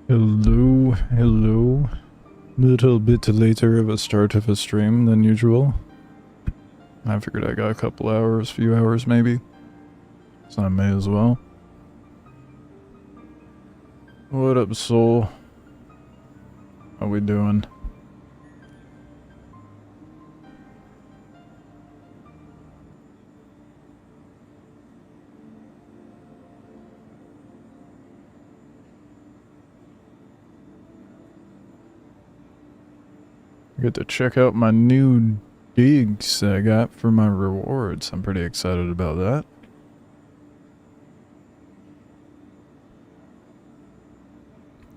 Hello, hello. Little bit later of a start of a stream than usual. I figured I got a couple hours, few hours maybe. So I may as well. What up, Soul? How we doing? I get to check out my new digs I got for my rewards. I'm pretty excited about that.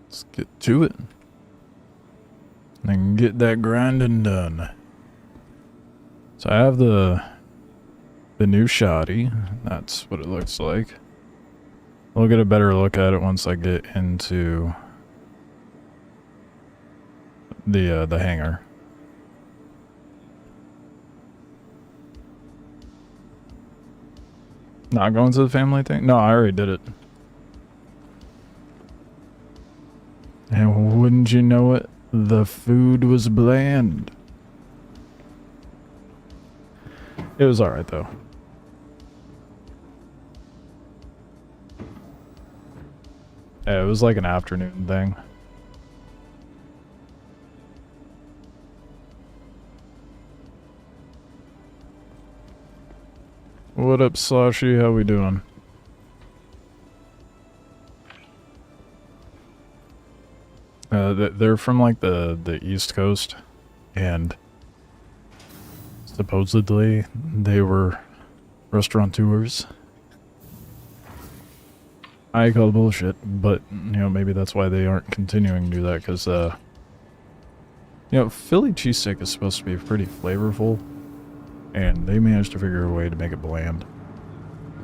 Let's get to it. And get that grinding done. So I have the new shoddy. That's what it looks like. We'll get a better look at it once I get into the hangar. Not going to the family thing? No, I already did it. And wouldn't you know it, the food was bland. It was alright though. Yeah, it was like an afternoon thing. What up, Sashi? How we doing? They're from like the East Coast, and supposedly they were restaurateurs. I call bullshit, but you know, maybe that's why they aren't continuing to do that, because you know, Philly cheesesteak is supposed to be pretty flavorful, and they managed to figure a way to make it bland.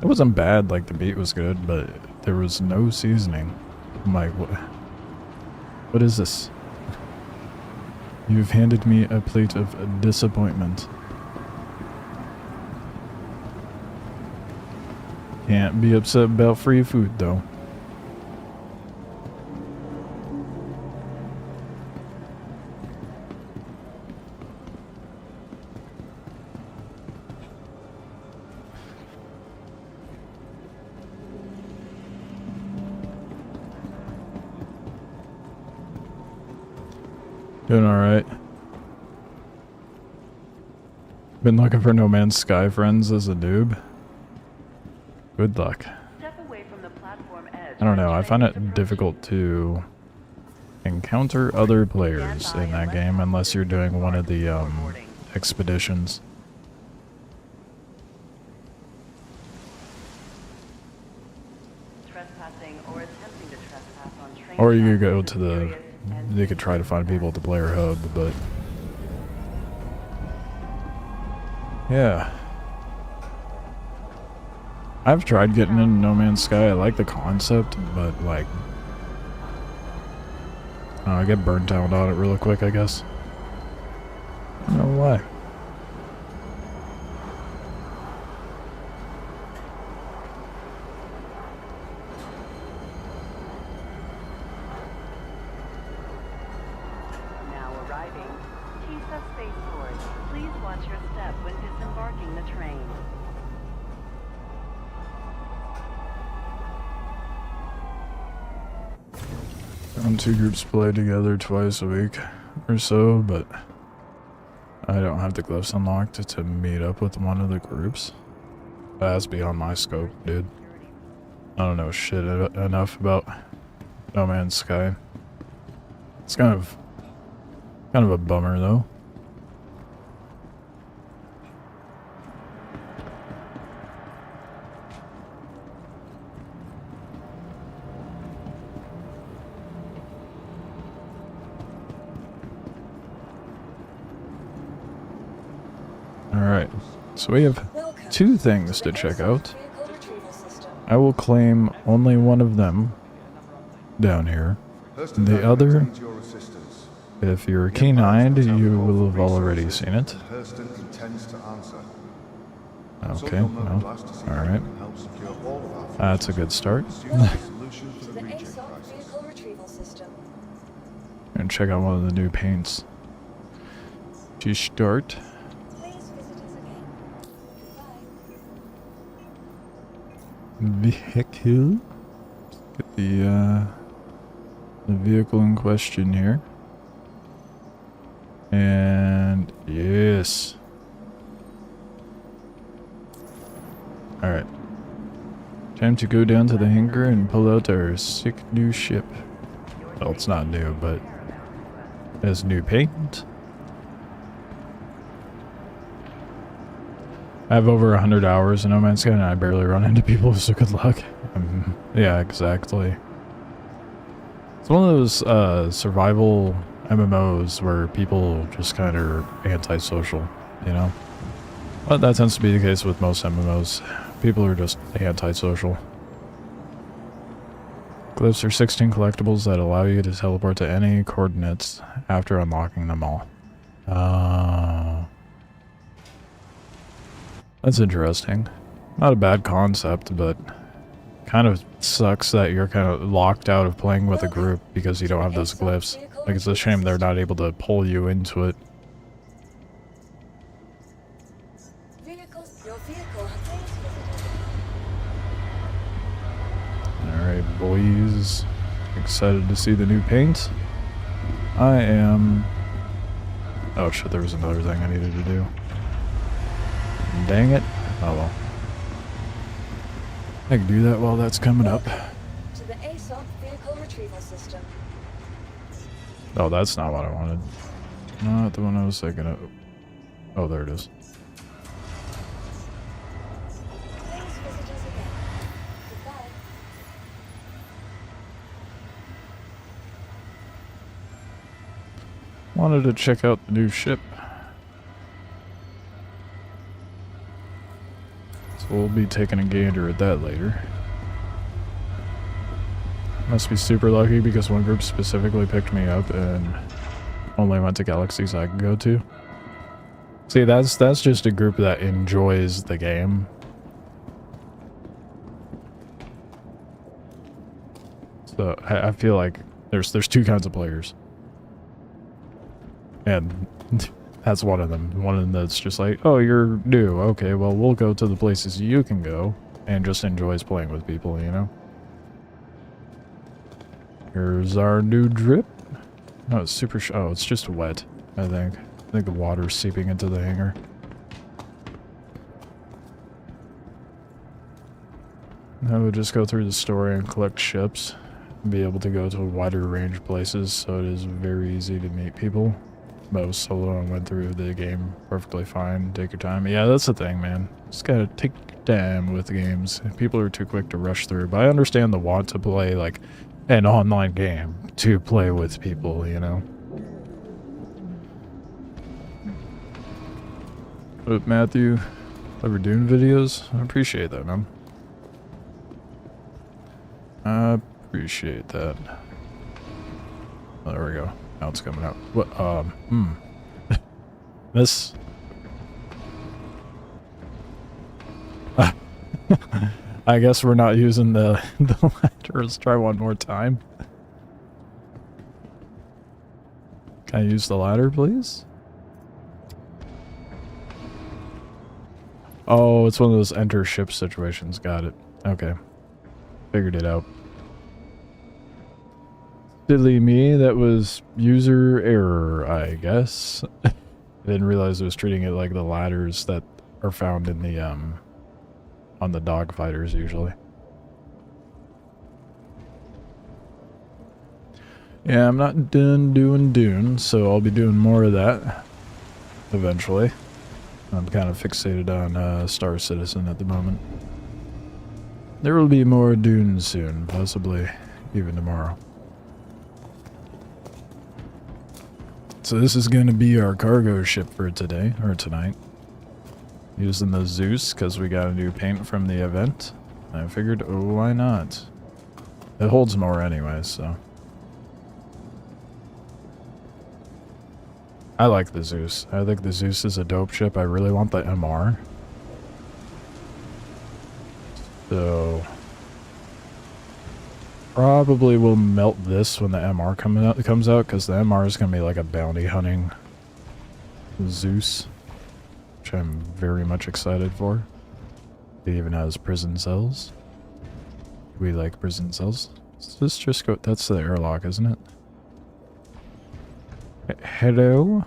It wasn't bad, like the meat was good, but there was no seasoning. I'm like, what is this? You've handed me a plate of disappointment. Can't be upset about free food, though. Doing alright. Been looking for No Man's Sky friends as a noob. Good luck. I don't know, I find it difficult to encounter other players in that game unless you're doing one of the expeditions. Or you could go to the... You could try to find people at the player hub, but... Yeah. I've tried getting into No Man's Sky. I like the concept, but like... I get burnt out on it really quick, I guess. I don't know why. Two groups play together twice a week or so, but I don't have the glyphs unlocked to meet up with one of the groups. That's beyond my scope, dude. I don't know shit enough about No Man's Sky. It's kind of a bummer though. Alright, so we have two things to check out. I will claim only one of them down here. The other, if you're keen-eyed, you will have already seen it. Okay, no. Alright. That's a good start. and check out one of the new paints. To start. Please visit us again. Goodbye. Vehicle. Get the vehicle in question here. And yes. Alright. Time to go down to the hangar and pull out our sick new ship. Well, it's not new, but it has new paint. I have over 100 hours in No Man's Sky and I barely run into people, so good luck. Yeah, exactly. It's one of those survival MMOs where people just kind of are antisocial, you know? But that tends to be the case with most MMOs. People are just antisocial. Glyphs are 16 collectibles that allow you to teleport to any coordinates after unlocking them all. That's interesting. Not a bad concept, but kind of sucks that you're kind of locked out of playing with a group because you don't have those glyphs. Like, it's a shame they're not able to pull you into it. Alright, boys. Excited to see the new paint. I am... Oh shit, there was another thing I needed to do. Dang it. Oh well. I can do that while that's coming up. To the ASOP vehicle retrieval system. Oh, that's not what I wanted. Not the one I was thinking of. Oh, there it is. Please visit us again. Goodbye. Wanted to check out the new ship. So we'll be taking a gander at that later. Must be super lucky because one group specifically picked me up and only went to galaxies I can go to. See, that's just a group that enjoys the game. So I feel like there's two kinds of players. And that's one of them. One of them that's just like, oh, you're new. Okay, well, we'll go to the places you can go and just enjoys playing with people, you know? Here's our new drip. Oh, it's super oh, it's just wet, I think. I think the water's seeping into the hangar. Now we'll just go through the story and collect ships. And be able to go to a wider range of places, so it is very easy to meet people. Most solo and went through the game perfectly fine. Take your time. Yeah, that's the thing, man. Just gotta take your time with the games. People are too quick to rush through, but I understand the want to play, like, an online game to play with people, you know? But Matthew, ever doing videos? I appreciate that, man. I appreciate that. Oh, there we go. Now it's coming out. What, This... I guess we're not using the ladder. Let's try one more time. Can I use the ladder, please? Oh, it's one of those enter ship situations. Got it. Okay. Figured it out. Silly me, that was user error, I guess. I didn't realize it was treating it like the ladders that are found in the, on the dogfighters usually. Yeah, I'm not done doing Dune, so I'll be doing more of that eventually. I'm kind of fixated on Star Citizen at the moment. There will be more Dune soon, possibly even tomorrow. So this is going to be our cargo ship for today, or tonight. Using the Zeus, because we got a new paint from the event. I figured, oh, why not? It holds more anyway, so. I like the Zeus. I think the Zeus is a dope ship. I really want the MR. So... probably will melt this when the MR comes out, because the MR is going to be like a bounty hunting Zeus, which I'm very much excited for. It even has prison cells. We like prison cells. Let's just go. That's the airlock, isn't it? Hello?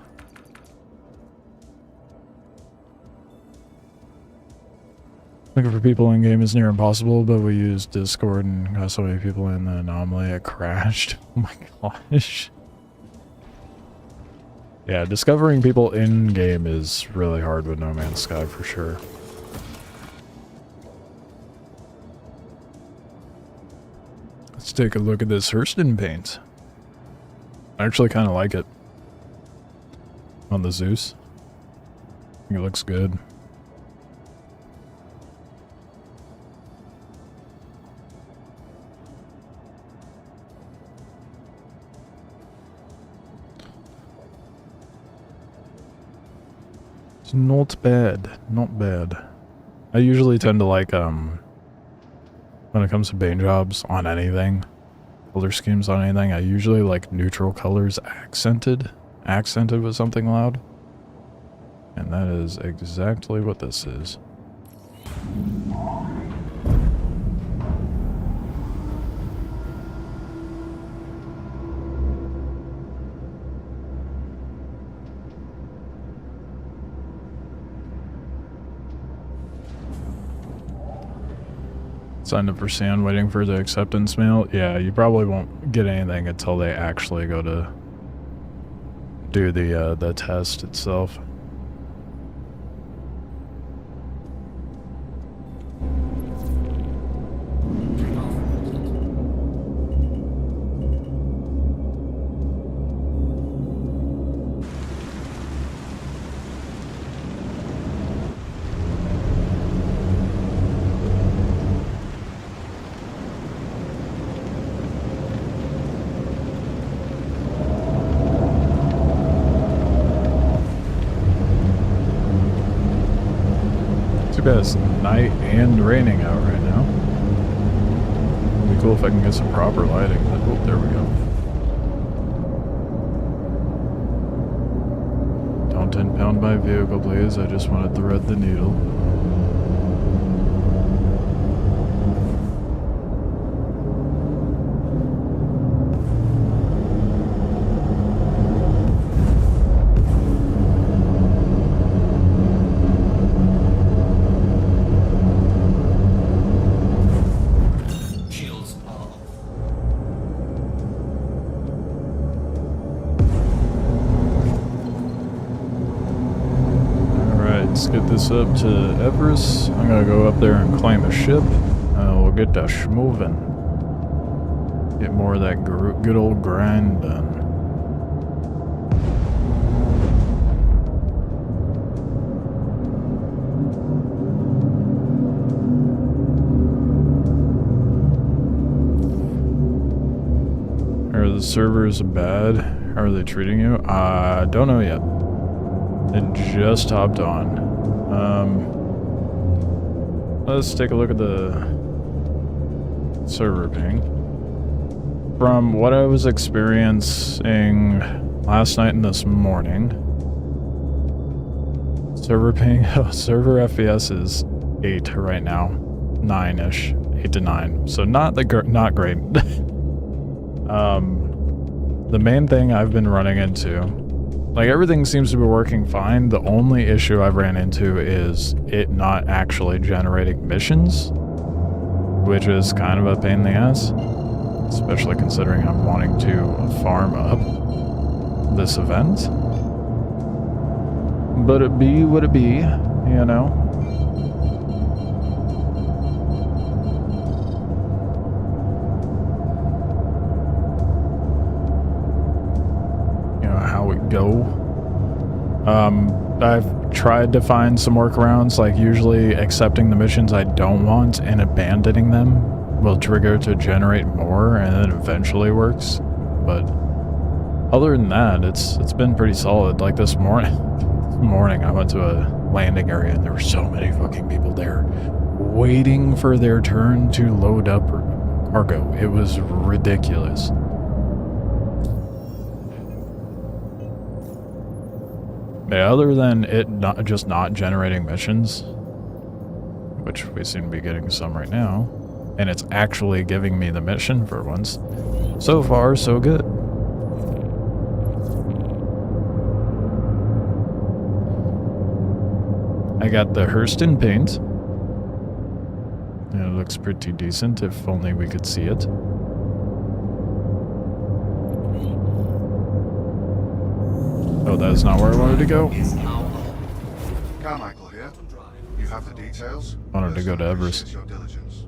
Looking for people in game is near impossible, but we used Discord and got so many people in the anomaly it crashed. Oh my gosh. Yeah, discovering people in game is really hard with No Man's Sky for sure. Let's take a look at this Hurston paint. I actually kind of like it. On the Zeus. I think it looks good. It's not bad. Not bad. I usually tend to like, when it comes to paint jobs on anything, color schemes on anything, I usually like neutral colors accented with something loud. And that is exactly what this is. Signed up for sand, waiting for the acceptance mail. Yeah, you probably won't get anything until they actually go to do the test itself. Too bad it's night and raining out right now. It'd be cool if I can get some proper lighting. Oh, there we go. Don't 10-pound my vehicle, please. I just want to thread the needle. Let's get this up to Everest. I'm gonna go up there and claim a ship. We'll get that schmovin'. Get more of that good old grind done. Are the servers bad? How are they treating you? Don't know yet. It just hopped on. Let's take a look at the server ping. From what I was experiencing last night and this morning, server ping, server FPS is 8 right now, 9-ish, 8 to 9. So not great. The main thing I've been running into, like, everything seems to be working fine. The only issue I've ran into is it not actually generating missions, which is kind of a pain in the ass, especially considering I'm wanting to farm up this event. But it be what it be, you know? Go. I've tried to find some workarounds, like usually accepting the missions I don't want and abandoning them will trigger to generate more, and it eventually works. But other than that, it's been pretty solid. Like this morning I went to a landing area and there were so many fucking people there waiting for their turn to load up cargo. It was ridiculous. Yeah, other than it not generating missions, which we seem to be getting some right now, and it's actually giving me the mission for once. So far, so good. I got the Hurston paint. And it looks pretty decent, if only we could see it. Oh, that is not where I wanted to go. Carmichael here. You have the details? Wanted to go to Everest. Your diligence.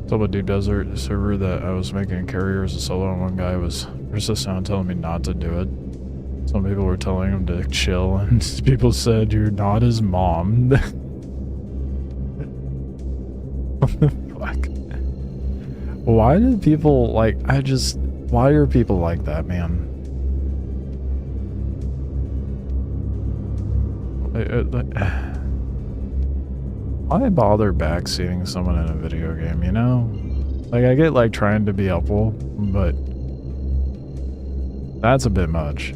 Told a Deep Desert server that I was making carriers a solo, and one guy was persistent on telling me not to do it. Some people were telling him to chill, and people said, "You're not his mom." What the fuck? Why did people, like, why are people like that, man? Why bother backseating someone in a video game, you know? Like, I get, like, trying to be helpful, but that's a bit much.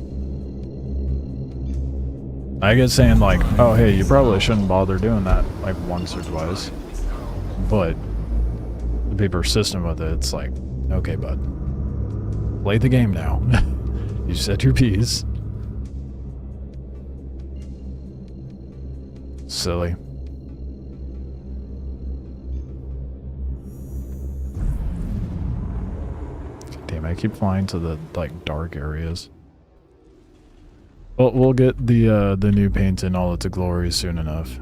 I get saying, like, oh, hey, you probably shouldn't bother doing that, like, once or twice. But to be persistent with it, it's like, okay, bud. Play the game now. You said your piece. Silly. Damn, I keep flying to the, like, dark areas. Well, we'll get the new paint in all its glory soon enough.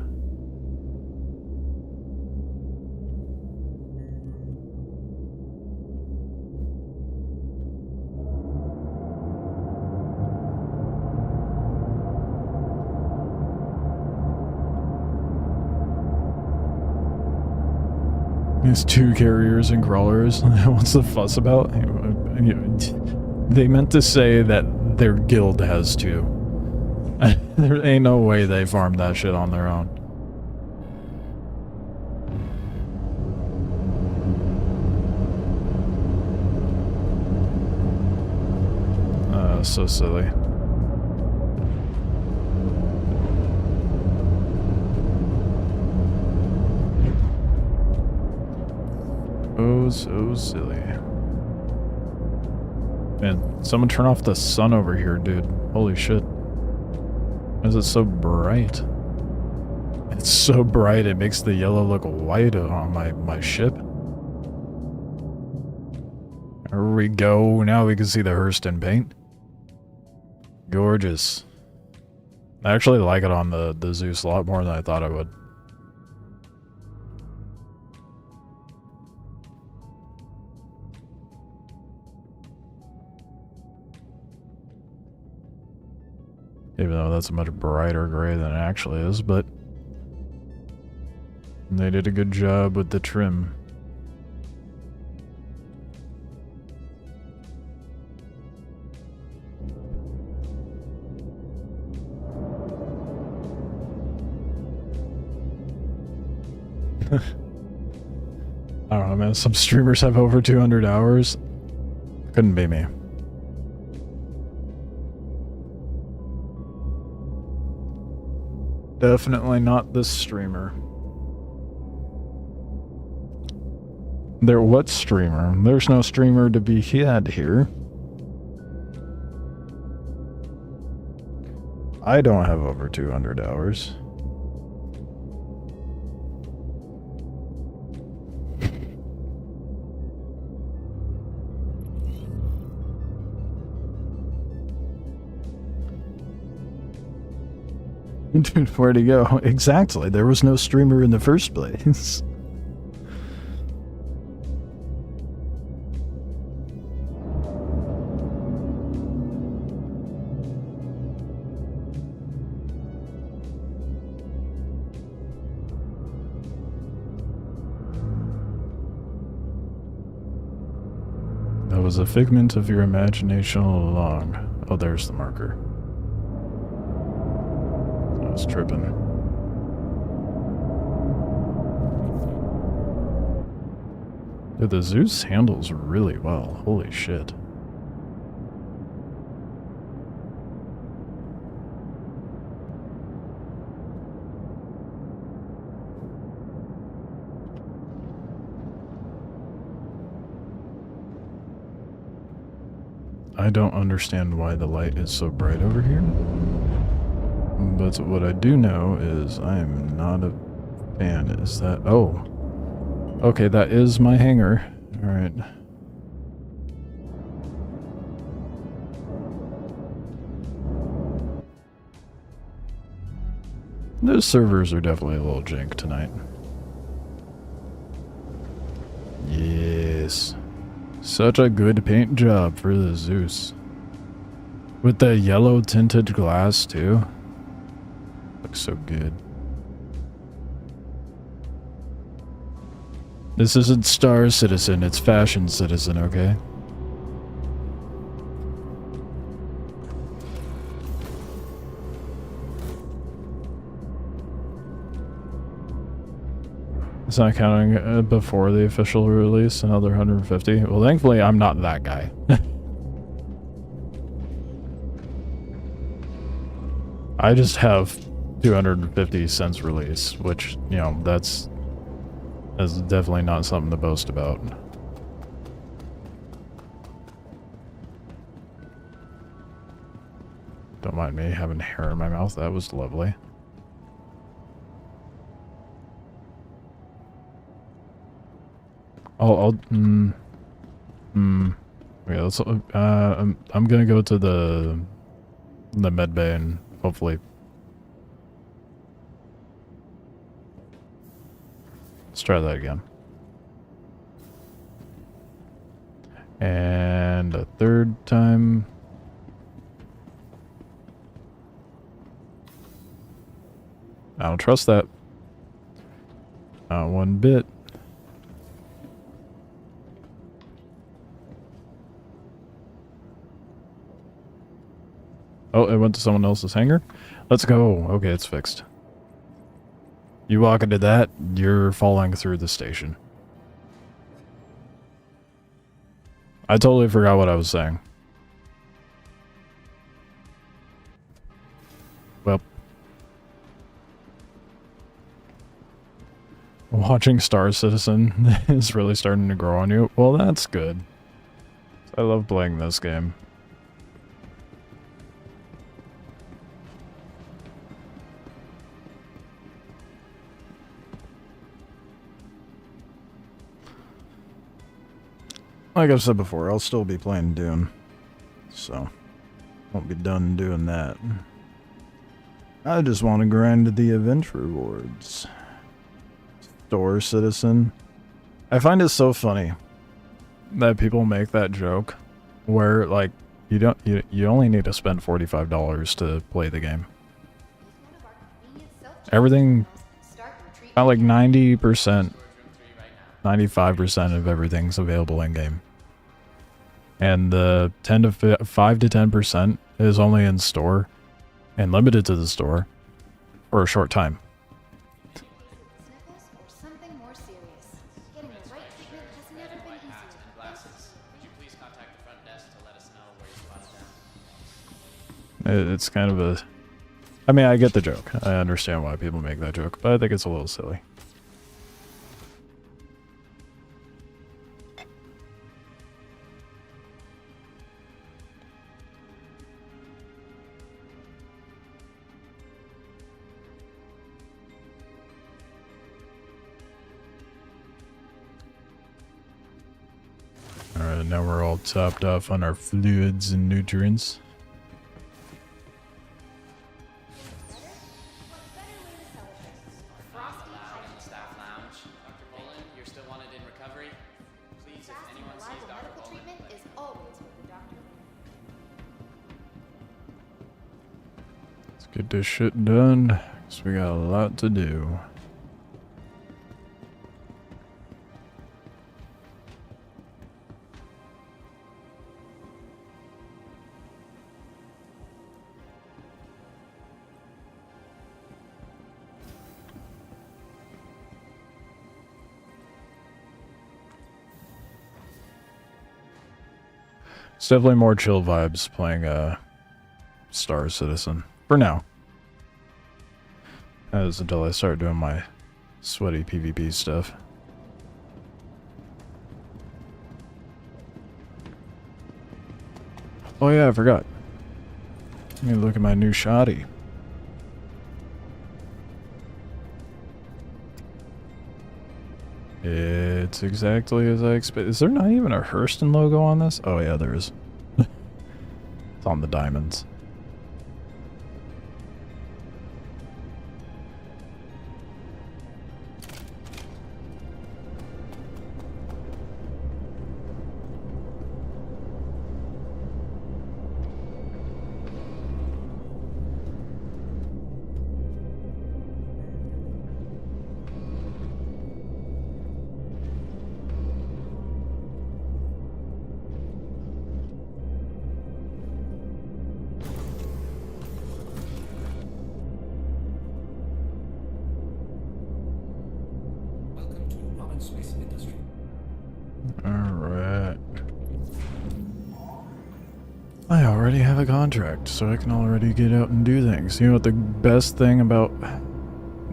There's 2 carriers and crawlers. What's the fuss about? They meant to say that their guild has 2. There ain't no way they farmed that shit on their own. So silly. Oh, so silly. Man, someone turn off the sun over here, dude. Holy shit. Why is it so bright? It's so bright it makes the yellow look white on my ship. There we go. Now we can see the Hurston paint. Gorgeous. I actually like it on the Zeus a lot more than I thought I would. Even though that's a much brighter gray than it actually is, but they did a good job with the trim. I don't know, man. Some streamers have over 200 hours. Couldn't be me. Definitely not this streamer. What streamer? There's no streamer to be had here. I don't have over 200 hours. Dude, where'd he go? Exactly. There was no streamer in the first place. That was a figment of your imagination all along. Oh, there's the marker. I was tripping. Dude, the Zeus handles really well. Holy shit. I don't understand why the light is so bright over here. But what I do know is I am not a fan. Is that... Oh. Okay, that is my hangar. Alright. Those servers are definitely a little jank tonight. Yes. Such a good paint job for the Zeus. With the yellow tinted glass too. Looks so good. This isn't Star Citizen, it's Fashion Citizen, okay? It's not counting before the official release, another 150. Well, thankfully, I'm not that guy. I just have 250 cents release, which, you know, that's definitely not something to boast about. Don't mind me having hair in my mouth. That was lovely. Okay, let's, I'm gonna go to the med bay and hopefully... Let's try that again. And a third time. I don't trust that. Not one bit. Oh, it went to someone else's hangar? Let's go. Okay, it's fixed. You walk into that, you're falling through the station. I totally forgot what I was saying. Well. Watching Star Citizen is really starting to grow on you. Well, that's good. I love playing this game. Like I've said before, I'll still be playing Dune. So, won't be done doing that. I just want to grind the event rewards. Star Citizen. I find it so funny that people make that joke where, like, you only need to spend $45 to play the game. Everything, about like 90%, 95% of everything's available in-game. And the 5 to 10% is only in store and limited to the store for a short time. It's kind of a... I mean, I get the joke. I understand why people make that joke, but I think it's a little silly. Alright, now we're all topped off on our fluids and nutrients. Let's get this shit done, because we got a lot to do. It's definitely more chill vibes playing Star Citizen. For now. As until I start doing my sweaty PvP stuff. Oh yeah, I forgot. Let me look at my new shoddy. It's exactly as I expected. Is there not even a Hurston logo on this? Oh yeah, there is. It's on the diamonds. Alright. I already have a contract, so I can already get out and do things. You know what the best thing about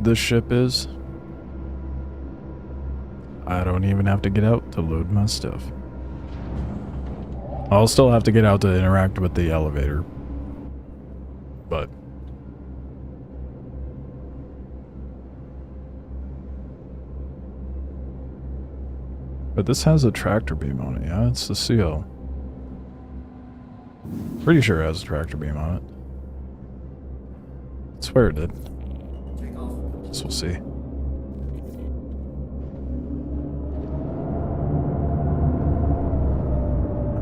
this ship is? I don't even have to get out to load my stuff. I'll still have to get out to interact with the elevator. But... But this has a tractor beam on it, yeah? It's the seal. Pretty sure it has a tractor beam on it. I swear it did. Guess we'll see.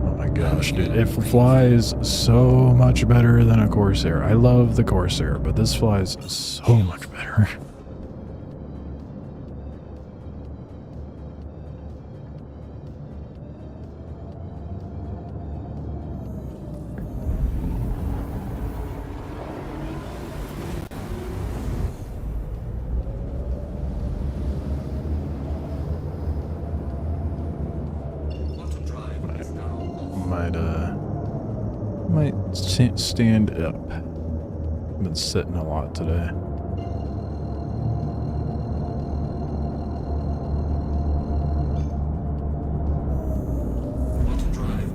Oh my gosh, dude. It flies so much better than a Corsair. I love the Corsair, but this flies so much better. Might stand up. I've been sitting a lot today.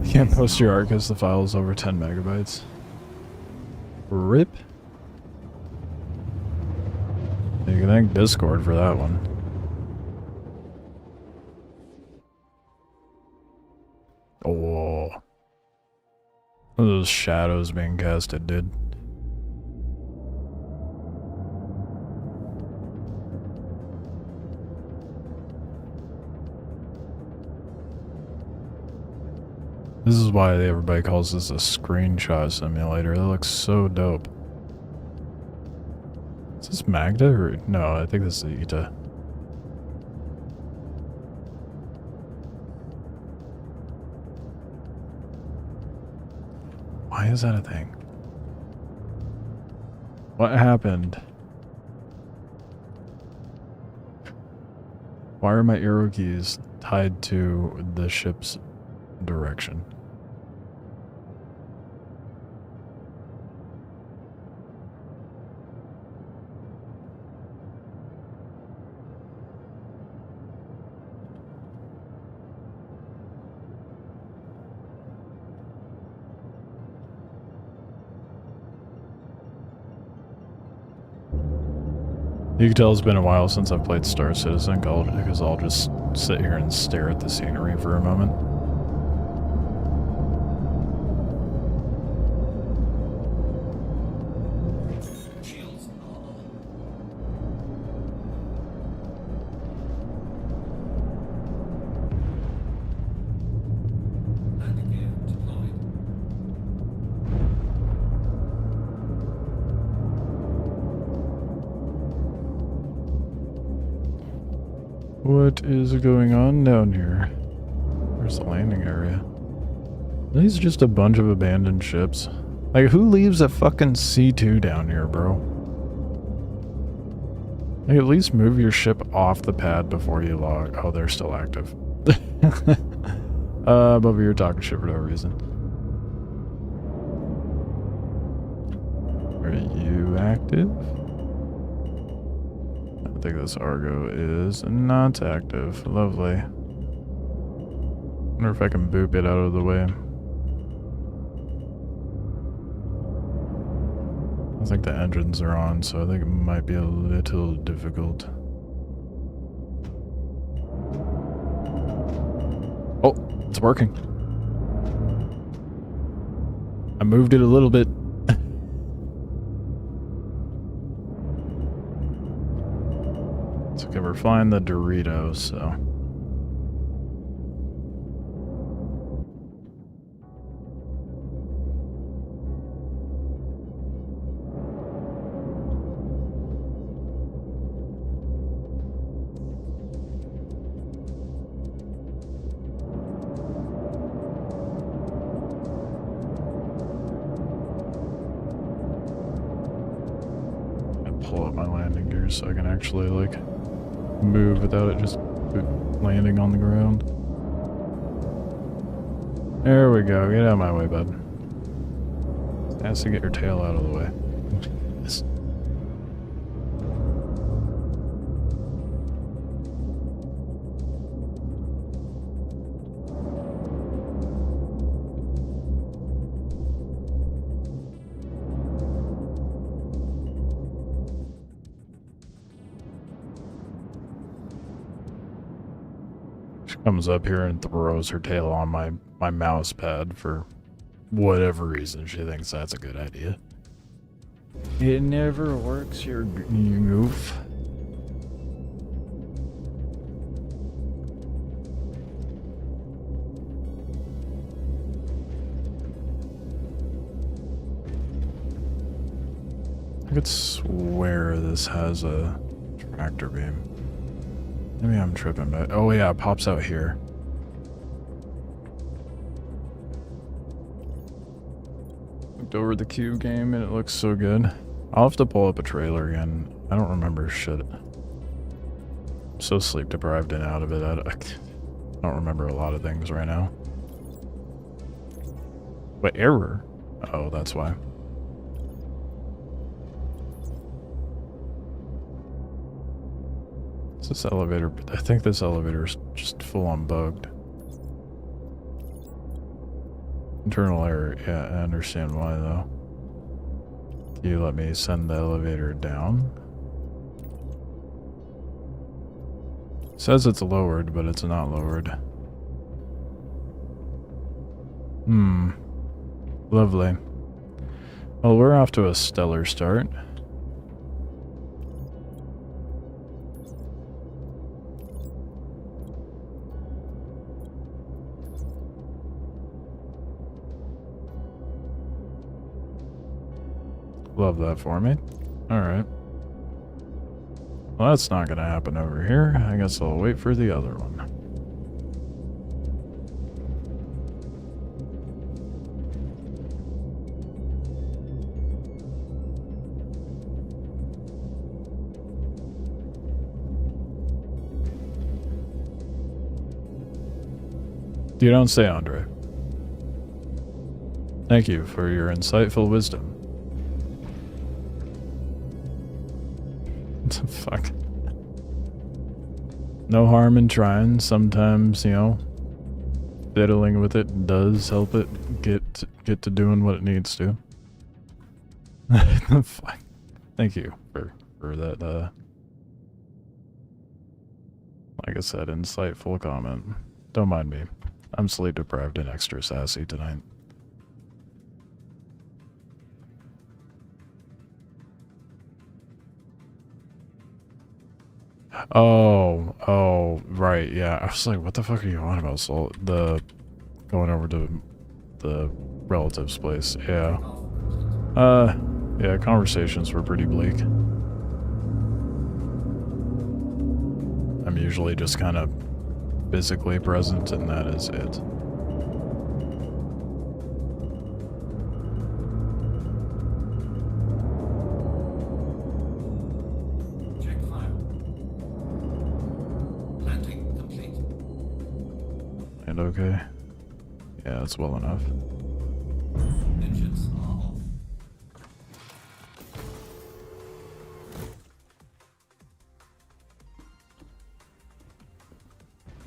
You can't post your art because the file is over 10 megabytes. RIP. You can thank Discord for that one. Oh. Those shadows being casted, dude. This is why everybody calls this a screenshot simulator. That looks so dope. Is this Magda or no? I think this is Ita. Why is that a thing? What happened? Why are my arrow keys tied to the ship's direction? You can tell it's been a while since I've played Star Citizen because I'll just sit here and stare at the scenery for a moment. What is going on down here? Where's the landing area? These are just a bunch of abandoned ships. Like, who leaves a fucking C2 down here, bro? Like, at least move your ship off the pad before you log. Oh, they're still active. But we were talking shit for no reason. active? I think this Argo is not active. Lovely. Wonder if I can boop it out of the way. I think the engines are on, so I think it might be a little difficult. Oh, it's working. I moved it a little bit. It's okay, we're flying the Doritos, so. Pull up my landing gear so I can actually like move without it just landing on the ground. There we go. Get out of my way, bud. It has to get your tail out of the way. Yes. Comes up here and throws her tail on my mouse pad for whatever reason. She thinks that's a good idea. It never works, you goof. I could swear this has a tractor beam. Maybe I'm tripping, but oh yeah, it pops out here. Looked over the cube game and it looks so good. I'll have to pull up a trailer again. I don't remember shit. I'm so sleep deprived and out of it. I don't remember a lot of things right now. But error? Oh, that's why. This elevator, I think this elevator is just full on bugged. Internal error, yeah, I understand why though. Can you let me send the elevator down? It says it's lowered, but it's not lowered. Lovely. Well, we're off to a stellar start. Love that for me. Alright. Well, that's not gonna happen over here. I guess I'll wait for the other one. You don't say, Andre. Thank you for your insightful wisdom. Fuck. No harm in trying. Sometimes, you know, fiddling with it does help it get to doing what it needs to. Fuck. Thank you for that, like I said, insightful comment. Don't mind me. I'm sleep deprived and extra sassy tonight. Oh, right, yeah. I was like, what the fuck are you on about, Soul? Going over to the relative's place, yeah. Yeah, conversations were pretty bleak. I'm usually just kind of physically present, and that is it. Okay. Yeah, that's well enough. Engines are off.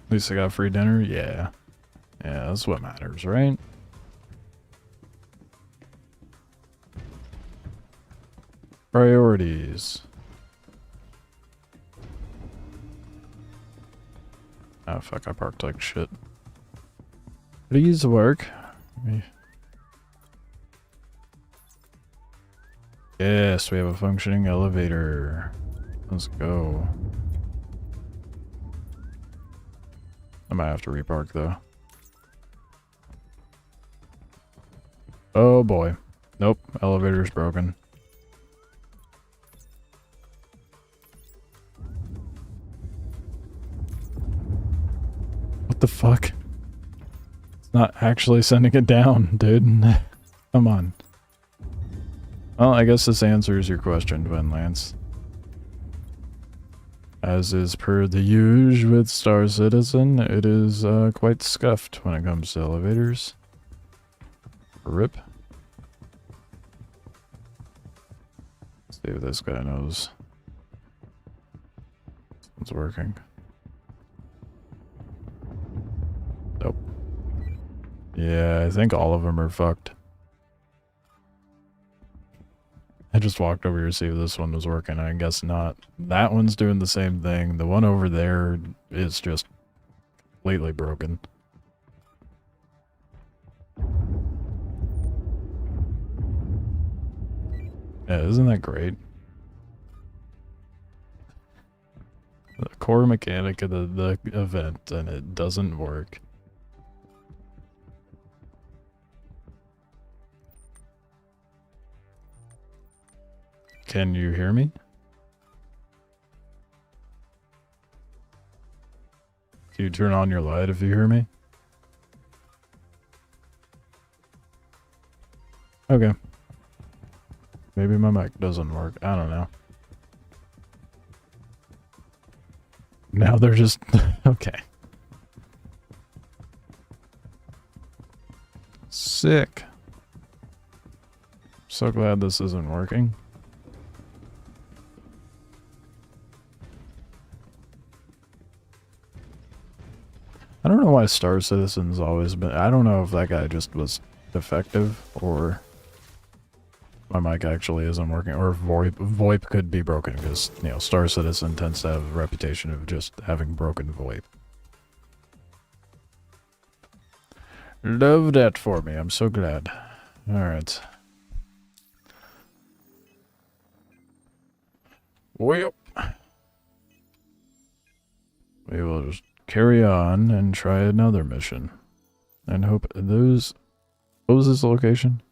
At least I got free dinner? Yeah. Yeah, that's what matters, right? Priorities. Oh fuck, I parked like shit. Please work. Yes, we have a functioning elevator. Let's go. I might have to repark though. Oh boy. Nope, elevator's broken. What the fuck? It's not actually sending it down, dude. Come on. Well, I guess this answers your question, Gwen Lance. As is per the usual with Star Citizen, it is quite scuffed when it comes to elevators. RIP. Let's see if this guy knows. It's working. Nope. Yeah, I think all of them are fucked. I just walked over here to see if this one was working. I guess not. That one's doing the same thing. The one over there is just completely broken. Yeah, isn't that great? The core mechanic of the event, and it doesn't work. Can you hear me? Can you turn on your light if you hear me? Okay. Maybe my mic doesn't work. I don't know. Now they're just... okay. Sick. So glad this isn't working. I don't know why Star Citizen's always been... I don't know if that guy just was defective or my mic actually isn't working, or VoIP could be broken because, you know, Star Citizen tends to have a reputation of just having broken VoIP. Love that for me. I'm so glad. Alright. Well, we will just carry on and try another mission. And hope those... What was this location?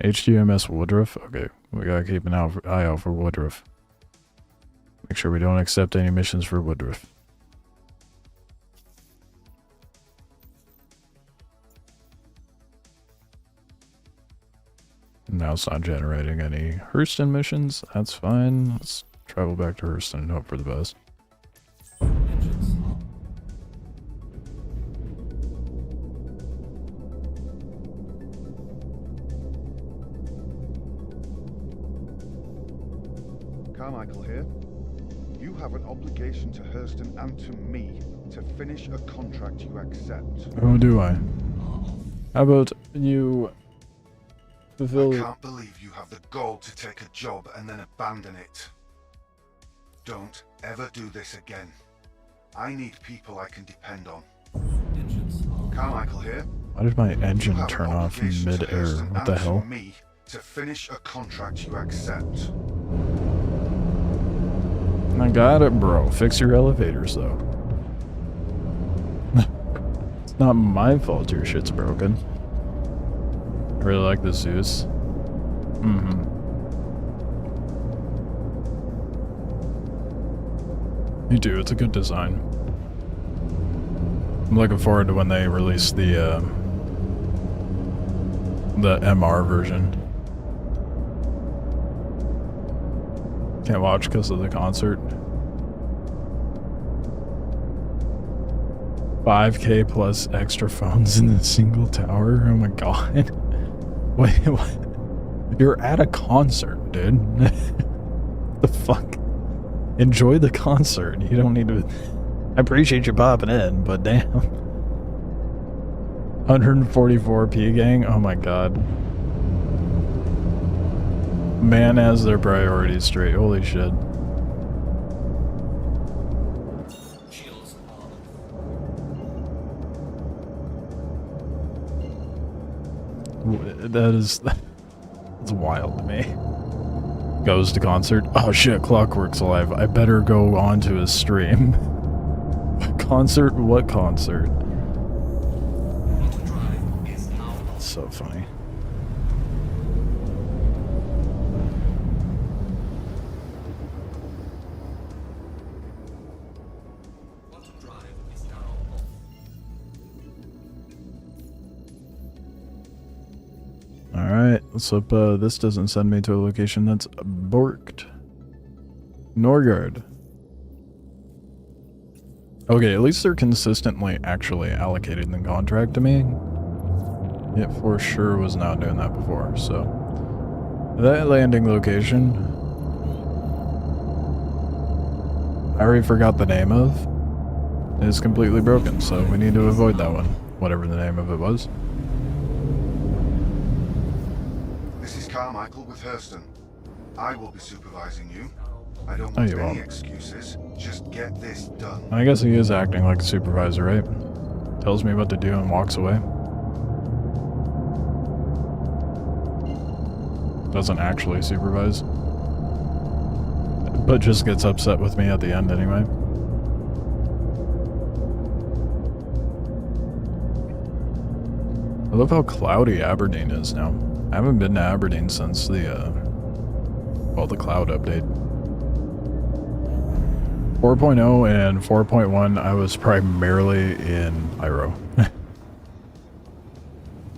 HDMS Woodruff? Okay, we gotta keep an eye out for Woodruff. Make sure we don't accept any missions for Woodruff. Now it's not generating any Hurston missions. That's fine. Let's travel back to Hurston and hope for the best. Carmichael here. You have an obligation to Hurston and to me to finish a contract you accept. Oh, do I? How about you fulfill... I can't believe you have the gall to take a job and then abandon it. Don't ever do this again. I need people I can depend on. Carmichael here. Why did my engine You have turn an off in obligation to mid-air? Hurston What the and to hell? me to finish a contract you accept. I got it, bro. Fix your elevators, though. It's not my fault your shit's broken. I really like the Zeus. Me too, it's a good design. I'm looking forward to when they release the MR version. Can't watch because of the concert. 5K plus extra phones in the single tower? Oh my god. Wait, what? You're at a concert, dude. The fuck? Enjoy the concert. You don't need to... I appreciate you popping in, but damn. 144p gang? Oh my god. Man has their priorities straight. Holy shit. That's wild to me. Goes to concert. Oh shit, Clockwork's alive. I better go on to his stream. Concert? What concert? That's so funny. Alright, let's hope this doesn't send me to a location that's borked. Norgard. Okay, at least they're consistently actually allocated in the contract to me. It for sure was not doing that before, so... That landing location... I already forgot the name of. Is completely broken, so we need to avoid that one. Whatever the name of it was. This is Carmichael with Hurston. I will be supervising you. I don't No, want you any won't. excuses. Just get this done. I guess he is acting like a supervisor, right? Tells me what to do and walks away. Doesn't actually supervise. But just gets upset with me at the end anyway. I love how cloudy Aberdeen is now. I haven't been to Aberdeen since the, well, the cloud update. 4.0 and 4.1, I was primarily in Pyro.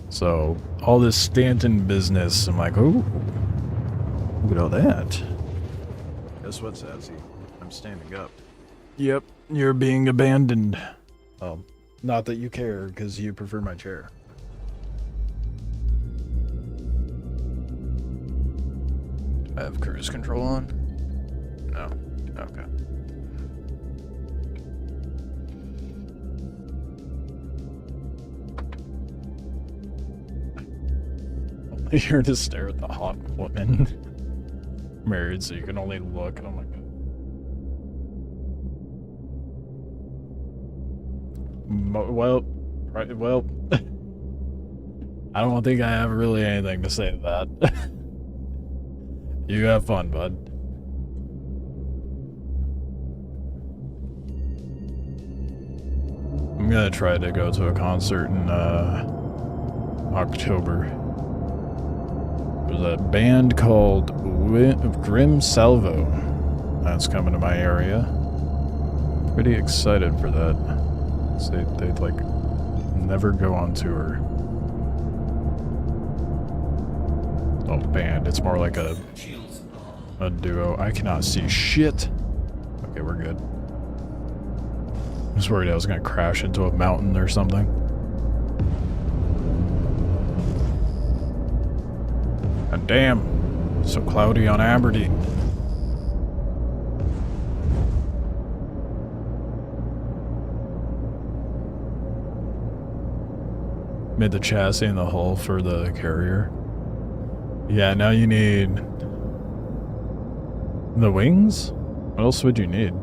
So, all this Stanton business, I'm like, oh, look at all that. Guess what, Sassy? I'm standing up. Yep, you're being abandoned. Oh, not that you care, because you prefer my chair. I have cruise control on? No. Okay. Only here to stare at the hot woman. Married, so you can only look. Oh my god. Well, right, well. I don't think I have really anything to say to that. You have fun, bud. I'm gonna try to go to a concert in October. There's a band called Grim Salvo that's coming to my area. Pretty excited for that. They'd like never go on tour. Oh, band. It's more like a duo. I cannot see shit. Okay, we're good. I was worried I was gonna crash into a mountain or something. And damn, so cloudy on Aberdeen. Made the chassis and the hull for the carrier. Yeah, now you need the wings? What else would you need?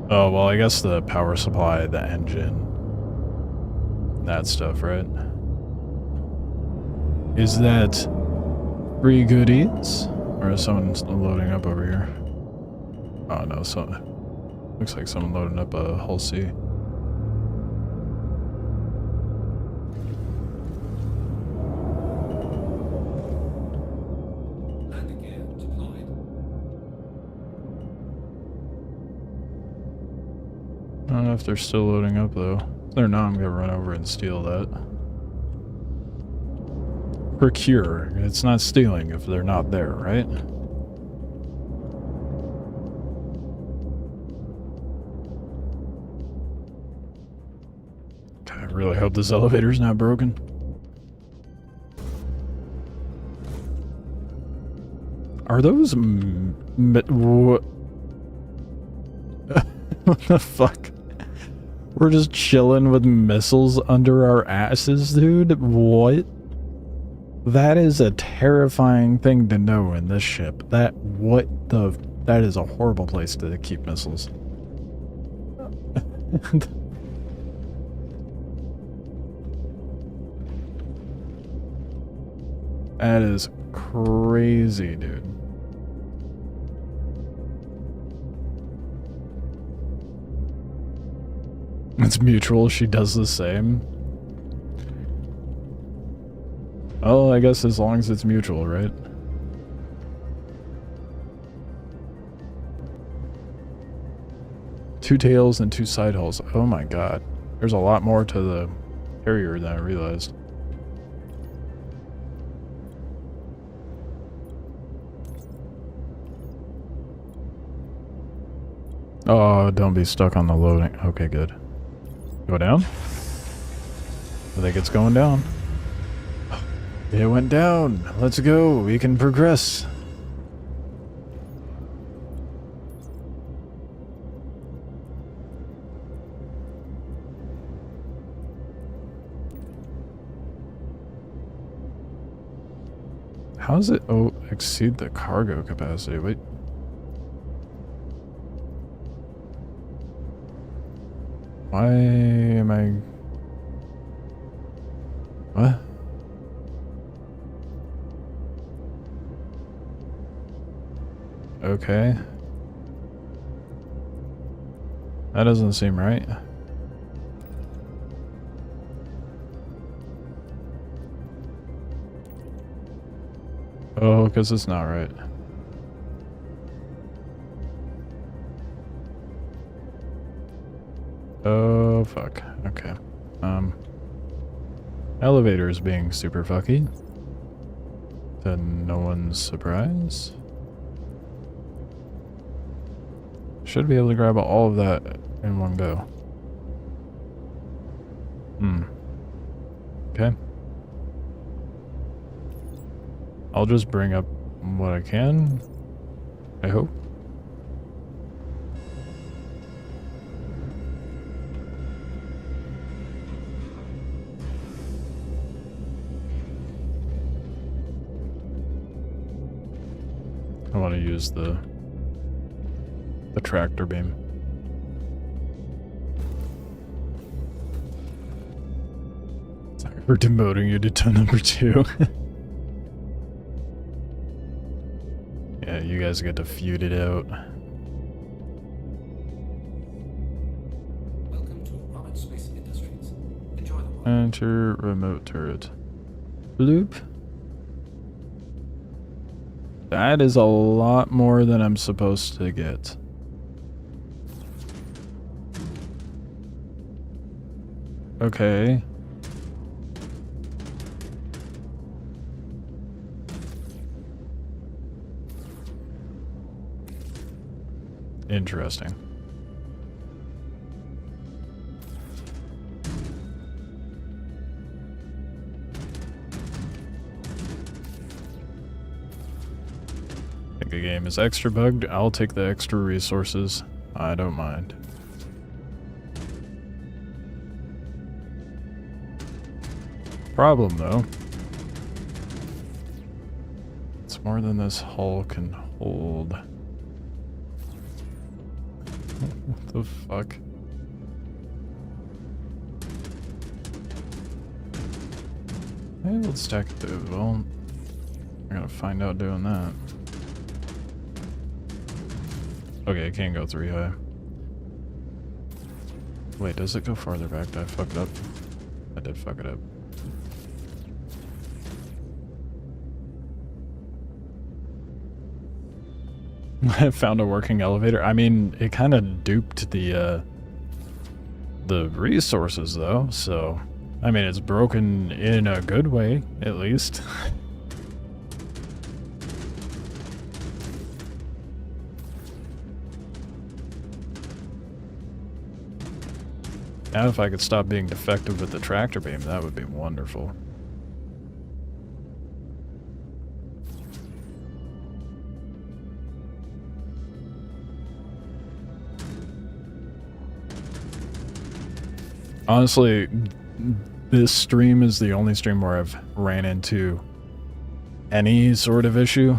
Oh, well, I guess the power supply, the engine, that stuff, right? Is that free good eats? Or is someone loading up over here? Oh, no, so looks like someone loading up a Hull C. I don't know if they're still loading up though. If they're not, I'm gonna run over and steal that. Procure. It's not stealing if they're not there, right? God, I really hope this elevator's not broken. Are those what? What the fuck? We're just chilling with missiles under our asses, dude. What? That is a terrifying thing to know in this ship. That is a horrible place to keep missiles. That is crazy, dude. It's mutual, she does the same. Oh, I guess as long as it's mutual, right? Two tails and two side hulls. Oh my god. There's a lot more to the carrier than I realized. Oh, don't be stuck on the loading. Okay, good. Go down? I think it's going down. It went down. Let's go. We can progress. How does it exceed the cargo capacity? Wait. Why am I... What? Okay. That doesn't seem right. Oh, because it's not right. Oh, fuck. Okay. Elevator is being super fucky. To no one's surprise. Should be able to grab all of that in one go. Okay. I'll just bring up what I can, I hope. I want to use the tractor beam. Sorry for demoting you to ton number 2. Yeah, you guys get to feud it out. Welcome to Robert Space Industries. Enjoy the walk. Enter remote turret. Bloop. That is a lot more than I'm supposed to get. Okay. Interesting. Think the game is extra bugged. I'll take the extra resources. I don't mind. Problem though, it's more than this hull can hold. What the fuck? Hey, let's stack it too. Well, we're gonna find out doing that. Okay, it can't go 3 high. Wait, does it go farther back? Did I fuck it up? I did fuck it up. I found a working elevator. I mean, it kind of duped the resources though, so I mean, it's broken in a good way, at least. Now if I could stop being defective with the tractor beam, that would be wonderful. Honestly, this stream is the only stream where I've ran into any sort of issue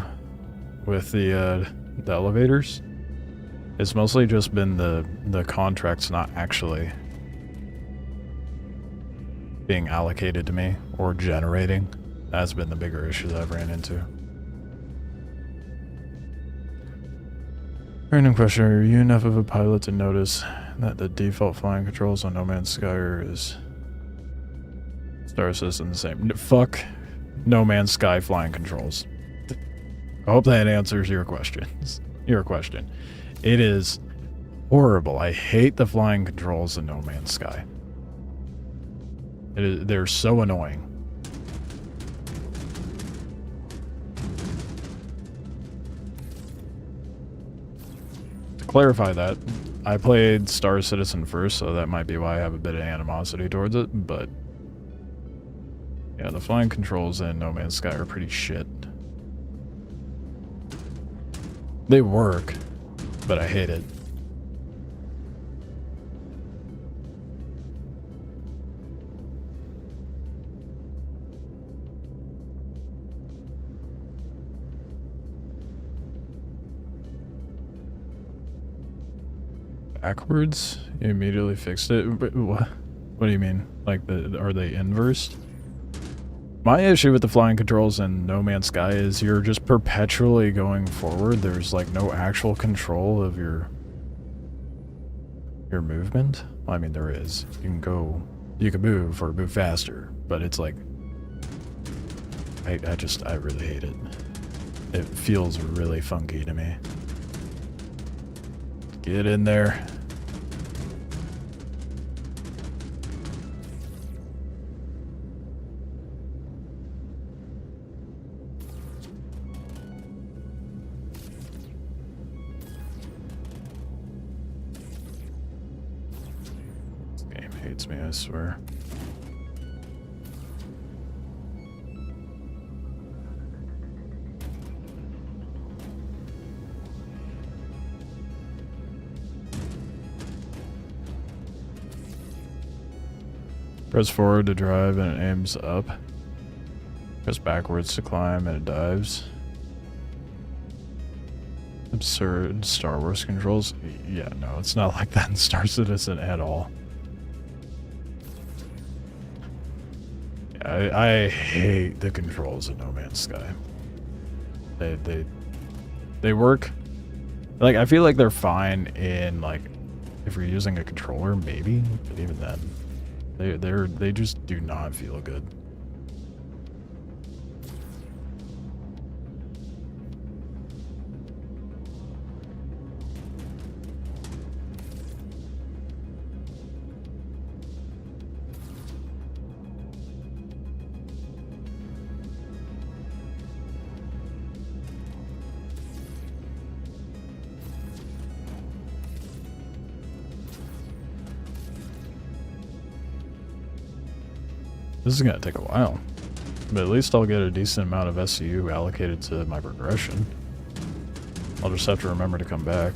with the elevators. It's mostly just been the contracts not actually being allocated to me or generating. That's been the bigger issue that I've ran into. Random question, are you enough of a pilot to notice that the default flying controls on No Man's Sky is Star Citizen the same? Fuck No Man's Sky flying controls. I hope that answers your questions. Your question. It is horrible. I hate the flying controls in No Man's Sky. They're so annoying. To clarify that, I played Star Citizen first, so that might be why I have a bit of animosity towards it, but yeah, the flying controls in No Man's Sky are pretty shit. They work, but I hate it. Backwards? You immediately fixed it? What do you mean? Like, are they inversed? My issue with the flying controls in No Man's Sky is you're just perpetually going forward. There's like no actual control of your movement. I mean, there is. You can move or move faster, but it's like, I really hate it. It feels really funky to me. Get in there. This game hates me, I swear. Press forward to drive and it aims up. Press backwards to climb and it dives. Absurd Star Wars controls. Yeah, no, it's not like that in Star Citizen at all. Yeah, I hate the controls in No Man's Sky. They work. Like, I feel like they're fine in, like, if you're using a controller, maybe, but even then. They just do not feel good. This is gonna take a while, but at least I'll get a decent amount of SCU allocated to my progression. I'll just have to remember to come back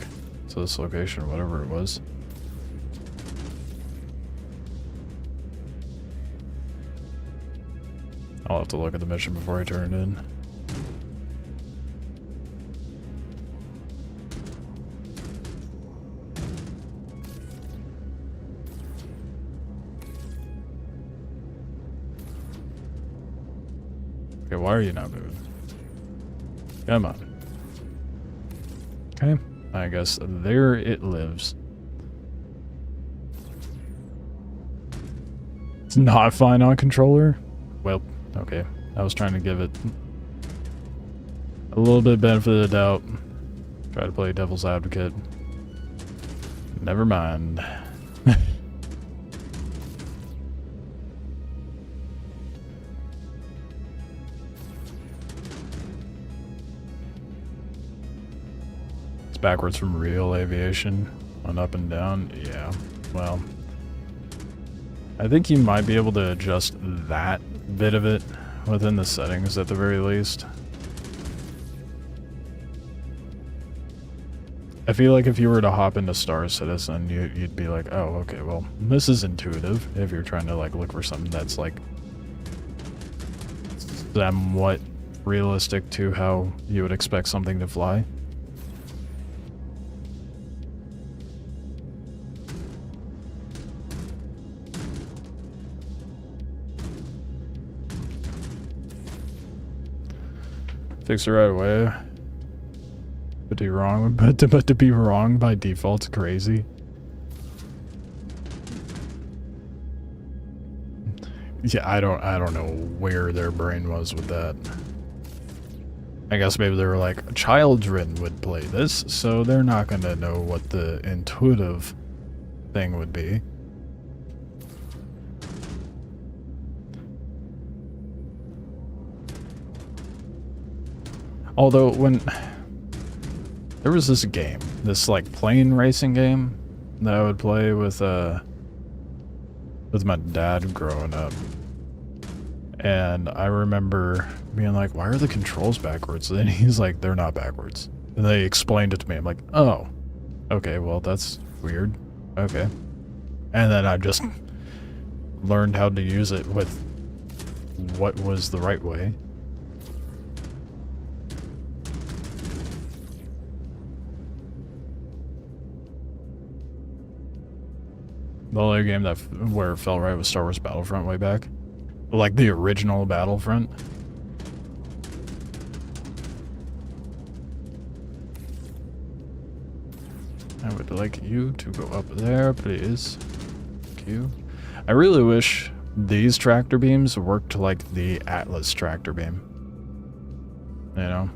to this location or whatever it was. I'll have to look at the mission before I turn it in. Okay, why are you not moving? Come on. Okay, I guess there it lives. It's not fine on controller? Well, okay. I was trying to give it a little bit of benefit of the doubt. Try to play devil's advocate. Never mind. Backwards from real aviation on up and down. Yeah, well, I think you might be able to adjust that bit of it within the settings at the very least. I feel like if you were to hop into Star Citizen, you'd be like, oh, okay, well, this is intuitive if you're trying to, like, look for something that's, like, somewhat realistic to how you would expect something to fly. Fix it right away. But to be wrong, but to be wrong by default's crazy. Yeah, I don't know where their brain was with that. I guess maybe they were like, children would play this, so they're not gonna know what the intuitive thing would be. Although when there was this game, this like plane racing game that I would play with my dad growing up. And I remember being like, why are the controls backwards? And he's like, they're not backwards. And they explained it to me. I'm like, oh, okay, well, that's weird. Okay. And then I just learned how to use it with what was the right way. The only game that where it felt right was Star Wars Battlefront way back. Like the original Battlefront. I would like you to go up there, please. Thank you. I really wish these tractor beams worked like the Atlas tractor beam. You know?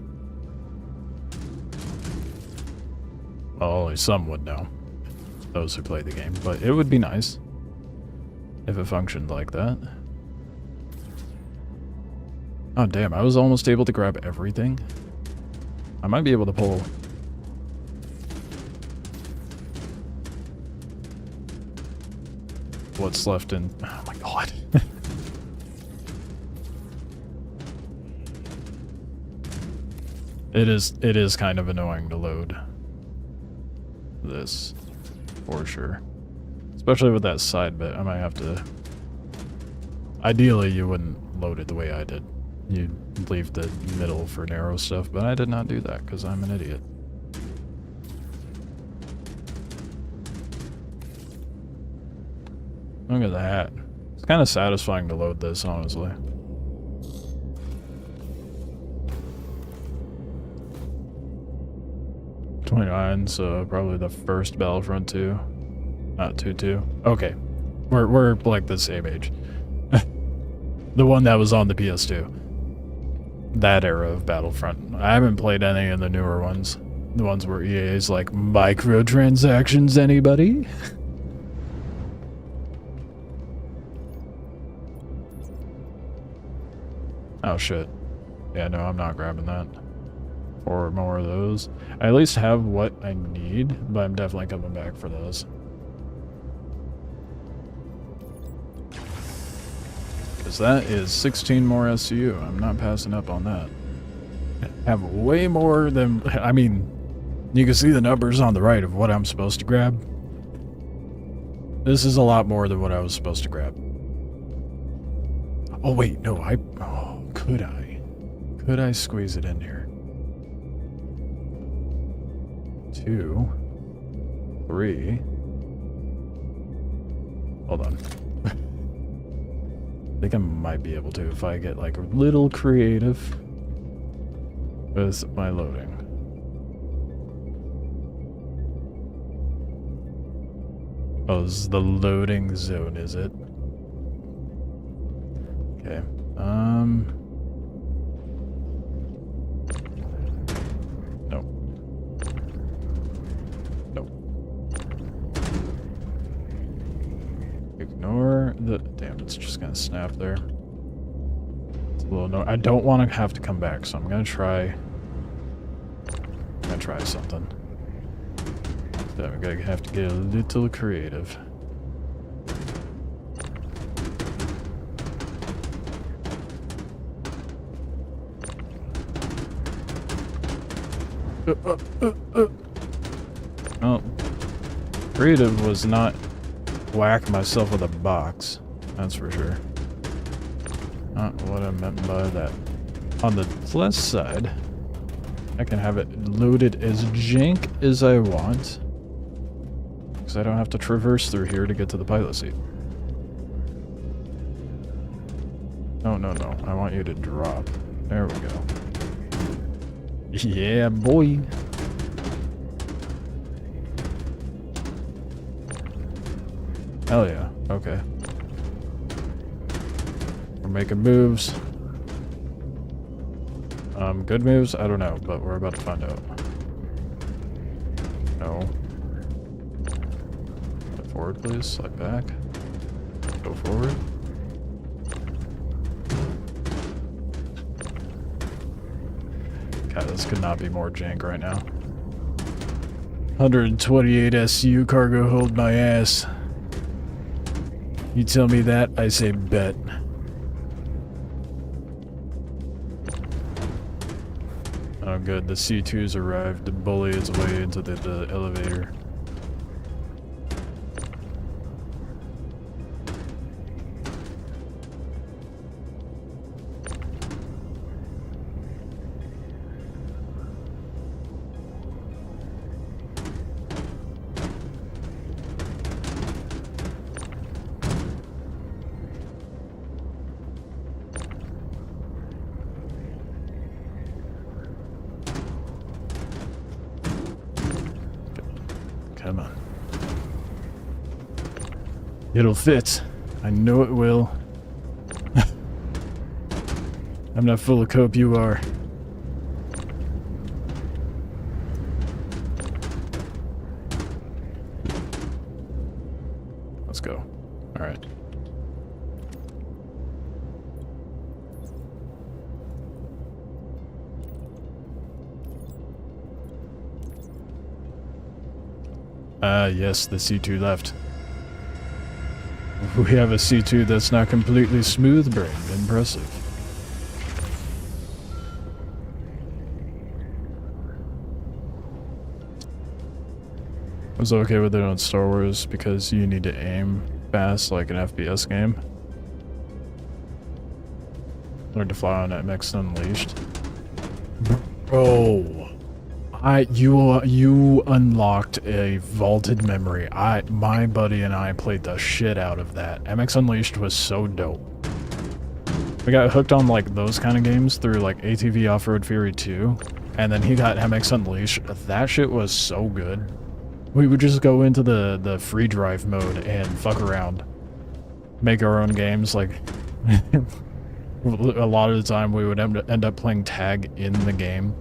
Well, only some would know. Those who play the game, but it would be nice if it functioned like that. Oh damn, I was almost able to grab everything. I might be able to pull what's left in. Oh my god. It is kind of annoying to load this. For sure. Especially with that side bit, I might have to... Ideally, you wouldn't load it the way I did. You'd leave the middle for narrow stuff, but I did not do that because I'm an idiot. Look at that. It's kind of satisfying to load this, honestly. So probably the first Battlefront 2. Not 2. Okay. We're like the same age. The one that was on the PS2. That era of Battlefront. I haven't played any of the newer ones. The ones where EA is like, microtransactions, anybody? Oh shit. Yeah, no, I'm not grabbing that. Or more of those. I at least have what I need, but I'm definitely coming back for those. Because that is 16 more SCU. I'm not passing up on that. I have way more than... I mean, you can see the numbers on the right of what I'm supposed to grab. This is a lot more than what I was supposed to grab. Oh wait, no, oh, could I? Could I squeeze it in here? 2, 3. Hold on. I think I might be able to if I get like a little creative with my loading. Oh, this is the loading zone, is it? Okay. Ignore the... Damn, it's just gonna snap there. It's a little no... I don't want to have to come back, so I'm gonna try... something. I'm gonna have to get a little creative. creative was not whack myself with a box. That's for sure. Not what I meant by that. On the plus side, I can have it loaded as jank as I want. Because I don't have to traverse through here to get to the pilot seat. No, no, no. I want you to drop. There we go. Yeah, boy. Hell yeah. Okay. We're making moves. Good moves? I don't know, but we're about to find out. No. Slide forward, please. Slide back. Go forward. God, this could not be more jank right now. 128 SU cargo hold my ass. You tell me that, I say bet. Oh good, the C2's arrived to bully its way into the elevator. Come on. It'll fit. I know it will. I'm not full of cope, you are. Let's go. Alright. Yes, the C2 left. We have a C2 that's not completely smooth-brained. Impressive. I was okay with it on Star Wars because you need to aim fast like an FPS game. Learned to fly on MX Unleashed. Bro. You unlocked a vaulted memory. My buddy and I played the shit out of that. MX Unleashed was so dope. We got hooked on like those kind of games through like ATV Off-Road Fury 2, and then he got MX Unleashed. That shit was so good. We would just go into the free drive mode and fuck around. Make our own games, like a lot of the time we would end up playing tag in the game.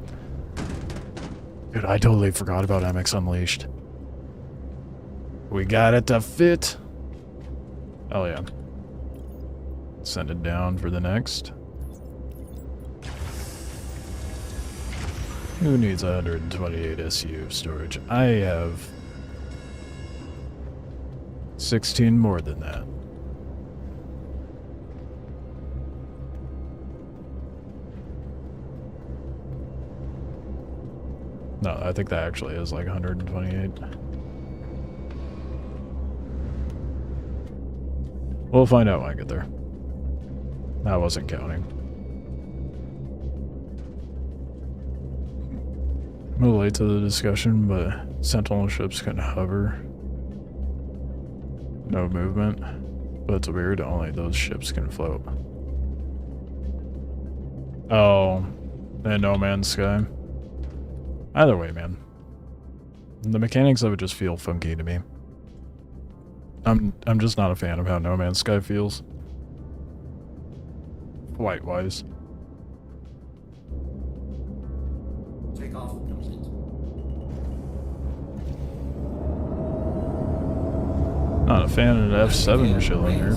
Dude, I totally forgot about MX Unleashed. We got it to fit. Oh yeah. Send it down for the next. Who needs 128 SU storage? I have 16 more than that. No, I think that actually is like 128. We'll find out when I get there. I wasn't counting. I'm a little late to the discussion, but Sentinel ships can hover. No movement. But it's weird, only those ships can float. Oh, and No Man's Sky. Either way, man. The mechanics of it just feel funky to me. I'm just not a fan of how No Man's Sky feels. Flight-wise. Takeoff complete. Not a fan of the F7 chilling here.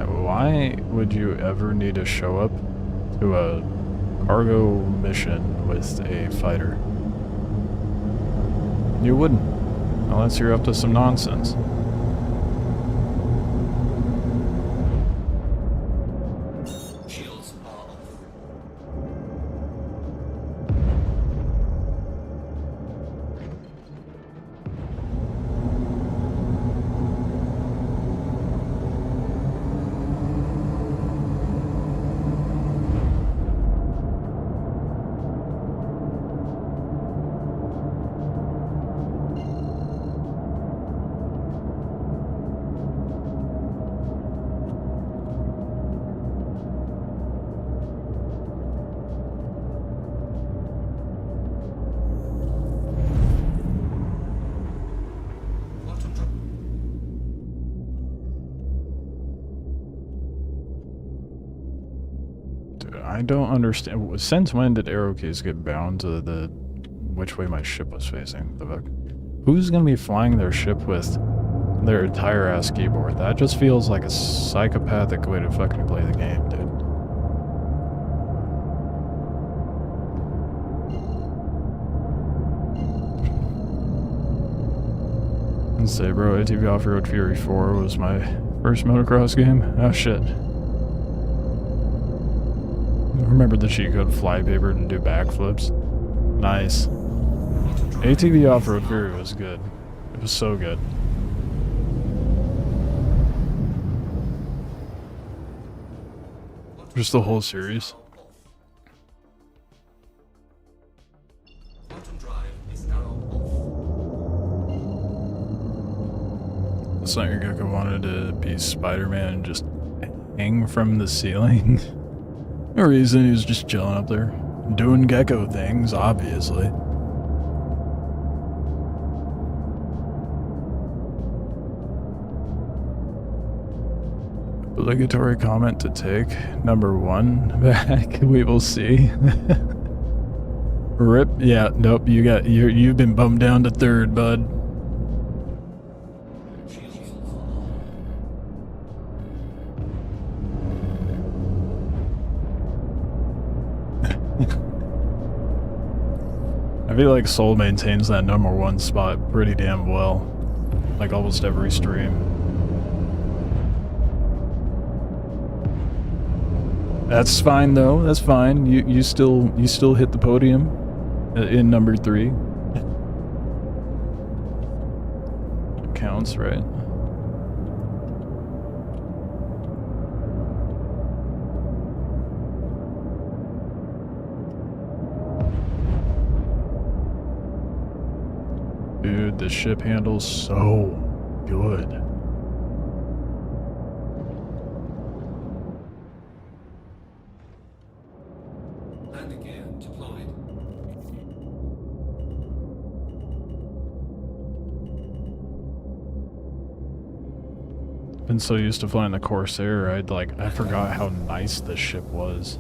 Why would you ever need to show up to a cargo mission with a fighter? You wouldn't, unless you're up to some nonsense. Shields are off. I don't understand. Since when did arrow keys get bound to the which way my ship was facing? The fuck? Who's gonna be flying their ship with their entire ass keyboard? That just feels like a psychopathic way to fucking play the game, dude. And say, bro, ATV Off-Road Fury 4 was my first motocross game. Oh shit. Remember the cheat code flypaper to do backflips? Nice. ATV Off-Road Fury was good. It was so good. Just the whole series. Quantum drive is now off. Sniper Gecko wanted to be Spider-Man and just hang from the ceiling. No reason, he was just chilling up there. Doing gecko things, obviously. Obligatory comment to take. Number 1 back. We will see. Rip. Yeah, nope, you've been bumped down to 3rd, bud. I feel like Soul maintains that number 1 spot pretty damn well. Like almost every stream. That's fine though, that's fine. You still hit the podium in number 3. It counts, right? Dude, the ship handles so good. Landing gear deployed. Been so used to flying the Corsair, I forgot how nice this ship was.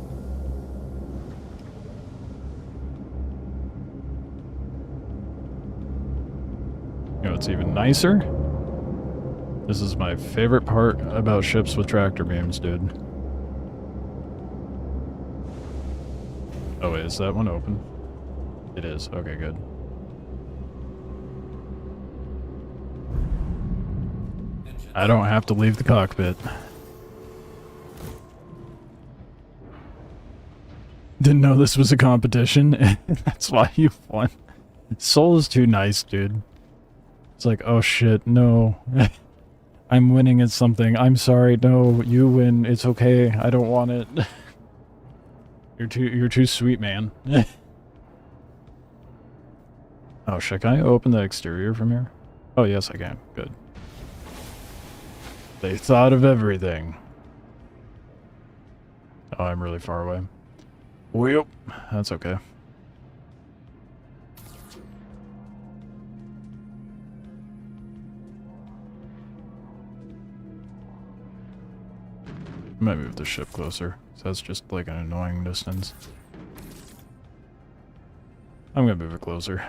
You know what's even nicer? This is my favorite part about ships with tractor beams, dude. Oh wait, is that one open? It is. Okay, good. I don't have to leave the cockpit. Didn't know this was a competition. That's why you won. Soul is too nice, dude. It's like, oh shit, no. I'm winning at something. I'm sorry, no, you win. It's okay. I don't want it. You're too sweet, man. Oh shit, can I open the exterior from here? Oh yes, I can. Good. They thought of everything. Oh, I'm really far away. Well, that's okay. I might move the ship closer, so that's just like an annoying distance. I'm gonna move it closer.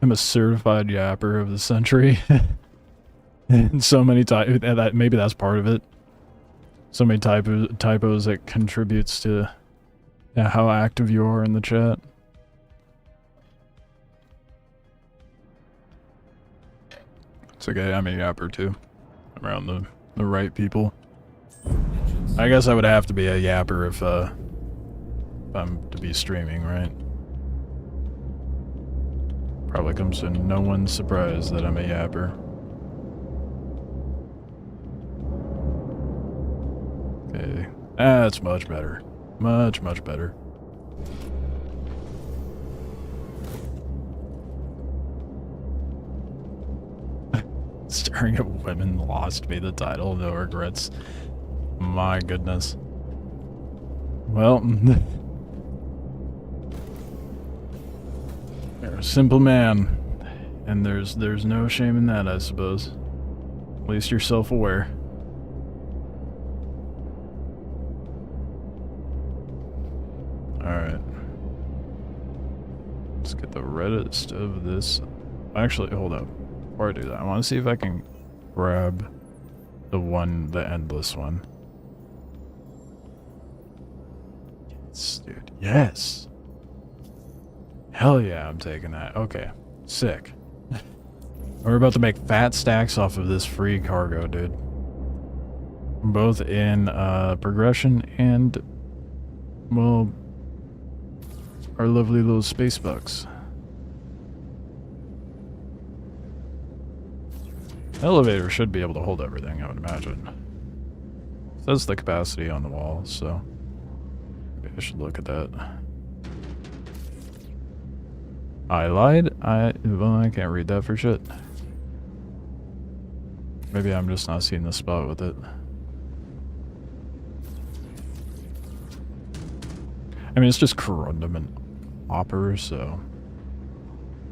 I'm a certified yapper of the century. And so many maybe that's part of it. So many typos that contributes to how active you are in the chat. It's okay, I'm a yapper too. I'm around the right people. I guess I would have to be a yapper if I'm to be streaming, right? Probably comes to no one's surprise that I'm a yapper. Okay, that's much better. Much, much better. Staring at women lost me the title, no regrets. My goodness. Well, you're a simple man, and there's no shame in that, I suppose. At least you're self-aware. get the reddest of this. Actually, hold up. Before I do that, I want to see if I can grab the endless one. Yes, dude. Yes. Hell yeah, I'm taking that. Okay. Sick. We're about to make fat stacks off of this free cargo, dude. Both in progression and, well, our lovely little space bucks. Elevator should be able to hold everything, I would imagine. Says the capacity on the wall, so maybe I should look at that. I lied. Well, I can't read that for shit. Maybe I'm just not seeing the spot with it. I mean, it's just corundum and hopper, so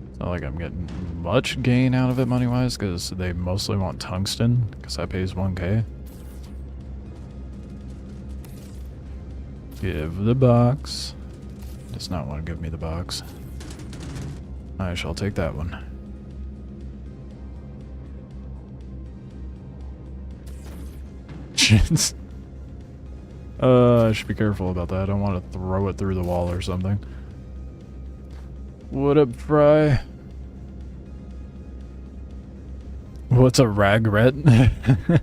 it's not like I'm getting much gain out of it money-wise, because they mostly want tungsten, because that pays 1k. Give the box. Does not want to give me the box. I shall take that one. Shit. I should be careful about that. I don't want to throw it through the wall or something. What up, Fry? What's a ragret?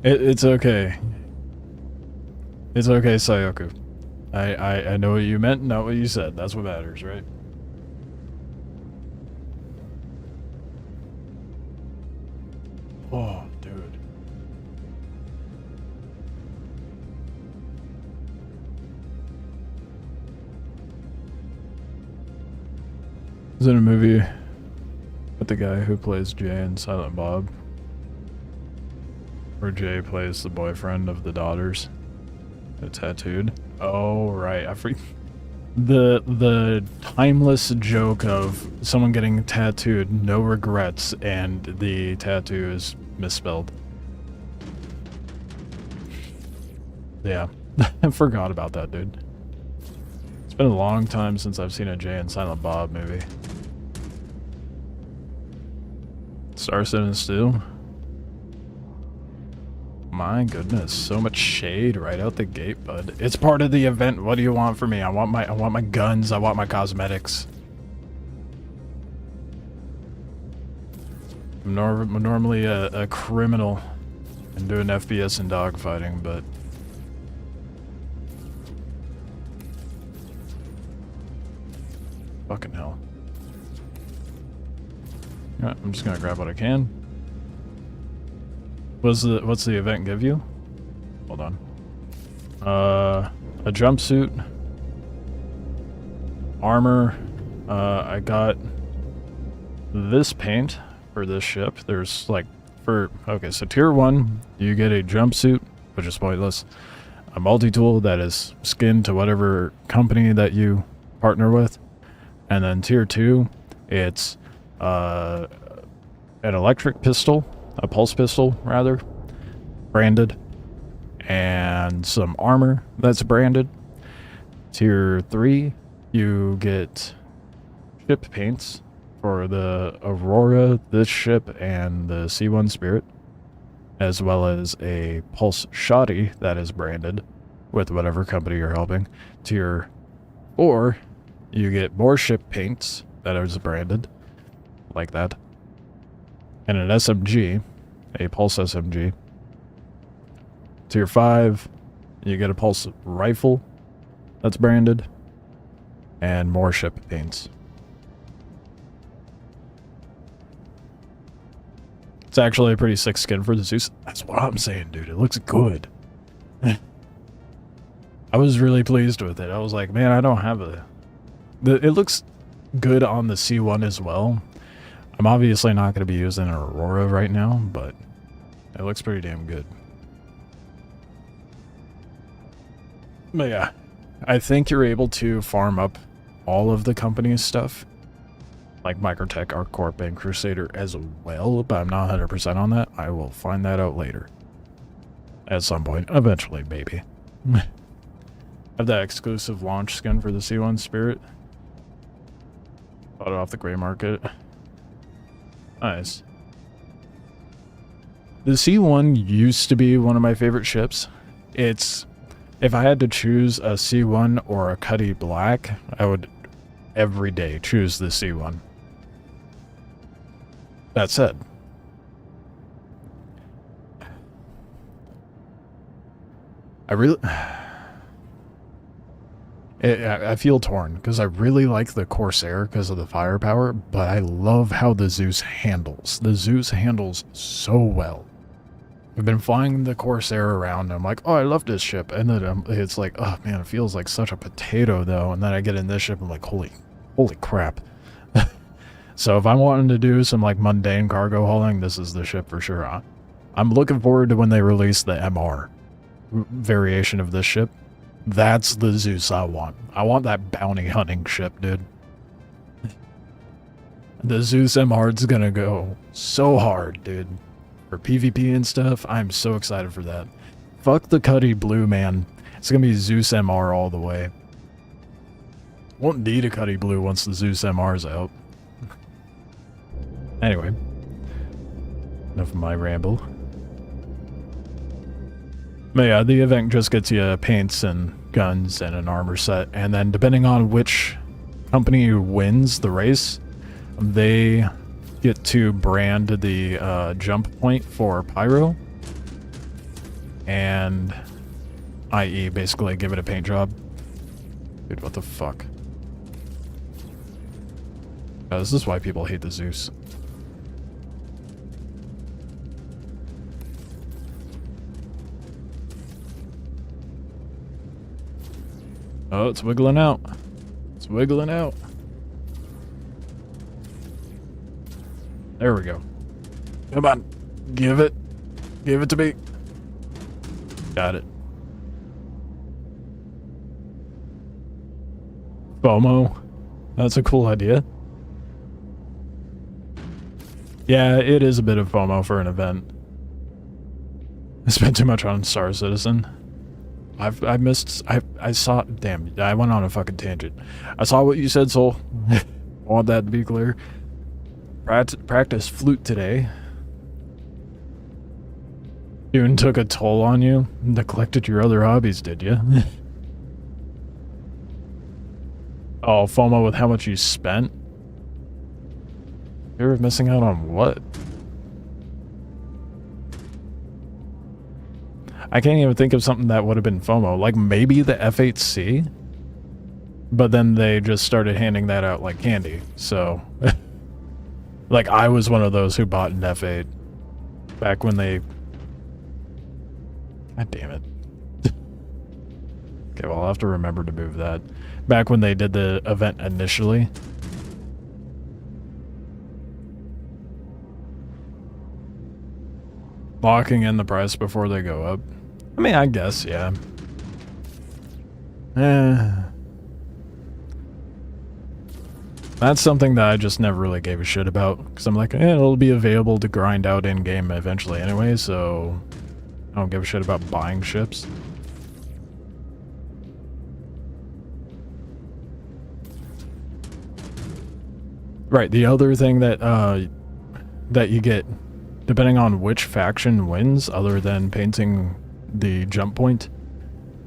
It's okay. It's okay, Sayoku. I know what you meant, not what you said. That's what matters, right? Oh, dude. I was in a movie with the guy who plays Jay in Silent Bob, where Jay plays the boyfriend of the daughters. They're tattooed. Oh, right. I forget. The timeless joke of someone getting tattooed, no regrets, and the tattoo is misspelled. Yeah. I forgot about that, dude. It's been a long time since I've seen a Jay and Silent Bob movie. Star Citizen Steel. My goodness, so much shade right out the gate, bud. It's part of the event. What do you want from me? I want my guns. I want my cosmetics. I'm normally a criminal and doing FPS and dogfighting, but fucking hell. Yeah, I'm just gonna grab what I can. What's the event give you? Hold on. A jumpsuit, armor. I got this paint for this ship. There's like okay, so tier 1, you get a jumpsuit, which is pointless. A multi-tool that is skinned to whatever company that you partner with, and then tier 2, it's an electric pistol. A pulse pistol, rather, branded, and some armor that's branded. Tier 3, you get ship paints for the Aurora, this ship, and the C1 Spirit, as well as a pulse shoddy that is branded with whatever company you're helping. Tier 4, you get more ship paints that is branded, like that, and an SMG, a pulse SMG. Tier 5, you get a pulse rifle that's branded, and more ship paints. It's actually a pretty sick skin for the Zeus. That's what I'm saying, dude. It looks good. I was really pleased with it. I was like, man, I don't have it looks good on the C1 as well. I'm obviously not going to be using an Aurora right now, but it looks pretty damn good. But yeah, I think you're able to farm up all of the company's stuff, like Microtech, ArcCorp, and Crusader as well, but I'm not 100% on that. I will find that out later. At some point. Eventually, maybe. have that exclusive launch skin for the C1 Spirit. Bought it off the gray market. Nice. The C1 used to be one of my favorite ships. It's... If I had to choose a C1 or a Cuddy Black, I would every day choose the C1. That said, I really... I feel torn, because I really like the Corsair because of the firepower, but I love how the Zeus handles. The Zeus handles so well. I've been flying the Corsair around, and I'm like, oh, I love this ship. And then it's like, oh man, it feels like such a potato though. And then I get in this ship, I'm like, holy crap. So if I'm wanting to do some like mundane cargo hauling, this is the ship for sure. I'm looking forward to when they release the MR variation of this ship. That's the Zeus I want. I want that bounty hunting ship, dude. The Zeus MR's gonna go so hard, dude. For PvP and stuff, I'm so excited for that. Fuck the Cuddy Blue, man. It's gonna be Zeus MR all the way. Won't need a Cuddy Blue once the Zeus MR's out. Anyway. Enough of my ramble. But yeah, the event just gets you paints and guns and an armor set, and then depending on which company wins the race, they get to brand the jump point for pyro, and i.e. basically give it a paint job. Dude, what the fuck? This is why people hate the Zeus. Oh, it's wiggling out. It's wiggling out. There we go. Come on. Give it. Give it to me. Got it. FOMO. That's a cool idea. Yeah, it is a bit of FOMO for an event. I spent too much on Star Citizen. I saw, damn, I went on a fucking tangent. I saw what you said, Soul. Want that to be clear. Practice flute today. Dune took a toll on you? Neglected your other hobbies, did you? Oh, FOMO with how much you spent? You're missing out on what? I can't even think of something that would have been FOMO. Like maybe the F8C? But then they just started handing that out like candy, so... Like, I was one of those who bought an F8 back when they... God damn it. Okay, well, I'll have to remember to move that. Back when they did the event initially. Locking in the price before they go up. I mean, I guess, yeah. That's something that I just never really gave a shit about, because I'm like, it'll be available to grind out in-game eventually anyway, so I don't give a shit about buying ships. Right, the other thing that that you get, depending on which faction wins, other than painting the jump point,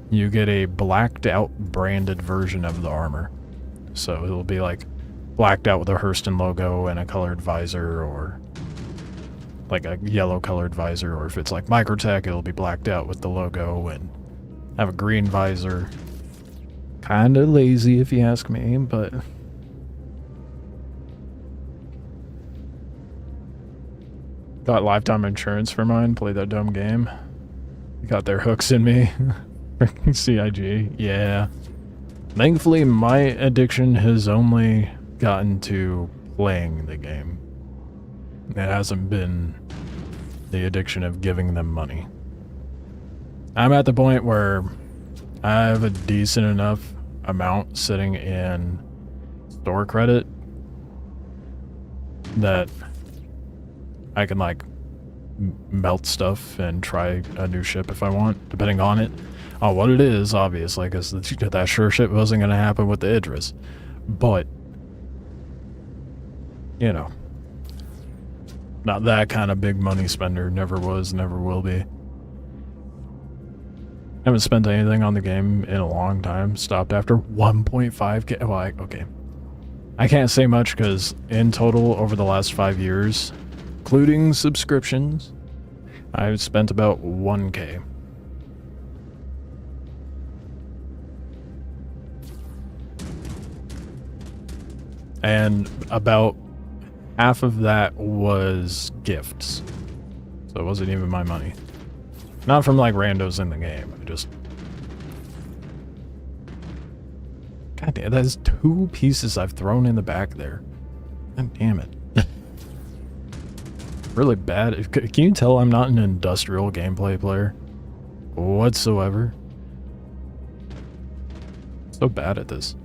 you get a blacked out branded version of the armor. So it'll be like blacked out with a Hurston logo and a colored visor, or like a yellow colored visor, or if it's like Microtech, it'll be blacked out with the logo and have a green visor. Kinda lazy if you ask me, but got lifetime insurance for mine, play that dumb game. Got their hooks in me. Freaking CIG, yeah. Thankfully, my addiction has only gotten to playing the game. It hasn't been the addiction of giving them money. I'm at the point where I have a decent enough amount sitting in store credit that I can like melt stuff and try a new ship if I want, depending on it. on what it is, obviously, because that sure shit wasn't going to happen with the Idris. But, you know, not that kind of big money spender. Never was, never will be. Haven't spent anything on the game in a long time. Stopped after 1.5k. Well, okay. I can't say much because in total over the last 5 years, including subscriptions, I've spent about 1k. And about half of that was gifts. So it wasn't even my money. Not from like randos in the game. I just... God damn, that's 2 pieces I've thrown in the back there. God damn it. Really bad. Can you tell I'm not an industrial gameplay player? Whatsoever. So bad at this.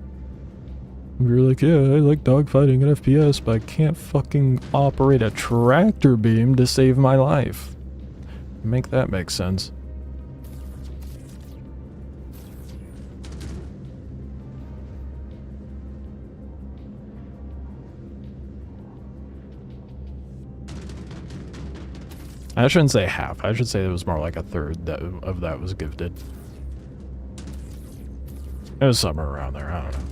You're like, yeah, I like dogfighting and FPS, but I can't fucking operate a tractor beam to save my life. Make that make sense. I shouldn't say half. I should say it was more like a third of that was gifted. It was somewhere around there. I don't know.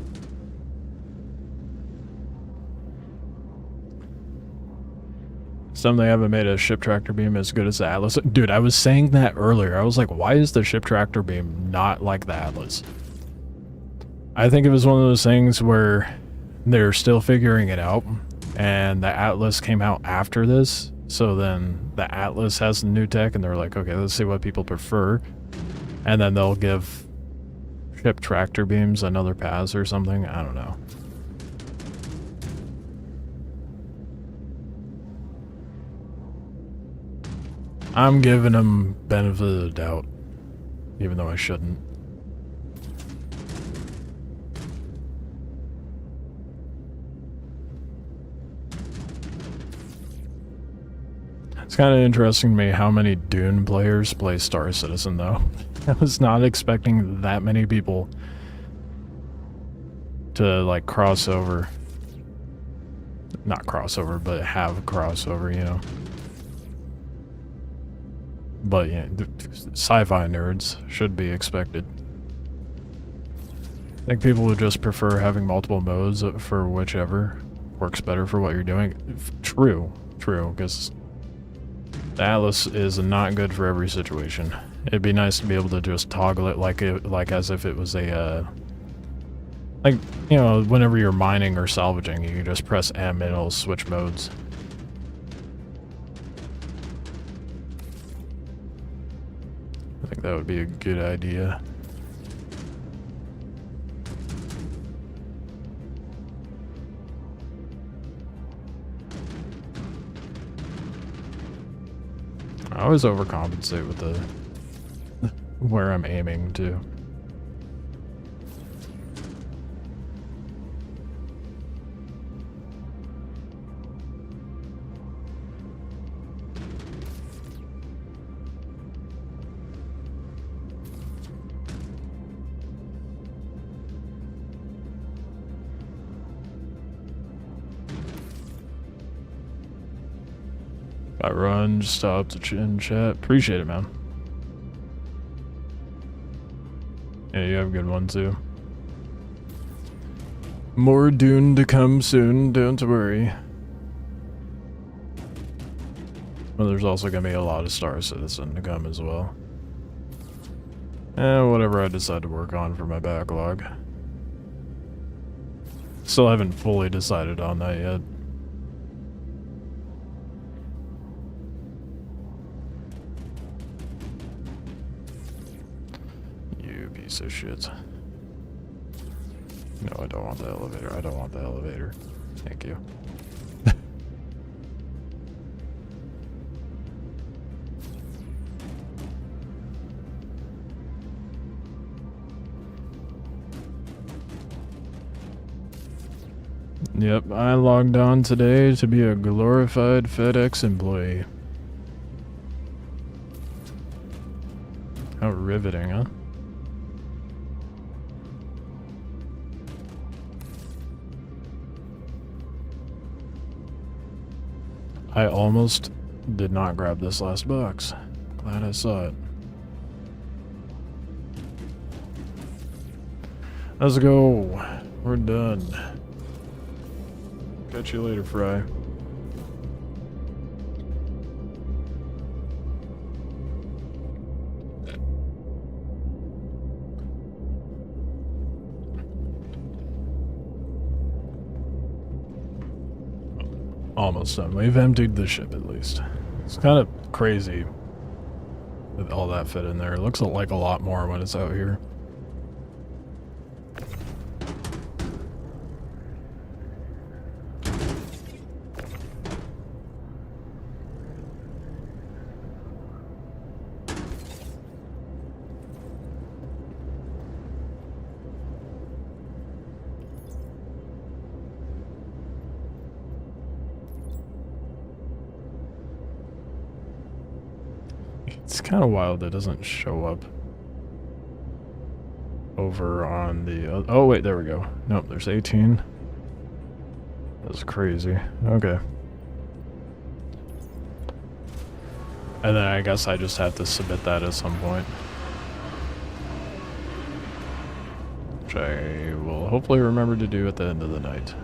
Some they haven't made a ship tractor beam as good as the Atlas. Dude, I was saying that earlier. I was like, why is the ship tractor beam not like the Atlas? I think it was one of those things where they're still figuring it out, and the Atlas came out after this. So then the Atlas has the new tech, and they're like, okay, let's see what people prefer. And then they'll give ship tractor beams another pass or something. I don't know. I'm giving them benefit of the doubt, even though I shouldn't. It's kind of interesting to me how many Dune players play Star Citizen, though. I was not expecting that many people to, like, cross over. Not crossover, but have crossover, you know. But yeah, sci-fi nerds should be expected. I think people would just prefer having multiple modes for whichever works better for what you're doing. True, because the Atlas is not good for every situation. It'd be nice to be able to just toggle it like as if it was a like, you know, whenever you're mining or salvaging, you can just press M and it'll switch modes. I think that would be a good idea. I always overcompensate with the where I'm aiming to. I run, just stop to chat. Appreciate it, man. Yeah, you have a good one too. More Dune to come soon, don't worry. Well, there's also gonna be a lot of Star Citizen to come as well. Whatever I decide to work on for my backlog. Still haven't fully decided on that yet. Piece of shit. No, I don't want the elevator. I don't want the elevator. Thank you. Yep, I logged on today to be a glorified FedEx employee. How riveting, huh? I almost did not grab this last box. Glad I saw it. Let's go. We're done. Catch you later, Fry. Almost done. We've emptied the ship at least. It's kind of crazy with all that fit in there. It looks like a lot more when it's out here. It's kind of wild it doesn't show up over on the... oh, wait, there we go. Nope, there's 18. That's crazy. Okay. And then I guess I just have to submit that at some point. Which I will hopefully remember to do at the end of the night.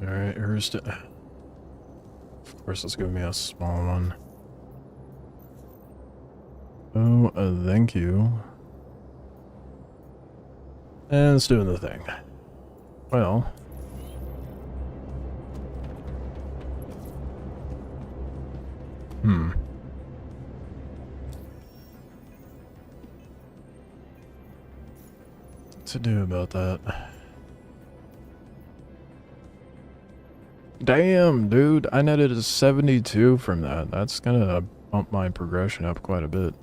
Alright, Hurston. Of course, it's giving me a small one. Oh, thank you. And it's doing the thing. Well. What to do about that? Damn, dude, I netted a 72 from that. That's gonna bump my progression up quite a bit.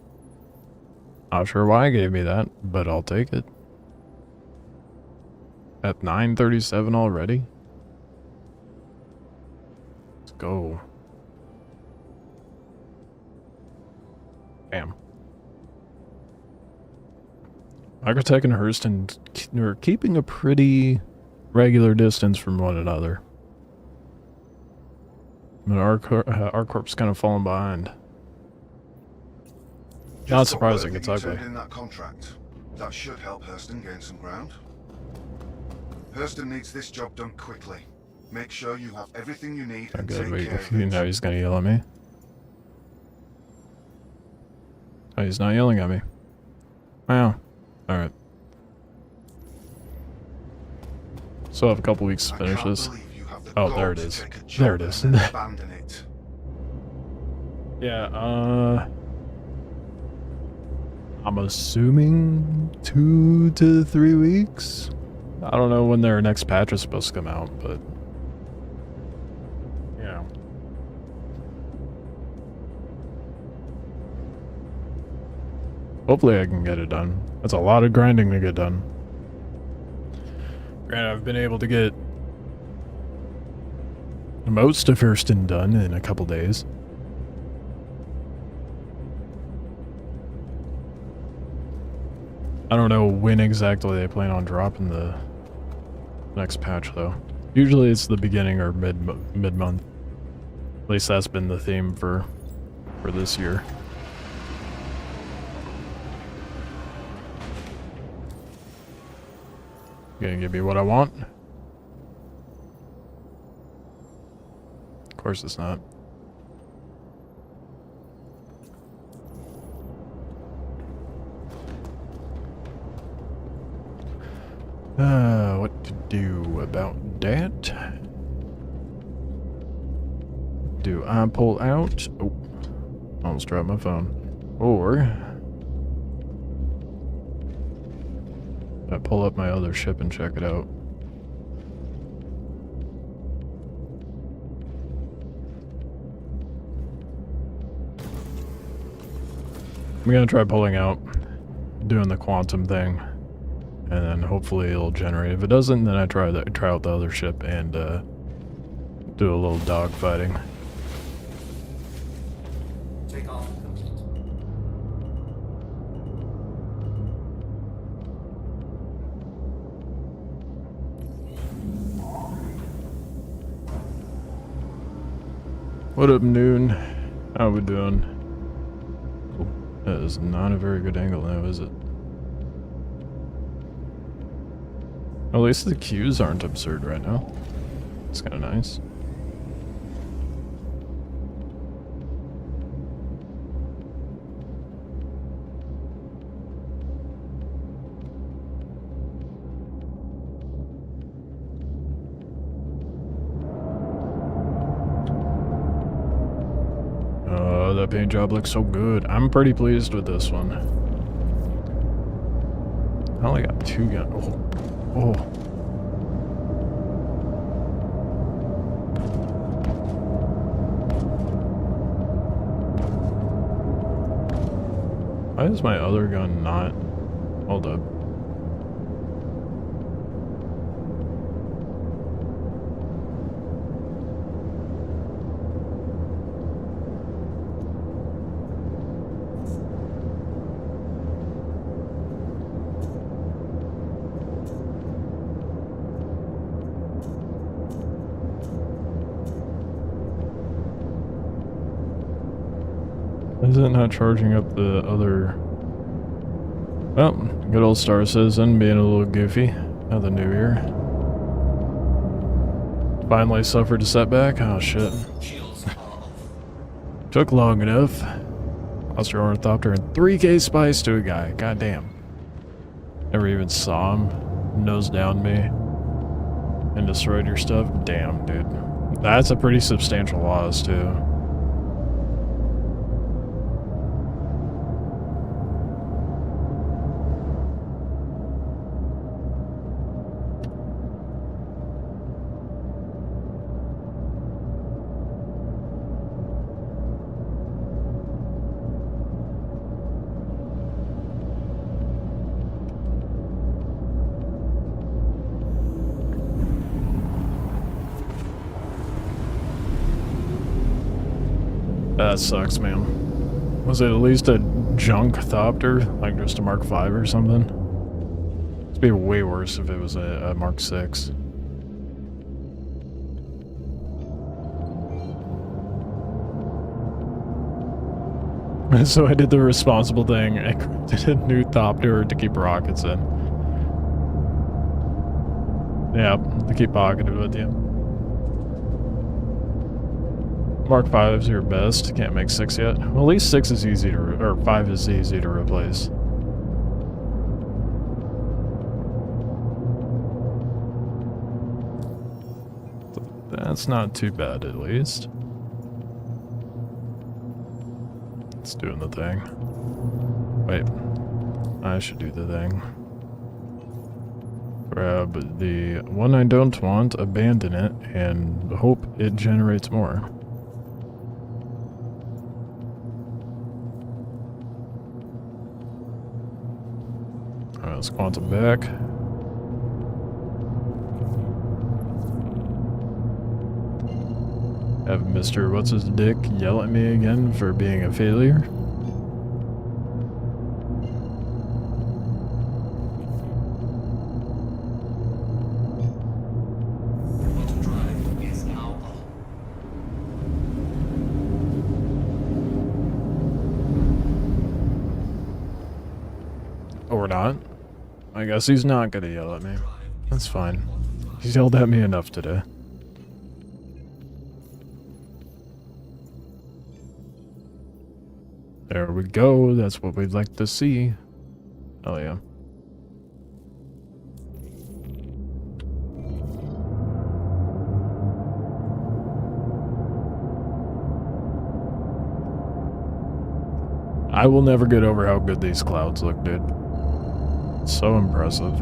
Not sure why it gave me that, but I'll take it. At 937 already? Let's go. Damn. Microtech and Hurston are keeping a pretty regular distance from one another. But our corp's kind of falling behind. Not surprising, it's ugly. In that contract. That should help Hurston gain some ground. Hurston needs this job done quickly. Make sure you have everything you need and take care of You it. know he's gonna yell at me. Oh, he's not yelling at me. Wow. Alright. Still have a couple weeks to finish this. Oh, there it is. There it is. Abandon it. Yeah, I'm assuming 2 to 3 weeks? I don't know when their next patch is supposed to come out, but... yeah. Hopefully I can get it done. That's a lot of grinding to get done. Granted, I've been able to get most of Hurston done in a couple days. I don't know when exactly they plan on dropping the next patch, though. Usually it's the beginning or mid-month. At least that's been the theme for this year. You gonna give me what I want? Of course it's not. What to do about that? Do I pull out? Oh, almost dropped my phone. Or I pull up my other ship and check it out. I'm gonna try pulling out, doing the quantum thing, and then hopefully it'll generate. If it doesn't, then I try out the other ship and do a little dog fighting. Take off complete. What up, Noon? How we doing? Cool. That is not a very good angle now, is it? At least the queues aren't absurd right now. It's kind of nice. That paint job looks so good. I'm pretty pleased with this one. I only got 2 guns. Oh. Why is my other gun not? Hold up. Is it not charging up the other? Well, good old Star Citizen being a little goofy of the new year. Finally suffered a setback. Oh shit. Shields are off. Took long enough. Lost your ornithopter and 3k spice to a guy. Goddamn. Never even saw him. Nose down me. And destroyed your stuff. Damn, dude. That's a pretty substantial loss, too. That sucks, man. Was it at least a junk Thopter? Like just a Mark 5 or something? It'd be way worse if it was a Mark 6. So I did the responsible thing. I did a new Thopter to keep rockets in. Yeah, to keep pocketed with you. Mark 5's your best. Can't make 6 yet. Well, at least 6 is easy to, or 5 is easy to replace. That's not too bad, at least. It's doing the thing. Wait. I should do the thing. Grab the one I don't want, abandon it, and hope it generates more. Let's quantum back. Have Mr. What's his dick yell at me again for being a failure. Auto drive is now on. Or not. I guess he's not gonna yell at me. That's fine. He's yelled at me enough today. There we go. That's what we'd like to see. Oh yeah. I will never get over how good these clouds look, dude. So impressive.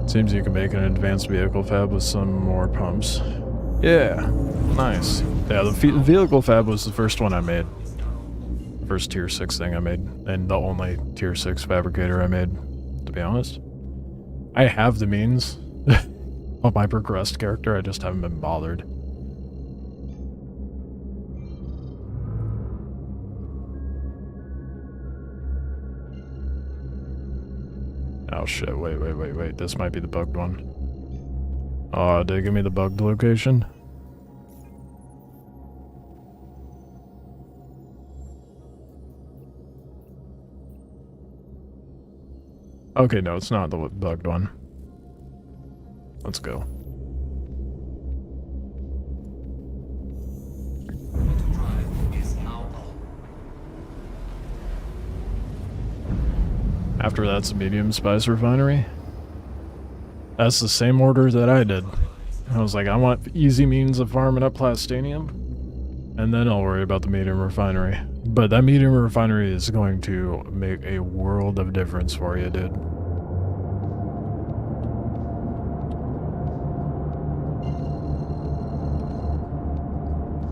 Seems you can make an advanced vehicle fab with some more pumps. Yeah, nice. Yeah, the vehicle fab was the first one I made. First tier 6 thing I made, and the only tier 6 fabricator I made, to be honest. I have the means of my progressed character, I just haven't been bothered. Oh shit, wait, this might be the bugged one. Oh, did it give me the bugged location? Okay, no, it's not the bugged one. Let's go. Auto-drive is now on. After that's a medium spice refinery. That's the same order that I did. I was like, I want easy means of farming up plastinium, and then I'll worry about the medium refinery. But that medium refinery is going to make a world of difference for you, dude.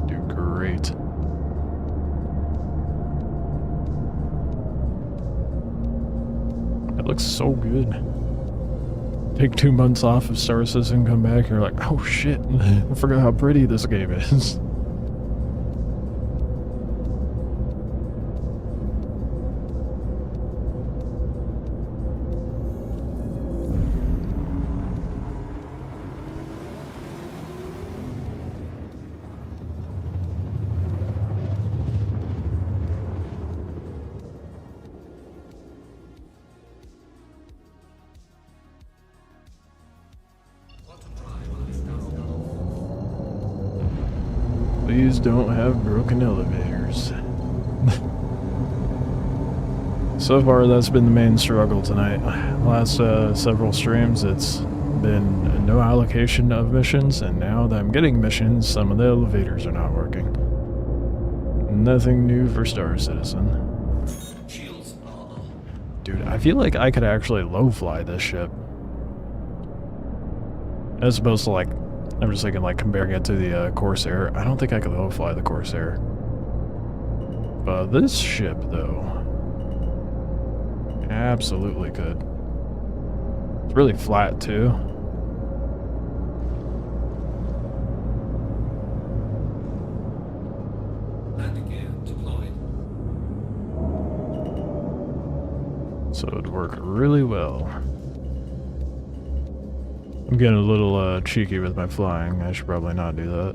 Do great. It looks so good. Take 2 months off of Star Citizen, come back, you're like, oh shit, I forgot how pretty this game is. Please don't have broken elevators. So far, that's been the main struggle tonight. Last several streams, it's been no allocation of missions, and now that I'm getting missions, some of the elevators are not working. Nothing new for Star Citizen. Shields are up. Dude, I feel like I could actually low-fly this ship. As opposed to, like, I'm just thinking, like, comparing it to the Corsair. I don't think I could low-fly the Corsair. But this ship, though, absolutely could. It's really flat, too. Landing gear deployed. So it'd work really well. I'm getting a little cheeky with my flying. I should probably not do that.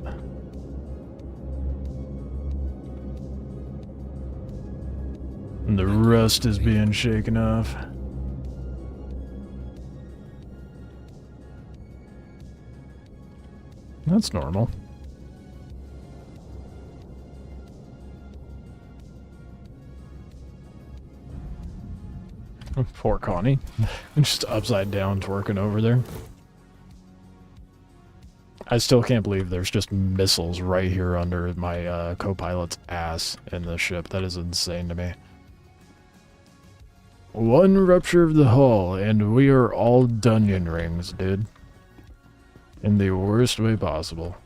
And the rust is being shaken off. That's normal. Poor Connie. Just upside down twerking over there. I still can't believe there's just missiles right here under my co-pilot's ass in this ship. That is insane to me. One rupture of the hull, and we are all Dunyan rings, dude. In the worst way possible.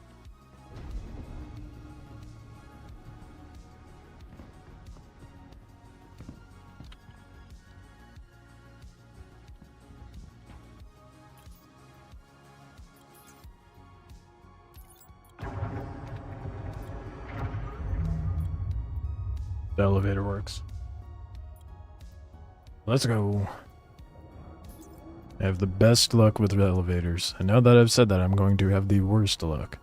The elevator works. Let's go. I have the best luck with the elevators. And now that I've said that, I'm going to have the worst luck.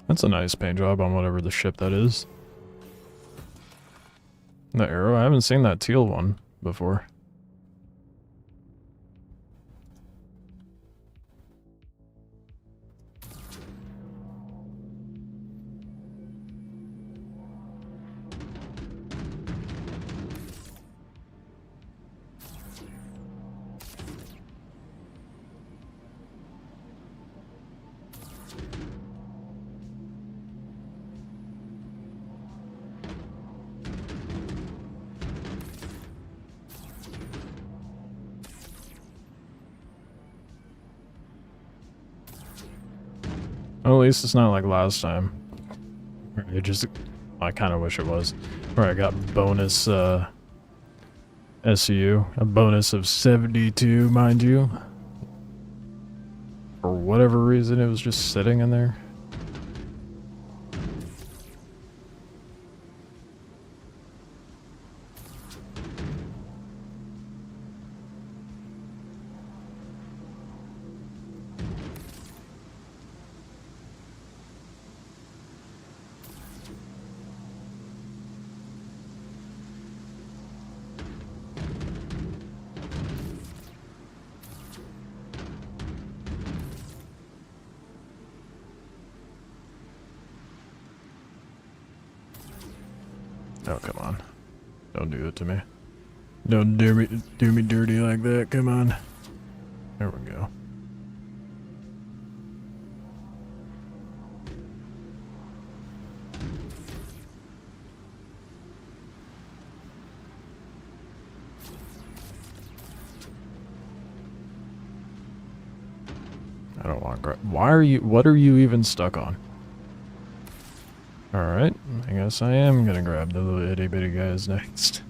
That's a nice paint job on whatever the ship that is. The arrow? I haven't seen that teal one before. Well, at least it's not like last time. It just, I kind of wish it was. Where I got bonus SU, a bonus of 72, mind you. For whatever reason, it was just sitting in there. Oh, come on. Don't do it to me. Don't do me dirty like that. Come on. There we go. I don't want to what are you even stuck on? Alright, I guess I am gonna grab the little itty bitty guys next.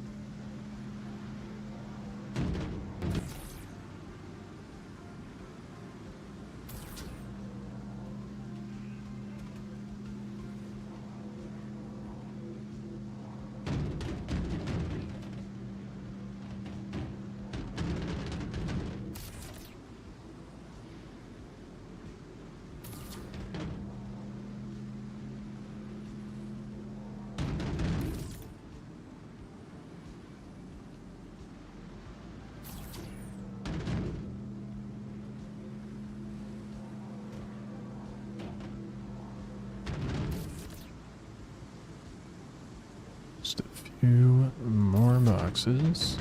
Just a few more boxes.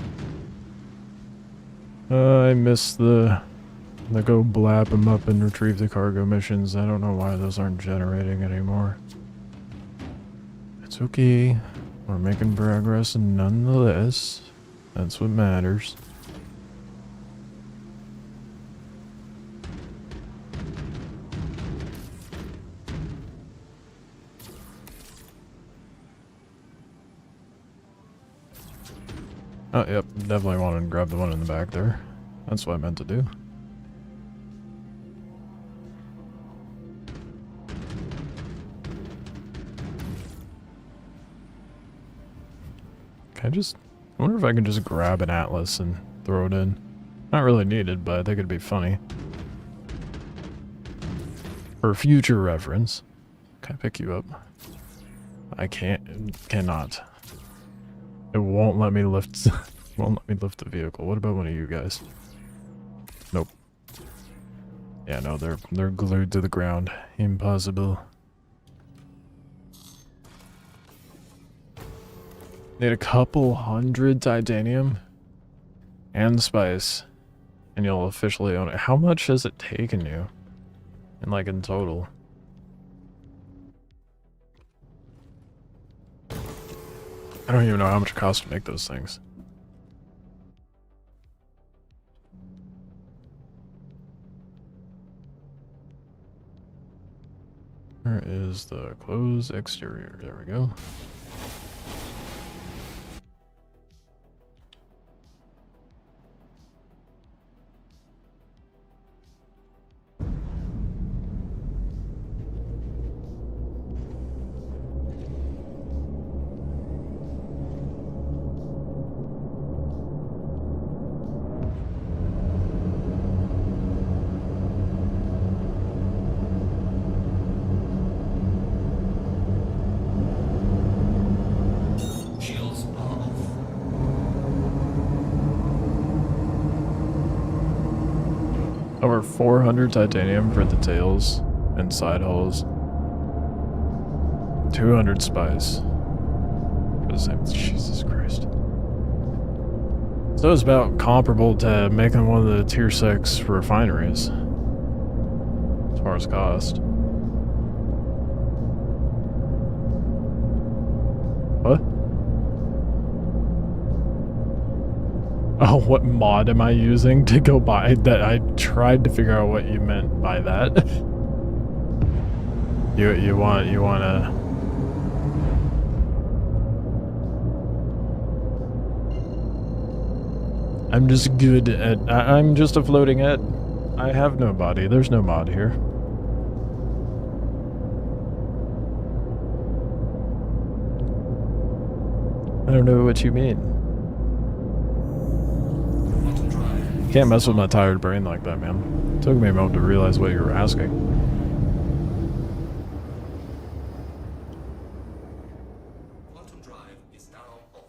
I missed the go blab them up and retrieve the cargo missions. I don't know why those aren't generating anymore. It's okay. We're making progress nonetheless. That's what matters. Oh, yep, definitely wanted to grab the one in the back there. That's what I meant to do. I wonder if I can just grab an atlas and throw it in. Not really needed, but I think it'd be funny. For future reference. Can I pick you up? I cannot. It won't let me lift. Won't let me lift the vehicle. What about one of you guys? Nope. Yeah, no, they're glued to the ground. Impossible. Need a couple hundred titanium and spice, and you'll officially own it. How much has it taken you? In total? I don't even know how much it costs to make those things. Where is the closed exterior? There we go. Shields are off. Over 400 titanium for the tails and side hulls. 200 spice. For the same. Jesus Christ. So it's about comparable to making one of the tier 6 refineries. As far as cost. What? Oh, what mod am I using to go buy that? I tried to figure out what you meant by that. You wanna... I'm just good at... I'm just a floating head. I have no body. There's no mod here. I don't know what you mean. Quantum drive. You can't mess with my tired brain like that, man. It took me a moment to realize what you were asking. Quantum drive is now off.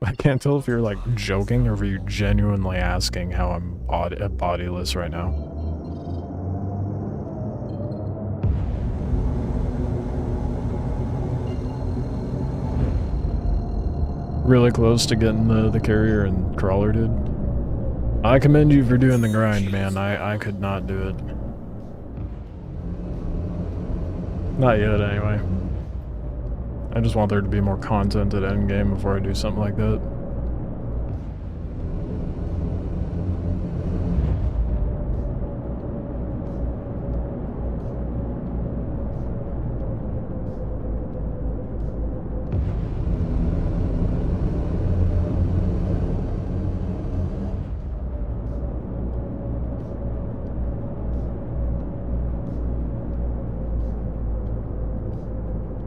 I can't tell if you're like joking or if you're genuinely asking how I'm bodiless right now. Really close to getting the carrier and crawler, dude. I commend you for doing the grind, man. I could not do it. Not yet, anyway. I just want there to be more content at endgame before I do something like that.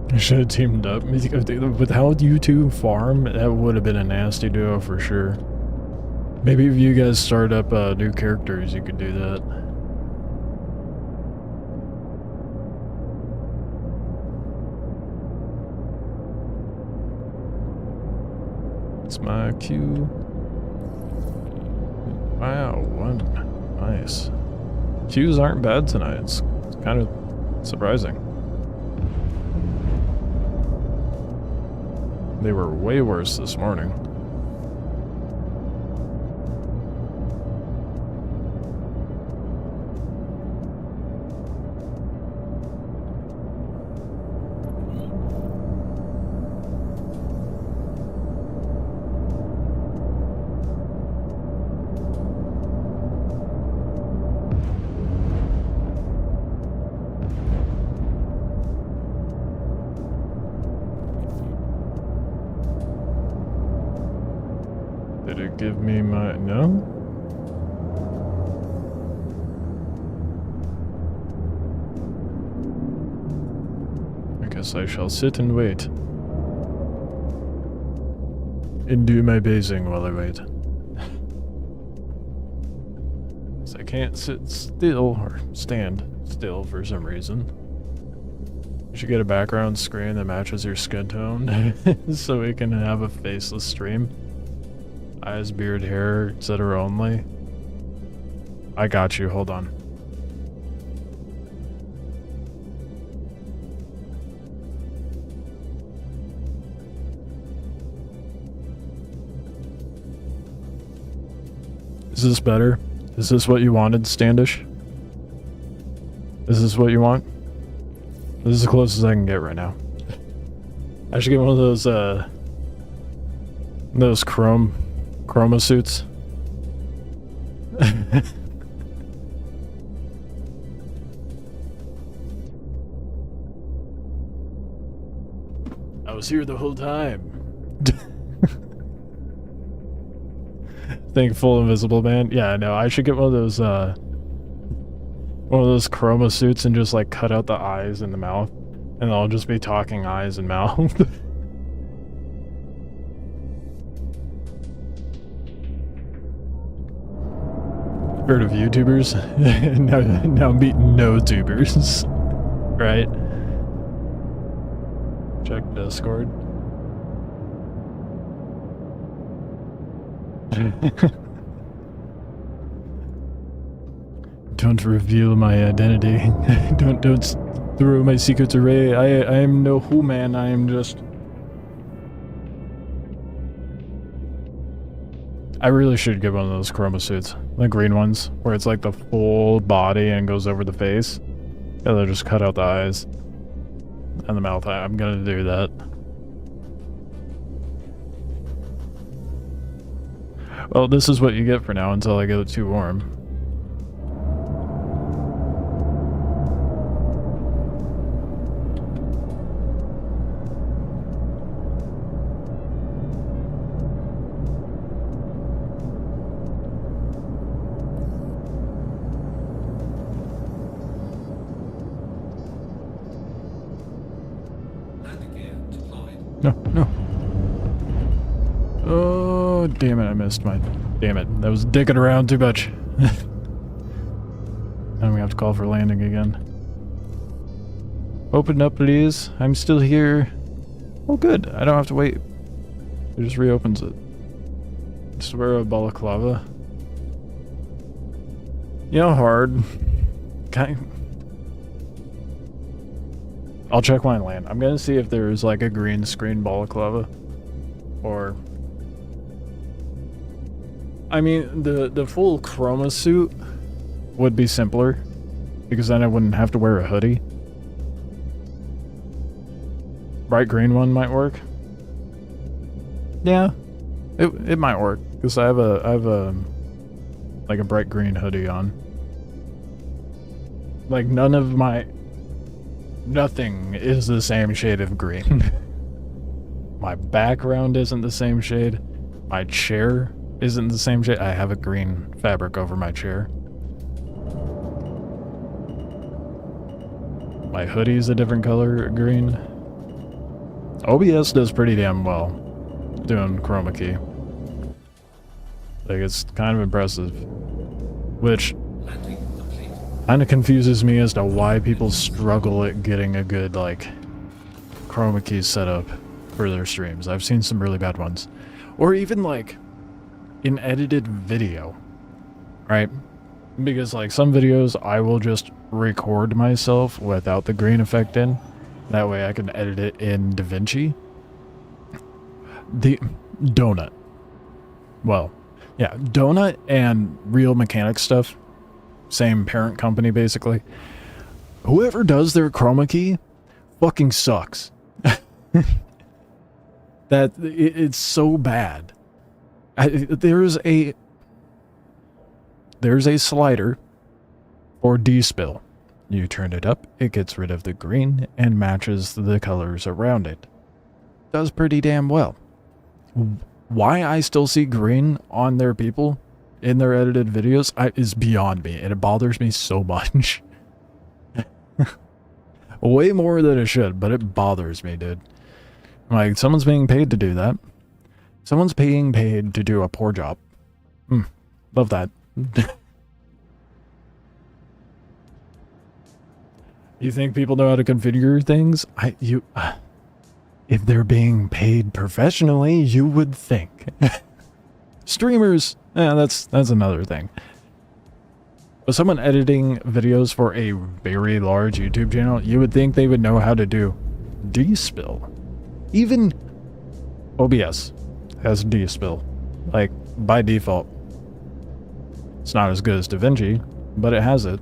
I should have teamed up. With how you two farm, that would have been a nasty duo for sure. Maybe if you guys start up new characters, you could do that. It's my cue. Wow, one. Nice. Cues aren't bad tonight. It's kind of surprising. They were way worse this morning. Did it give me my... no? I guess I shall sit and wait. And do my basing while I wait. 'Cause I can't sit still, or stand still for some reason. You should get a background screen that matches your skin tone, so we can have a faceless stream. Eyes, beard, hair, etc. only. I got you, hold on. Is this better? Is this what you wanted, Standish? Is this what you want? This is the closest I can get right now. I should get one of those chroma suits. I was here the whole time. Think full invisible man. Yeah, no, I should get one of those chroma suits and just like cut out the eyes and the mouth, and I'll just be talking eyes and mouth. Heard of YouTubers? now meet no tubers. Right? Check Discord. Don't reveal my identity. don't throw my secrets away. I am no who man, I am just... I really should get one of those chroma suits. The green ones, where it's like the full body and goes over the face. Yeah, they'll just cut out the eyes. And the mouth. I'm gonna do that. Well, this is what you get for now until I get too warm. Oh, damn it, I missed my... Damn it, that was dicking around too much. And we have to call for landing again. Open up, please. I'm still here. Oh, good. I don't have to wait. It just reopens it. Just wear a balaclava. You know, hard. I'll check when I land. I'm gonna see if there's like a green screen balaclava. Or... I mean, the full chroma suit would be simpler. Because then I wouldn't have to wear a hoodie. Bright green one might work. Yeah. It might work. Because I have a like a bright green hoodie on. Like nothing is the same shade of green. My background isn't the same shade. My chair isn't the same shade. I have a green fabric over my chair. My hoodie's a different color green. OBS does pretty damn well doing chroma key. Like, it's kind of impressive. Which Landing complete. kind of confuses me as to why people struggle at getting a good, like, chroma key setup for their streams. I've seen some really bad ones. Or even, like, in edited video. Right? Because, like, some videos I will just record myself without the green effect in. That way I can edit it in DaVinci. The Donut. Well, yeah, Donut and Real Mechanics stuff. Same parent company, basically. Whoever does their chroma key fucking sucks. It's so bad. There's a slider for D-spill. You turn it up, it gets rid of the green and matches the colors around it. Does pretty damn well. Why I still see green on their people in their edited videos is beyond me, and it bothers me so much. Way more than it should, but it bothers me, dude. Like, someone's being paid to do that. Someone's being paid to do a poor job. Love that. You think people know how to configure things? If they're being paid professionally, you would think. Streamers, that's another thing. But someone editing videos for a very large YouTube channel, you would think they would know how to do D-spill. Even OBS has D-spill, like, by default. It's not as good as DaVinci, but it has it.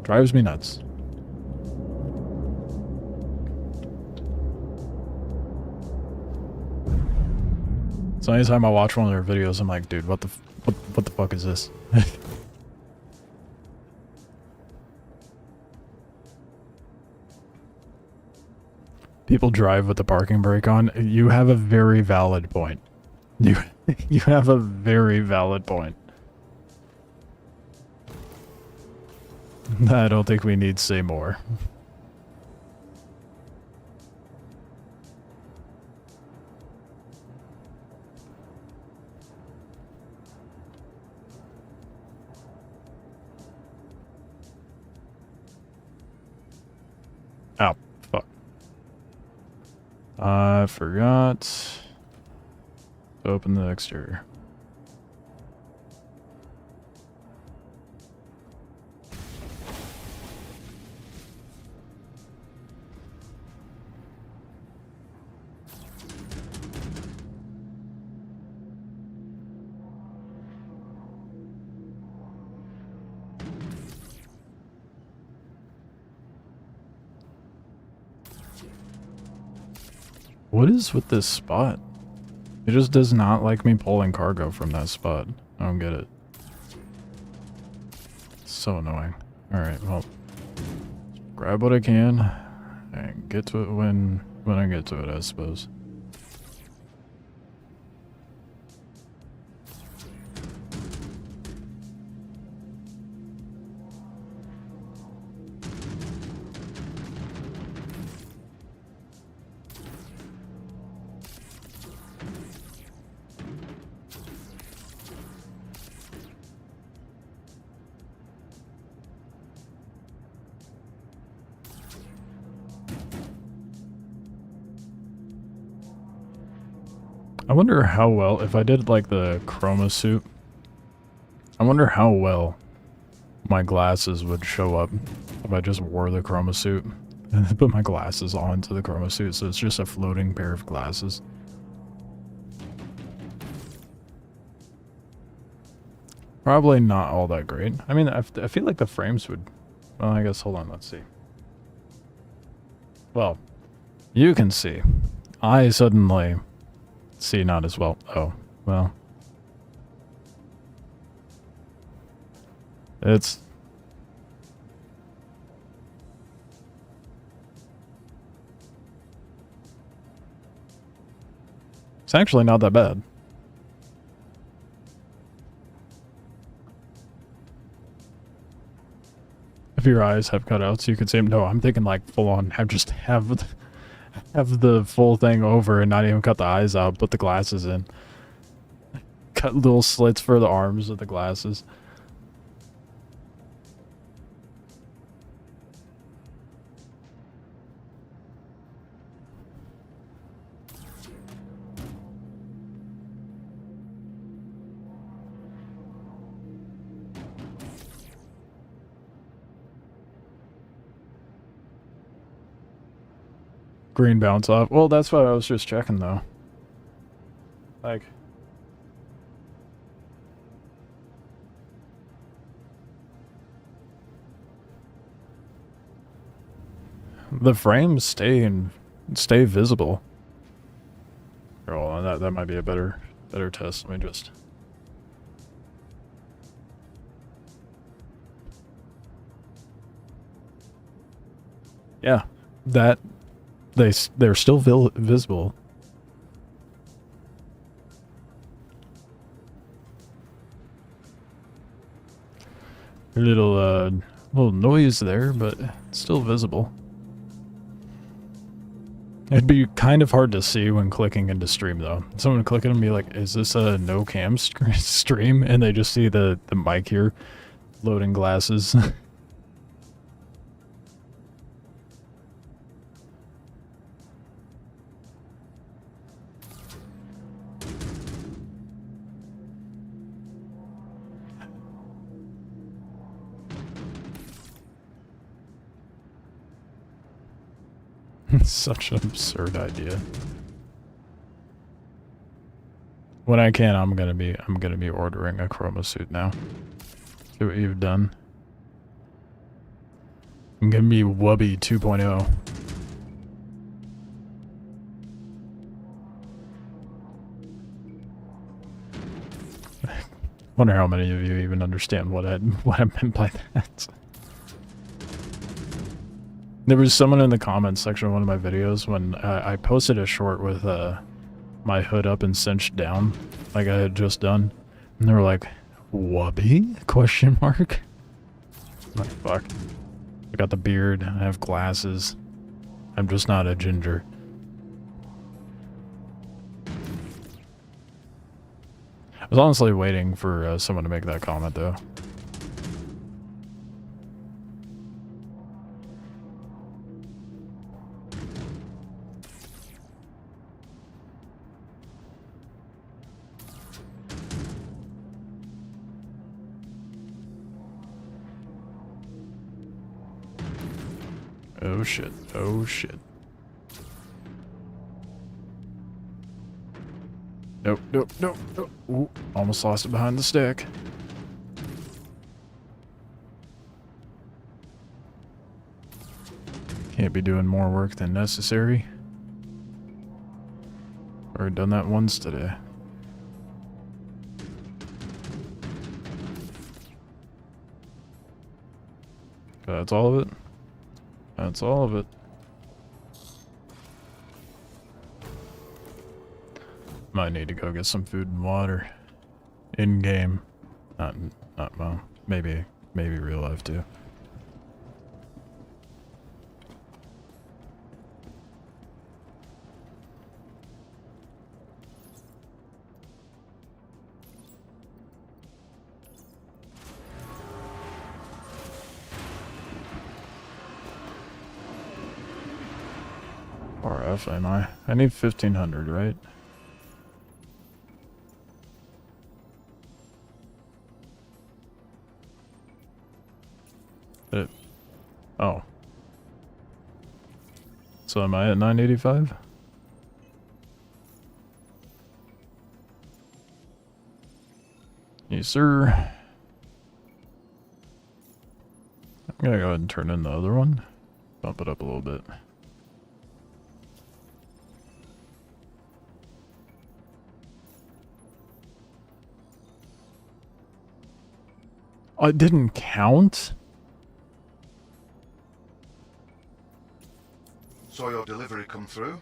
Drives me nuts. So anytime I watch one of their videos, I'm like, dude, what the fuck is this? People drive with the parking brake on. You have a very valid point. You have a very valid point. I don't think we need to say more. Oh, fuck. I forgot to open the exterior. What is with this spot? It just does not like me pulling cargo from that spot. I don't get it. It's so annoying. Alright, well. Grab what I can and get to it when I get to it, I suppose. I wonder how well, if I did like the chroma suit, I wonder how well my glasses would show up if I just wore the chroma suit and put my glasses onto the chroma suit, so it's just a floating pair of glasses. Probably not all that great. I mean, I feel like the frames would... Well, I guess, hold on, let's see. Well, you can see. I suddenly see not as well. Oh, well. It's... It's actually not that bad. If your eyes have cutouts, you could say, no, I'm thinking like full on, have the full thing over and not even cut the eyes out, put the glasses in. Cut little slits for the arms of the glasses. Green bounce off. Well, that's what I was just checking, though. Like... The frames stay visible. Oh, that might be a better test. Let me just... Yeah, that... They're still visible. A little noise there, but it's still visible. It'd be kind of hard to see when clicking into stream, though. Someone would click it and be like, is this a no-cam stream? And they just see the mic here loading glasses. Such an absurd idea. When I can, I'm gonna be ordering a chroma suit now. See what you've done. I'm gonna be Wubby 2.0. Wonder how many of you even understand what I meant by that. There was someone in the comments section of one of my videos when I posted a short with my hood up and cinched down, like I had just done, and they were like, "Wubby?" Question mark. I'm like, fuck. I got the beard. I have glasses. I'm just not a ginger. I was honestly waiting for someone to make that comment, though. Oh shit, oh shit. Nope, nope, nope, nope. Ooh, almost lost it behind the stick. Can't be doing more work than necessary. Already done that once today. That's all of it? That's all of it. Might need to go get some food and water. In game. Not well, maybe real life too. RF, am I? I need 1500, right? Oh. So am I at 985? Yes, sir. I'm gonna go ahead and turn in the other one. Bump it up a little bit. Oh, it didn't count? Saw your delivery come through.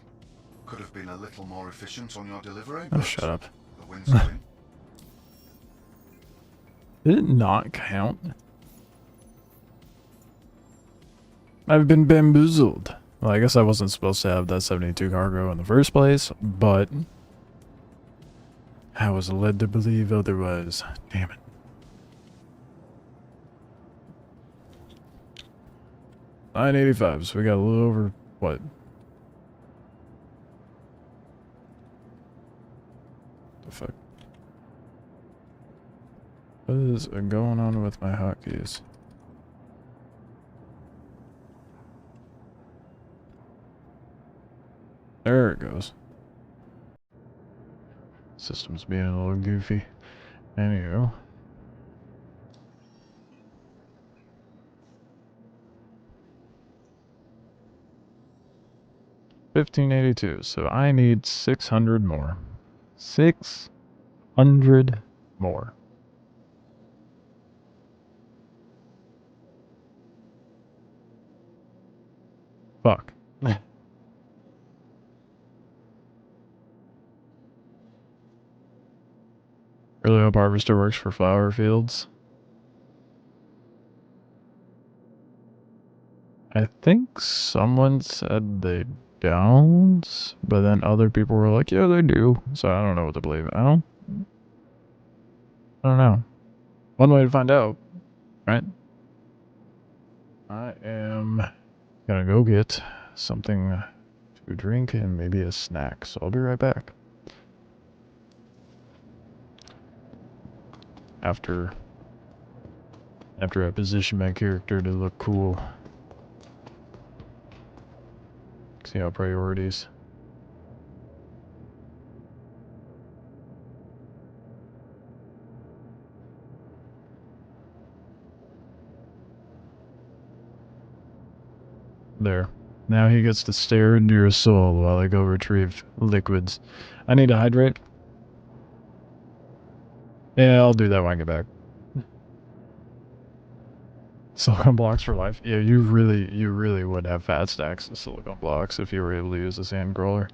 Could have been a little more efficient on your delivery, Oh, but shut up. a win's a win. Did it not count? I've been bamboozled. Well, I guess I wasn't supposed to have that 72 cargo in the first place, but I was led to believe otherwise. Damn it. $9.85, so we got a little over, what? The fuck? What is going on with my hotkeys? There it goes. System's being a little goofy. Anywho. $15.82, so I need 600 more. 600 more. Fuck. Really hope Harvester works for flower fields. I think someone said they don't, but then other people were like, yeah, they do. So I don't know what to believe. I don't know. One way to find out, right? I am gonna go get something to drink and maybe a snack, so I'll be right back. After I position my character to look cool. See how priorities. There. Now he gets to stare into your soul while I go retrieve liquids. I need to hydrate. Yeah, I'll do that when I get back. Silicon blocks for life? Yeah, you really would have fat stacks of silicon blocks if you were able to use the sand crawler.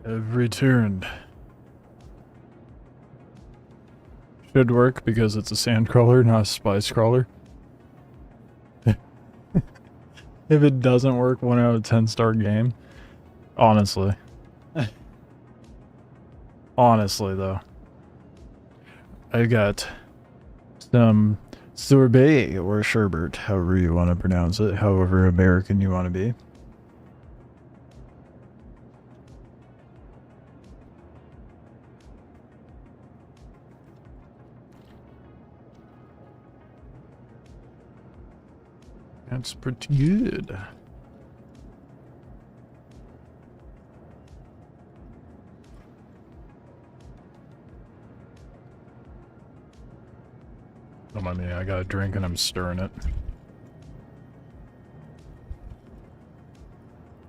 have returned. Should work because it's a sand crawler, not a spice crawler. If it doesn't work, 1 out of 10 star game. Honestly. Honestly, though. I got some sorbet or sherbet, however you want to pronounce it, however American you want to be. That's pretty good. Don't mind me, I got a drink and I'm stirring it.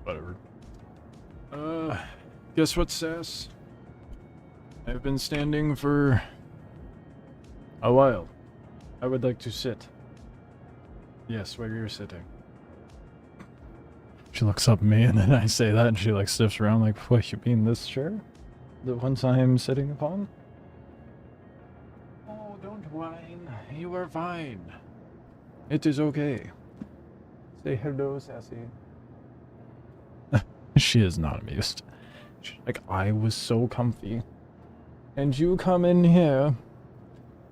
Whatever. Guess what, Sass? I've been standing for a while. I would like to sit. Yes, where you're sitting. She looks up at me and then I say that and she like sniffs around like, what, you mean this chair? The ones I'm sitting upon? Oh, don't whine. You are fine. It is okay. Say hello, Sassy. She is not amused. She's like, I was so comfy. And you come in here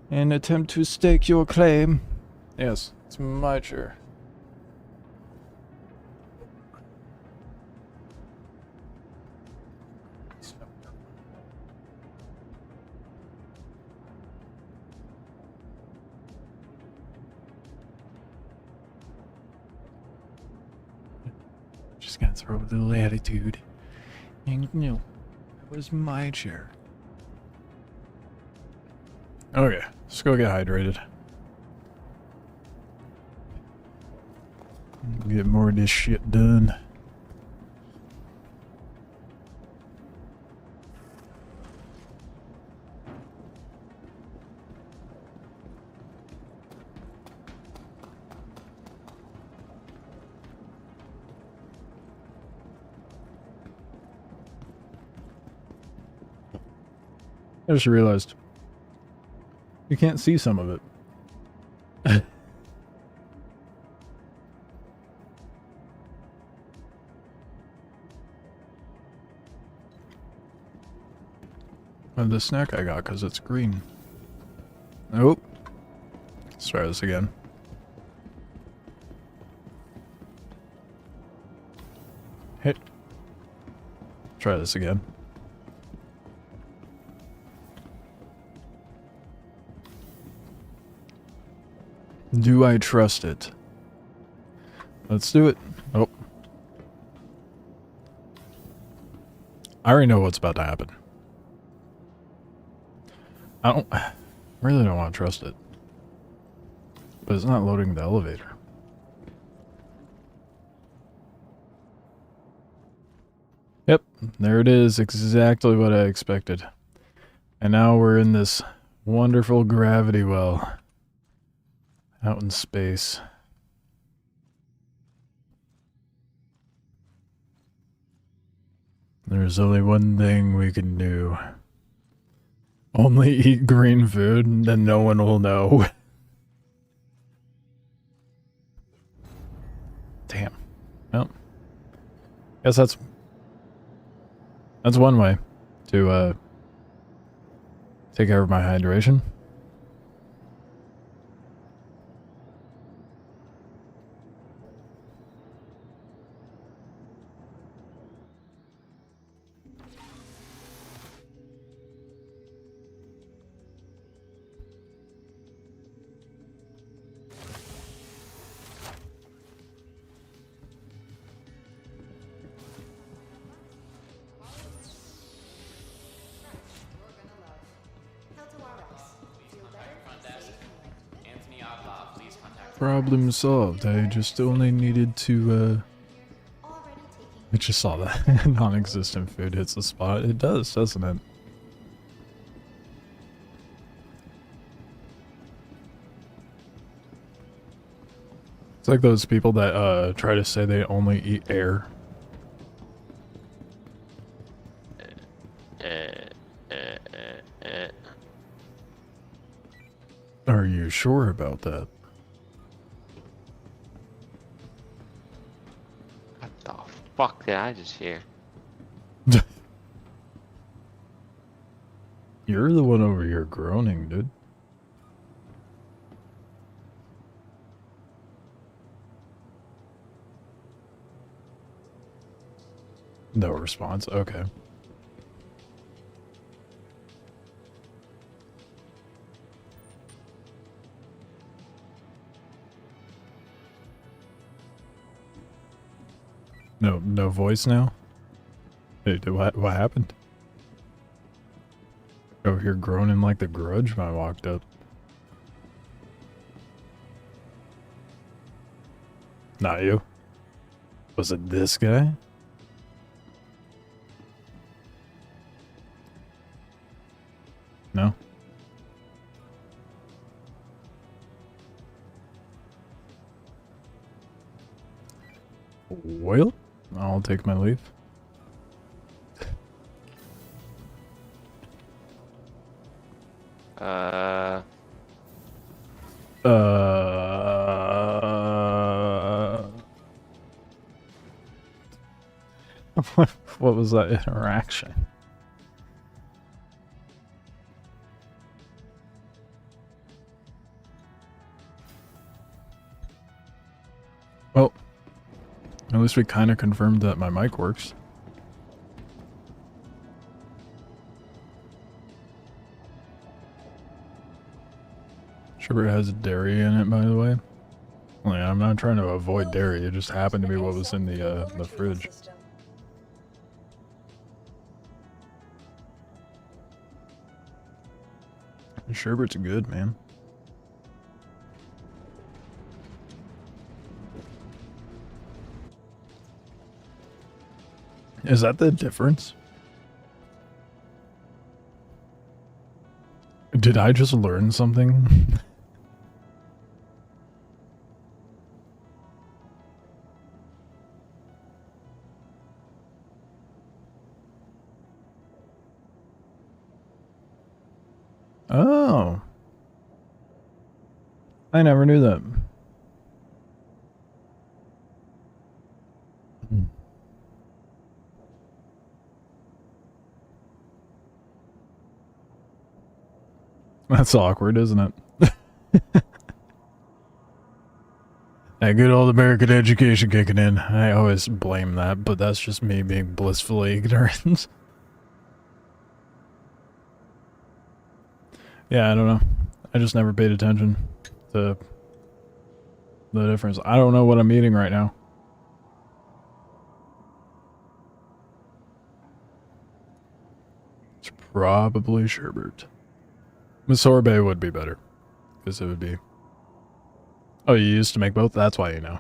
and attempt to stake your claim. Yes, it's my chair. Just gonna throw a little attitude. And no, it was my chair. Okay, let's go get hydrated. Get more of this shit done. I just realized you can't see some of it. And the snack I got because it's green. Nope. Let's try this again. Hit. Try this again. Do I trust it? Let's do it. Oh. I already know what's about to happen. I really don't want to trust it. But it's not loading the elevator. Yep, there it is. Exactly what I expected. And now we're in this wonderful gravity well. Out in space. There's only one thing we can do. Only eat green food, and then no one will know. Damn. Well, guess that's one way to take care of my hydration. Problem solved. I just only needed to, I just saw that. Non-existent food hits the spot. It does, doesn't it? It's like those people that, try to say they only eat air. sure about that. What the fuck did I just hear? You're the one over here groaning, dude. No response. Okay. No voice now? Hey, dude, what happened? Over here groaning like the Grudge when I walked up. Not you. Was it this guy? No? Well, I'll take my leave. Uh, what was that interaction? Well, at least we kind of confirmed that my mic works. Sherbert has dairy in it, by the way. Well, yeah, I'm not trying to avoid dairy. It just happened to be what was in the fridge. Sherbert's good, man. Is that the difference? Did I just learn something? Oh. I never knew that. That's awkward, isn't it? That good old American education kicking in. I always blame that, but that's just me being blissfully ignorant. Yeah, I don't know. I just never paid attention to the difference. I don't know what I'm eating right now. It's probably sherbet. The sorbet would be better. Because it would be... Oh, you used to make both? That's why you know.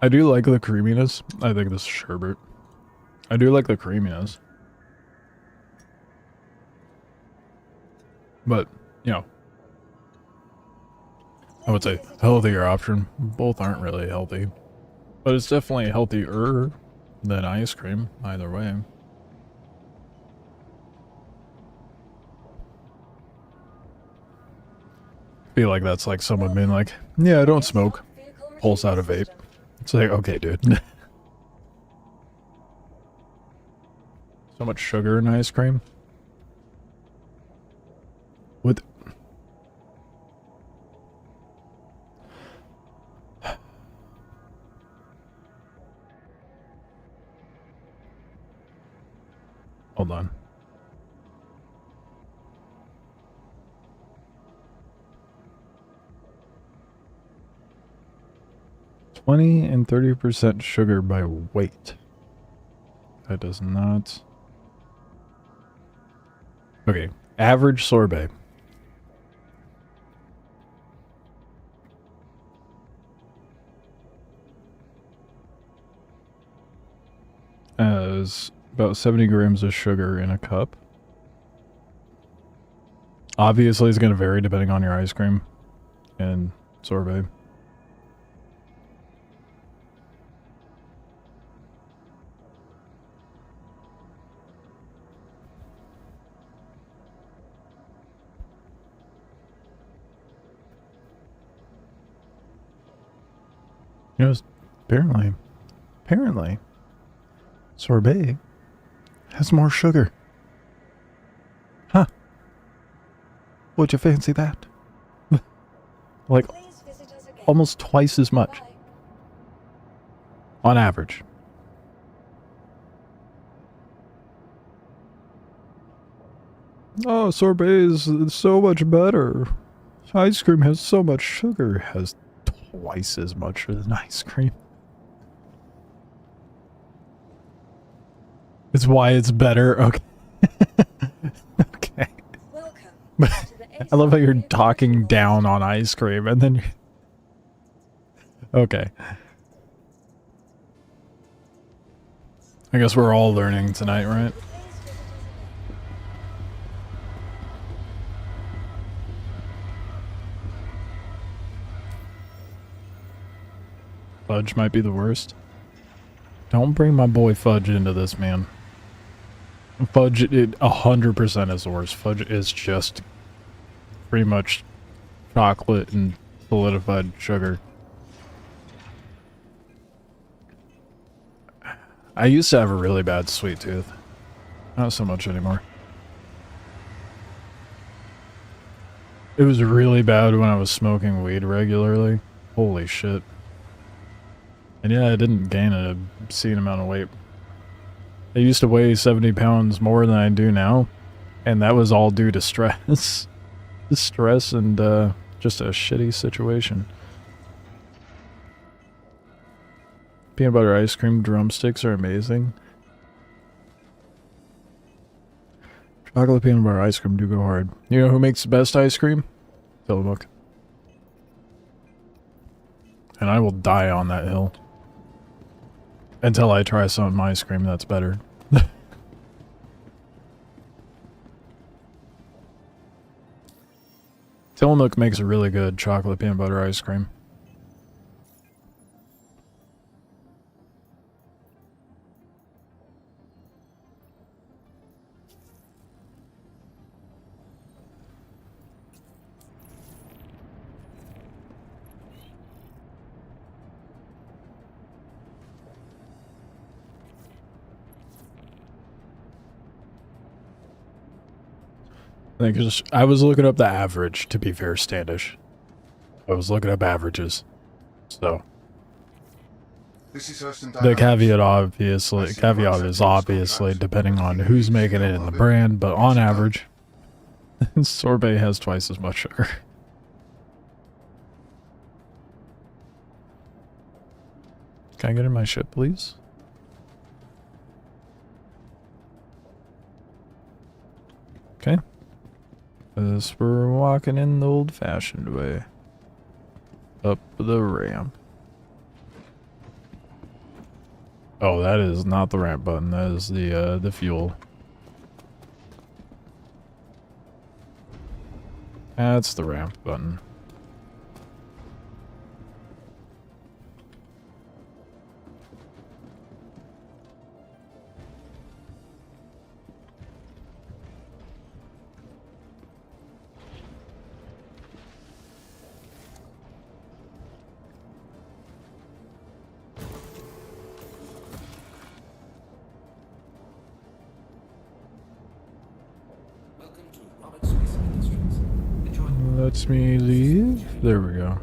I do like the creaminess. I think this is sherbet. I do like the creaminess. But, you know, I would say healthier option. Both aren't really healthy. But it's definitely healthier than ice cream, either way. Feel like that's like someone being like, yeah, I don't smoke. Pulls out a vape. It's like, okay, dude. So much sugar in ice cream. With... Hold on. $20 and 30% sugar by weight. That does not... Okay, average sorbet. Has about 70 grams of sugar in a cup. Obviously, it's going to vary depending on your ice cream and sorbet. You know, apparently, sorbet has more sugar. Huh. Would you fancy that? Like, Please visit us again. almost twice as much. Bye. On average. Oh, sorbet is so much better. Ice cream has so much sugar. It has twice as much than ice cream. It's why it's better. Okay. Okay. Welcome But to the I love how you're Ace talking Hardware down on ice cream and then okay. I guess we're all learning tonight, right? Please visit us again. Fudge might be the worst. Don't bring my boy Fudge into this, man. Fudge, 100% is the worst. Fudge is just pretty much chocolate and solidified sugar. I used to have a really bad sweet tooth. Not so much anymore. It was really bad when I was smoking weed regularly. Holy shit. And yeah, I didn't gain an obscene amount of weight. I used to weigh 70 pounds more than I do now. And that was all due to stress. Stress and just a shitty situation. Peanut butter ice cream drumsticks are amazing. Chocolate peanut butter ice cream do go hard. You know who makes the best ice cream? Tillamook. And I will die on that hill. Until I try some ice cream that's better. Tillamook makes a really good chocolate peanut butter ice cream. I was looking up the average, to be fair, Standish. I was looking up averages. So, This is Hurston the Dynamics. caveat is obviously depending on who's making it in the brand, but on average, sorbet has twice as much sugar. Can I get in my ship, please? Okay. As we're walking in the old-fashioned way. Up the ramp. Oh, that is not the ramp button. That is the fuel. That's the ramp button. Welcome to Robert Space Industries. Enjoy. Lets me leave. There we go.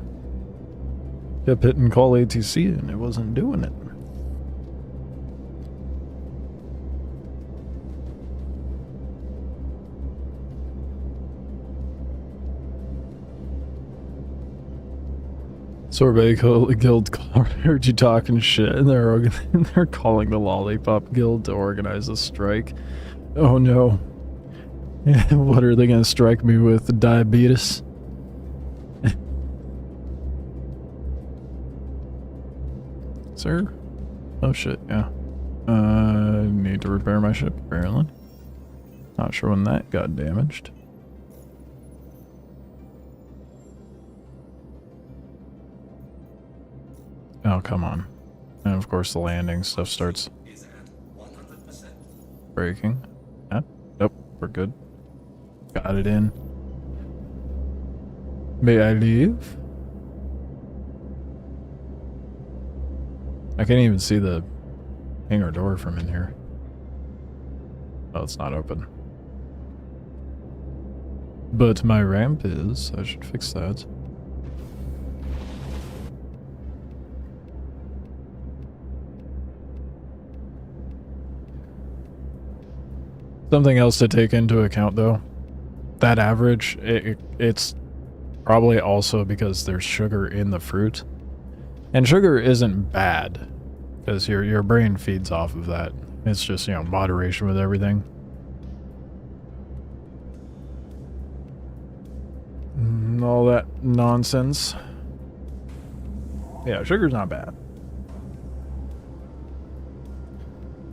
Kept hitting call ATC and it wasn't doing it. Sorbet Guild heard you talking shit, and they're calling the Lollipop Guild to organize a strike. Oh no! What are they gonna strike me with? Diabetes? Sir? Oh shit! Yeah. Need to repair my ship apparently. Not sure when that got damaged. Oh, come on. And of course the landing stuff starts Is at 100%. breaking. Nope, we're good. Got it in. May I leave? I can't even see the hangar door from in here. Oh, it's not open. But my ramp is. I should fix that. Something else to take into account, though. That average, it's probably also because there's sugar in the fruit. And sugar isn't bad, because your brain feeds off of that. It's just, you know, moderation with everything. All that nonsense. Yeah, sugar's not bad.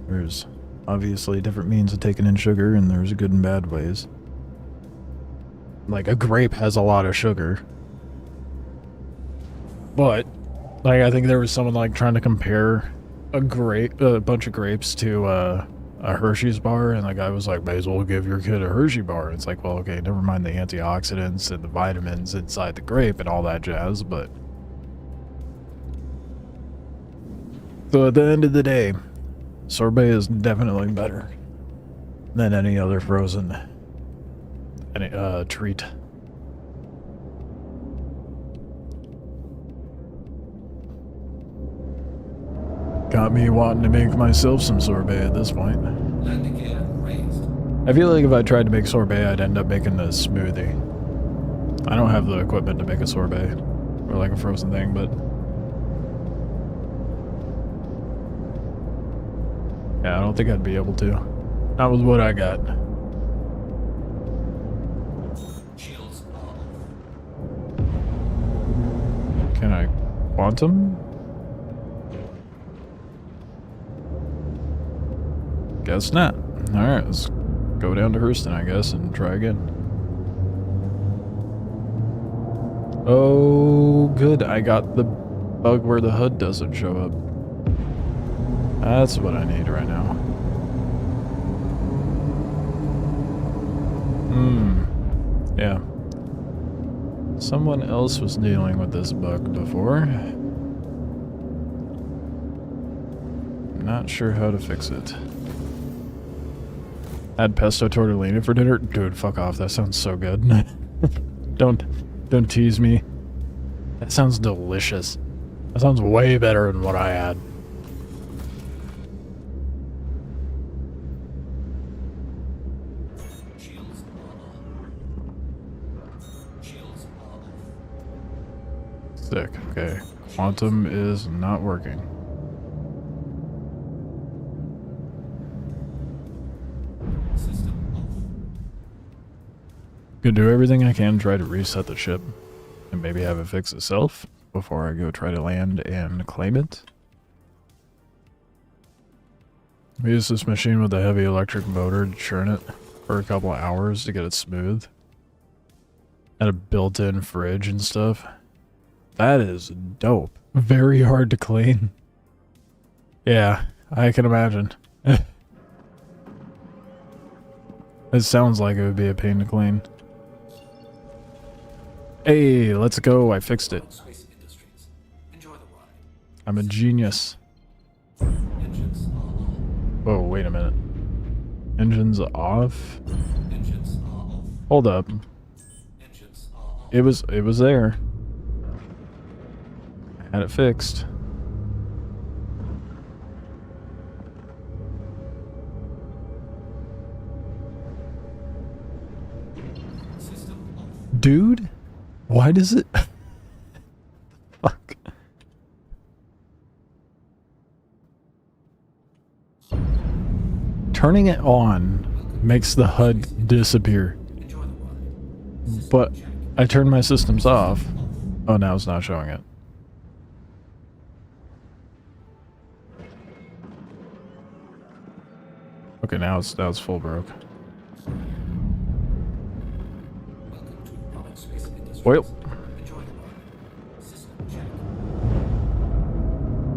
There's obviously different means of taking in sugar, and there's good and bad ways. Like, a grape has a lot of sugar. But, like, I think there was someone, like, trying to compare a bunch of grapes to, a Hershey's bar, and the guy was like, may as well give your kid a Hershey bar. It's like, well, okay, never mind the antioxidants and the vitamins inside the grape and all that jazz, but... So at the end of the day, sorbet is definitely better than any other frozen treat. Got me wanting to make myself some sorbet at this point. Landing gear raised. I feel like if I tried to make sorbet, I'd end up making a smoothie. I don't have the equipment to make a sorbet or like a frozen thing, but yeah, I don't think I'd be able to. Not with what I got. Shields are off. Can I quantum? Guess not. Alright, let's go down to Hurston, I guess, and try again. Oh, good. I got the bug where the HUD doesn't show up. That's what I need right now. Yeah. Someone else was dealing with this bug before. Not sure how to fix it. Add pesto tortellini for dinner? Dude, fuck off. That sounds so good. Don't tease me. That sounds delicious. That sounds way better than what I had. Shields are off. Shields are off. Sick. Okay. Quantum is not working. System off. Gonna do everything I can to try to reset the ship and maybe have it fix itself before I go try to land and claim it. We use this machine with a heavy electric motor to churn it for a couple of hours to get it smooth. And a built-in fridge and stuff. That is dope. Very hard to clean. Yeah, I can imagine. It sounds like it would be a pain to clean. Hey, let's go. I fixed it. Space Industries. Enjoy the ride. I'm a genius. Engines are on. Whoa, wait a minute. Engines off? Engines are off. Hold up. Engines are off. It was there. I had it fixed. System off. Dude? Why does it... Fuck. Turning it on makes the HUD disappear. Enjoy the ride. But I turned my systems off. Oh, now it's not showing it. Okay, now it's full broke. Welcome to Rocket Space Industries. Well, Enjoy the ride. System check.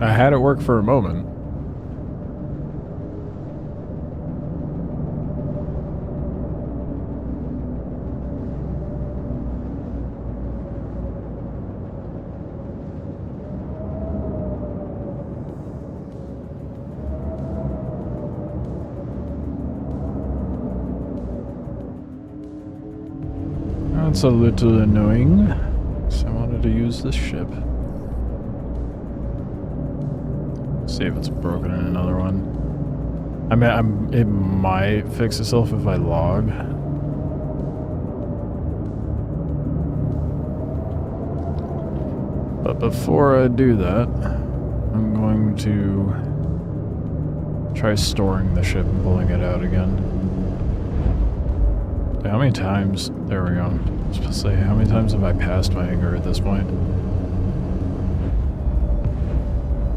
I had it work for a moment. That's a little annoying. So I wanted to use this ship. See if it's broken in another one. I mean, it might fix itself if I log. But before I do that, I'm going to try storing the ship and pulling it out again. How many times? There we go. I was supposed to say, how many times have I passed my hangar at this point?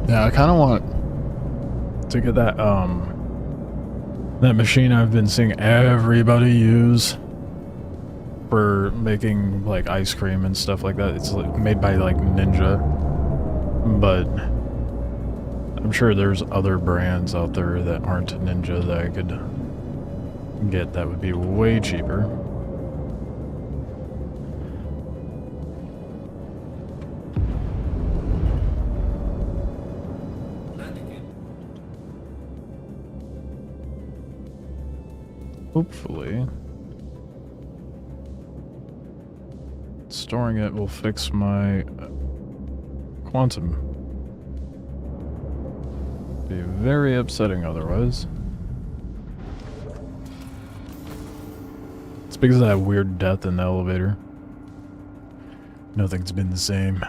Yeah, I kind of want to get that, that machine I've been seeing everybody use for making, like, ice cream and stuff like that. It's like, made by, like, Ninja. But I'm sure there's other brands out there that aren't Ninja that I could get that would be way cheaper. Hopefully, storing it will fix my quantum. Be very upsetting otherwise. It's because of that weird death in the elevator. Nothing's been the same.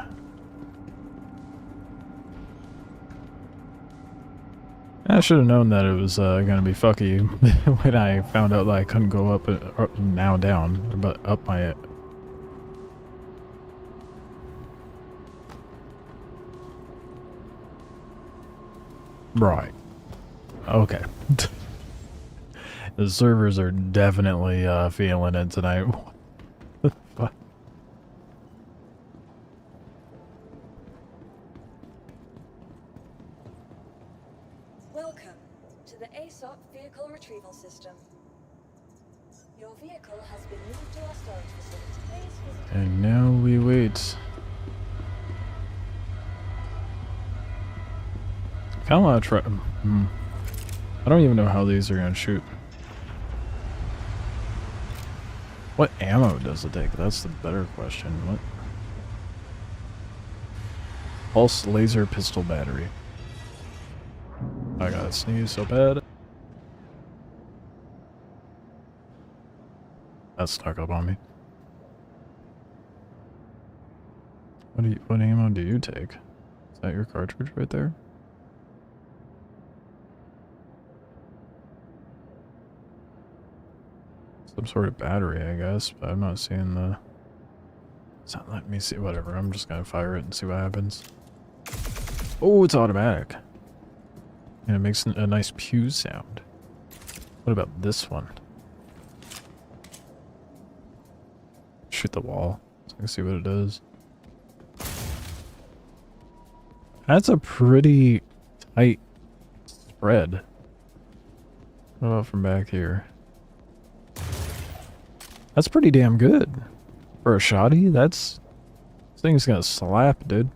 I should have known that it was gonna be fucky when I found out that I couldn't go up, now down, but up my... Right. Okay. The servers are definitely feeling it tonight. What the fuck? Welcome to the ASOP Vehicle Retrieval System. Your vehicle has been moved to our storage facility. Please visit. And now we wait. Kinda wanna try... I don't even know how these are gonna shoot. What ammo does it take? That's the better question. What? Pulse laser pistol battery. I gotta sneeze so bad. That snuck up on me. What ammo do you take? Is that your cartridge right there? Some sort of battery, I guess, but I'm not seeing the... It's not letting me see. Whatever, I'm just gonna fire it and see what happens. Oh, it's automatic. And it makes a nice pew sound. What about this one? Shoot the wall so I can see what it does. That's a pretty tight spread. What about from back here? That's pretty damn good. For a shotty, this thing's gonna slap, dude.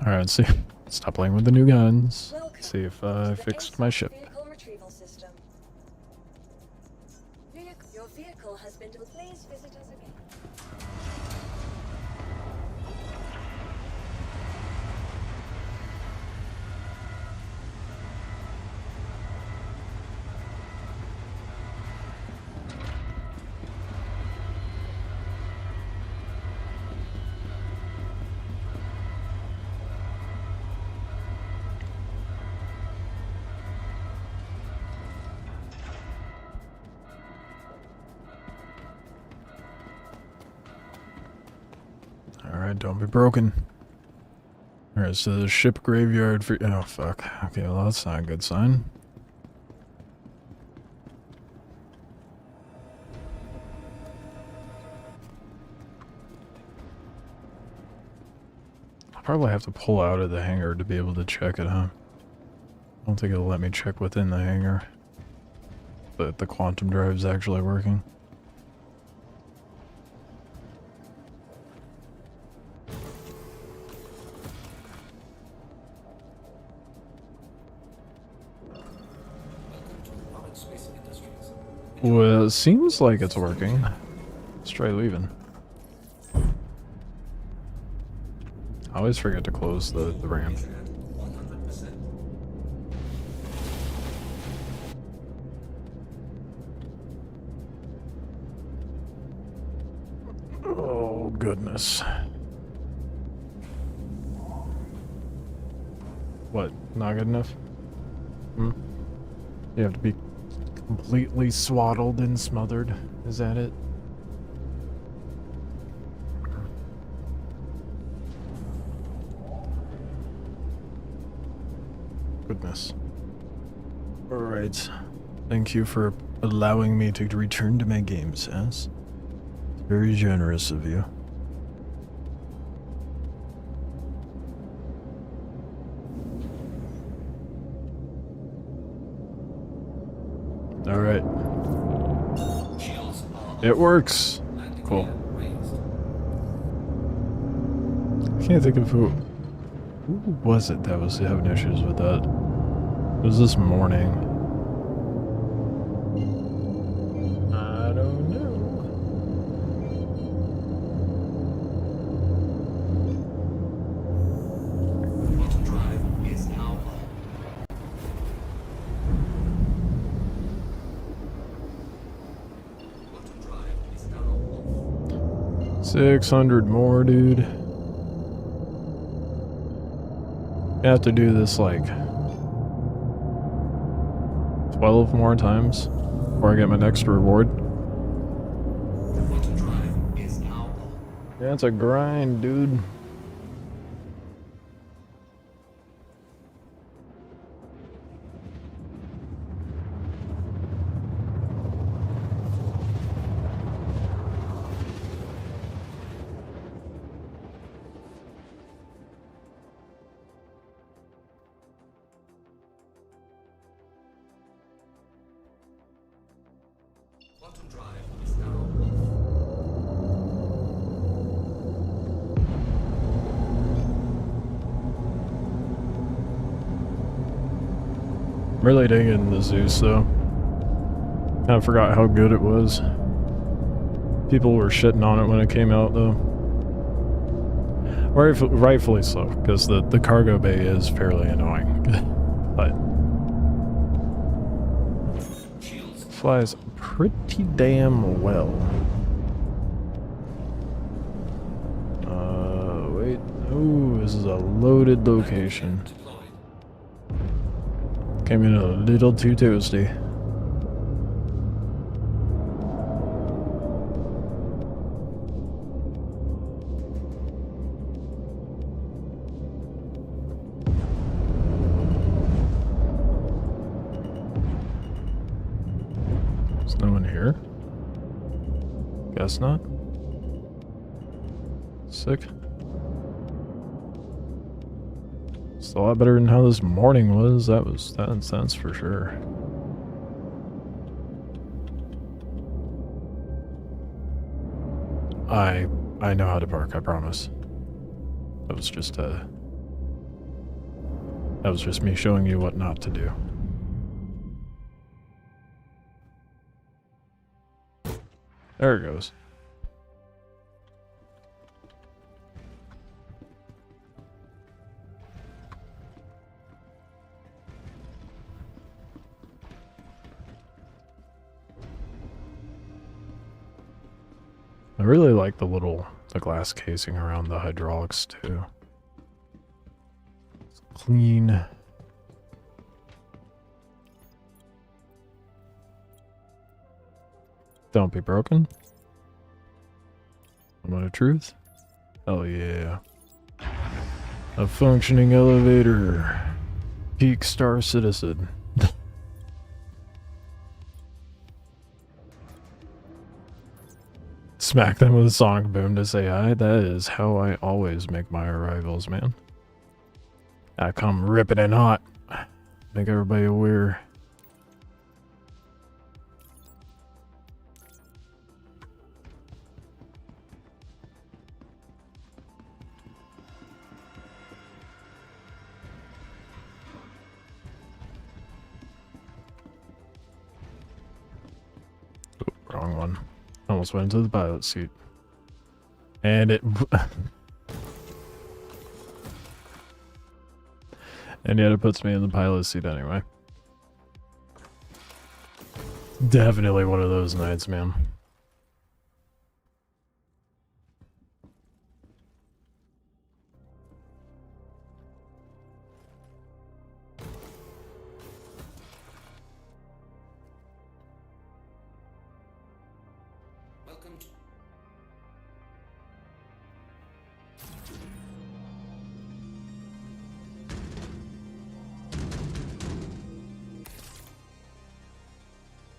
Alright, let's see. Stop playing with the new guns. Welcome See if to I the fixed ASOP my ship. Vehicle Retrieval System. Your vehicle has been to... Please visit us again. Alright, don't be broken. Alright, so the ship graveyard for... Oh, fuck. Okay, well, that's not a good sign. I'll probably have to pull out of the hangar to be able to check it, huh? I don't think it'll let me check within the hangar. But the quantum drive's actually working. Well, it seems like it's working. Let's try leaving. I always forget to close the ramp. 100%. Oh, goodness. What? Not good enough? Hmm? You have to be completely swaddled and smothered. Is that it? Goodness. Alright. Thank you for allowing me to return to my game, Sass. It's very generous of you. Alright. Shields are It works! and Cool. raised. I can't think of who was it that was having issues with that. It was this morning. I don't know. Quantum drive is now on. Quantum drive is now off. 600 more, dude. You have to do this like 12 more times before I get my next reward. Quantum drive is now on. Yeah, it's a grind, dude. Quantum drive is now off. I'm really digging the Zeus, though. Kind of forgot how good it was. People were shitting on it when it came out, though. Rightfully so, because the cargo bay is fairly annoying. But Shields flies pretty damn well. Wait. Ooh, this is a loaded location. deployed. Came in a little too toasty. There's no one here? Guess not. Sick. It's a lot better than how this morning was. That's for sure. I know how to park, I promise. That was just me showing you what not to do. There it goes. I really like the glass casing around the hydraulics too. It's clean. Don't be broken. Moment of truth. Hell yeah. A functioning elevator. Peak Star Citizen. Smack them with a sonic boom to say hi. That is how I always make my arrivals, man. I come ripping and hot. Make everybody aware. wrong one. Almost went into the pilot seat. And it... and yet it puts me in the pilot seat anyway. Definitely one of those nights, man. Welcome to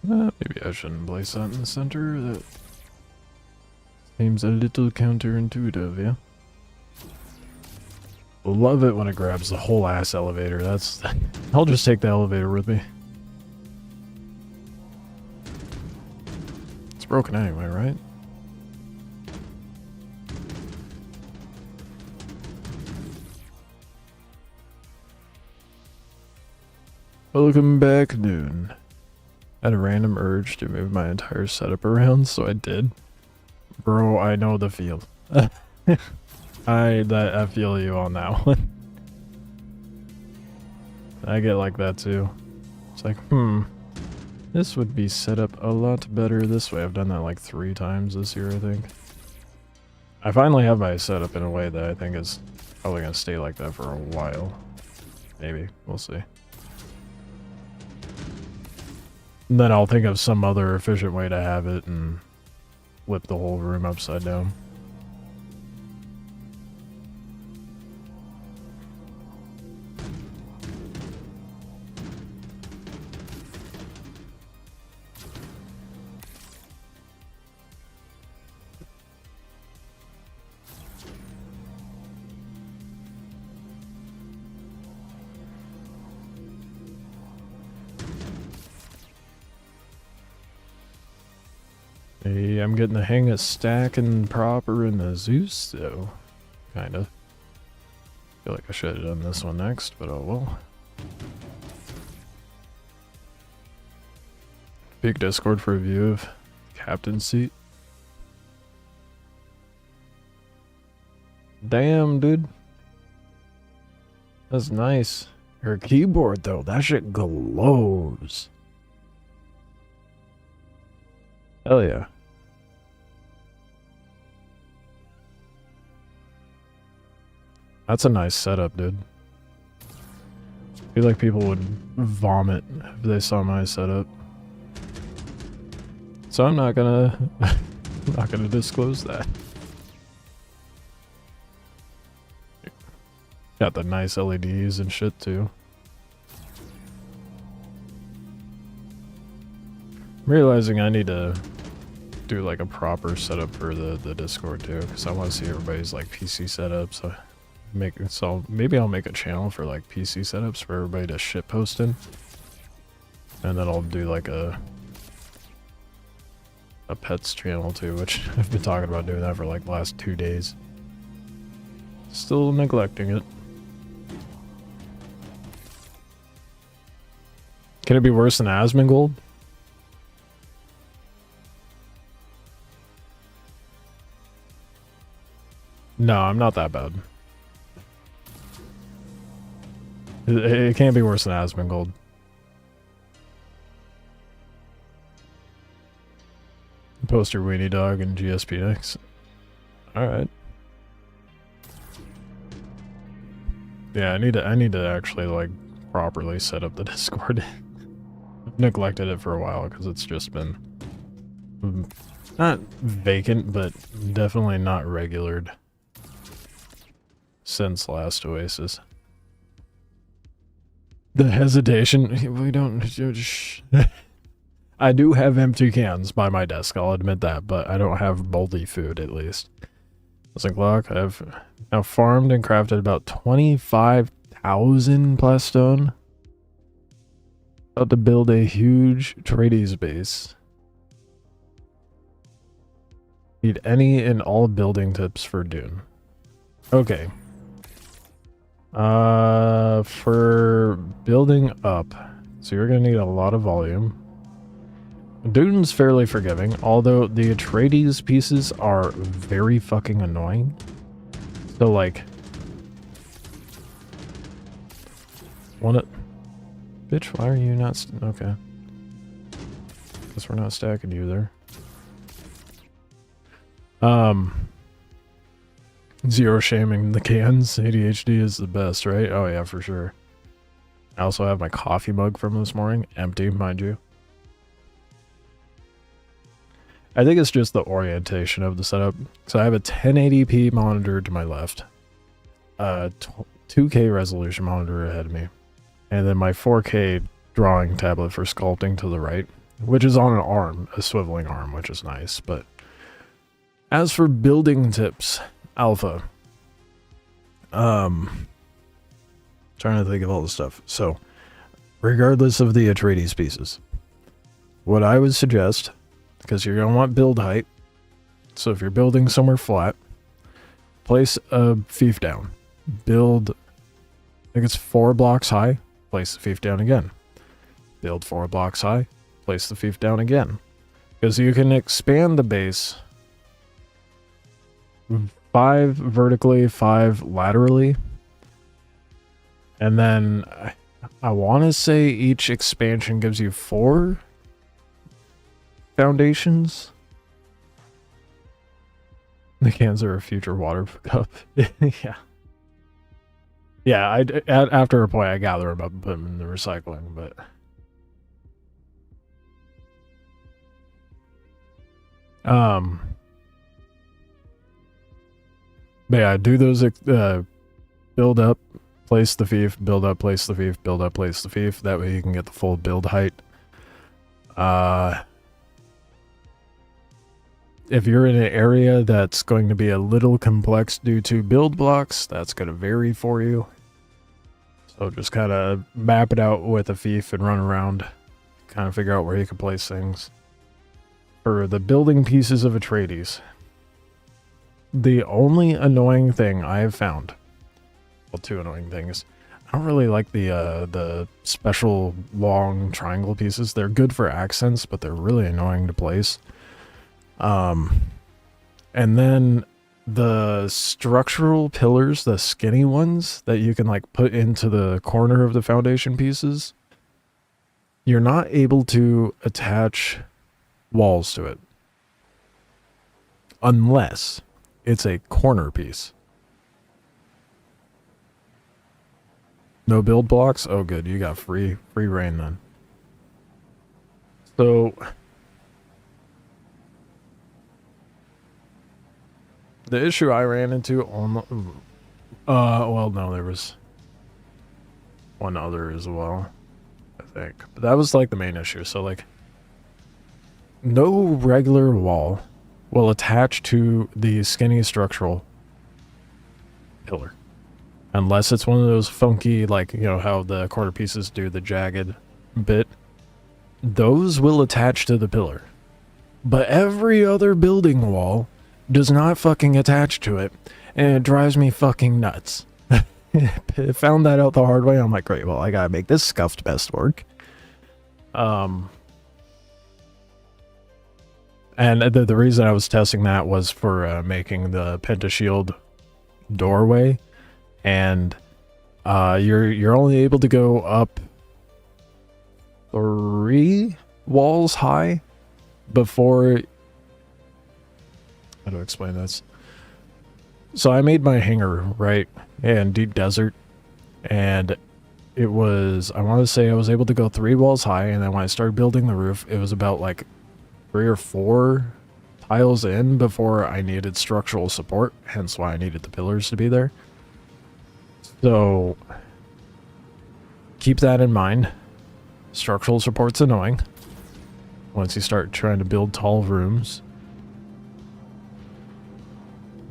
Maybe I shouldn't place that in the center. That seems a little counterintuitive, yeah? Love it when it grabs the whole ass elevator. That's... I'll just take the elevator with me. It's broken anyway, right? Welcome back, Noon. I had a random urge to move my entire setup around, so I did. Bro, I know the feel. I feel you on that one. I get like that too. It's like, this would be set up a lot better this way. I've done that like 3 times this year, I think. I finally have my setup in a way that I think is probably gonna stay like that for a while. Maybe, we'll see. And then I'll think of some other efficient way to have it and flip the whole room upside down. Hey, I'm getting the hang of stacking proper in the Zeus, though. Kinda. Feel like I should have done this one next, but oh well. Big Discord for a view of captain's seat. Damn, dude. That's nice. Her keyboard, though, that shit glows. Hell yeah. That's a nice setup, dude. I feel like people would vomit if they saw my setup. So I'm not gonna I'm not gonna disclose that. Got the nice LEDs and shit too. I'm realizing I need to do like a proper setup for the Discord too, because I want to see everybody's like PC setups. So maybe I'll make a channel for like PC setups for everybody to shitpost in, and then I'll do like a pets channel too, which I've been talking about doing that for like the last 2 days. Still neglecting it. Can it be worse than Asmongold? No, I'm not that bad. It can't be worse than Asmongold. Poster Weenie Dog and GSPX. Alright. Yeah, I need to actually like properly set up the Discord. I've neglected it for a while because it's just been not vacant, but definitely not regulared since last Oasis. The hesitation, we don't... I do have empty cans by my desk, I'll admit that, but I don't have moldy food, at least. Listen, Glock, I've now farmed and crafted about 25,000 plastone. About to build a huge tradies base. Need any and all building tips for Dune. Okay. For building up, so you're gonna need a lot of volume. Dune's fairly forgiving, although the Atreides pieces are very fucking annoying. So, like... Bitch, why are you not... Okay. Guess we're not stacking you there. Zero shaming the cans. ADHD is the best, right? Oh yeah, for sure. I also have my coffee mug from this morning. Empty, mind you. I think it's just the orientation of the setup. So I have a 1080p monitor to my left. 2K resolution monitor ahead of me. And then my 4K drawing tablet for sculpting to the right. Which is on an arm, a swiveling arm, which is nice. But as for building tips, Alpha. Trying to think of all the stuff. So, regardless of the Atreides pieces, what I would suggest, because you're going to want build height, so if you're building somewhere flat, place a fief down. Build, I think it's 4 blocks high, place the fief down again. Build 4 blocks high, place the fief down again. Because you can expand the base 5 vertically, 5 laterally. And then I want to say each expansion gives you 4 foundations. The cans are a future water cup. Yeah. Yeah, after a point I gather them up and put them in the recycling, but... But yeah, do those, build up, place the fief, build up, place the fief, build up, place the fief. That way you can get the full build height. If you're in an area that's going to be a little complex due to build blocks, that's going to vary for you. So just kind of map it out with a fief and run around. Kind of figure out where you can place things. For the building pieces of Atreides, the only annoying thing I have found, well, 2 annoying things. I don't really like the special long triangle pieces. They're good for accents, but they're really annoying to place. And then the structural pillars, the skinny ones that you can like put into the corner of the foundation pieces, you're not able to attach walls to it unless it's a corner piece. No build blocks? Oh good, you got free reign then. So the issue I ran into on the, well no, there was one other as well, I think. But that was like the main issue. So like no regular wall will attach to the skinny structural pillar. Unless it's one of those funky, like, you know, how the corner pieces do the jagged bit. Those will attach to the pillar. But every other building wall does not fucking attach to it. And it drives me fucking nuts. Found that out the hard way. I'm like, great, well, I gotta make this scuffed best work. And the reason I was testing that was for making the pentashield doorway, and you're only able to go up 3 walls high before. How do I explain this? So I made my hangar right in deep desert, and it was, I want to say I was able to go 3 walls high, and then when I started building the roof, it was about like 3 or 4 tiles in before I needed structural support, hence why I needed the pillars to be there. So keep that in mind. Structural support's annoying once you start trying to build tall rooms.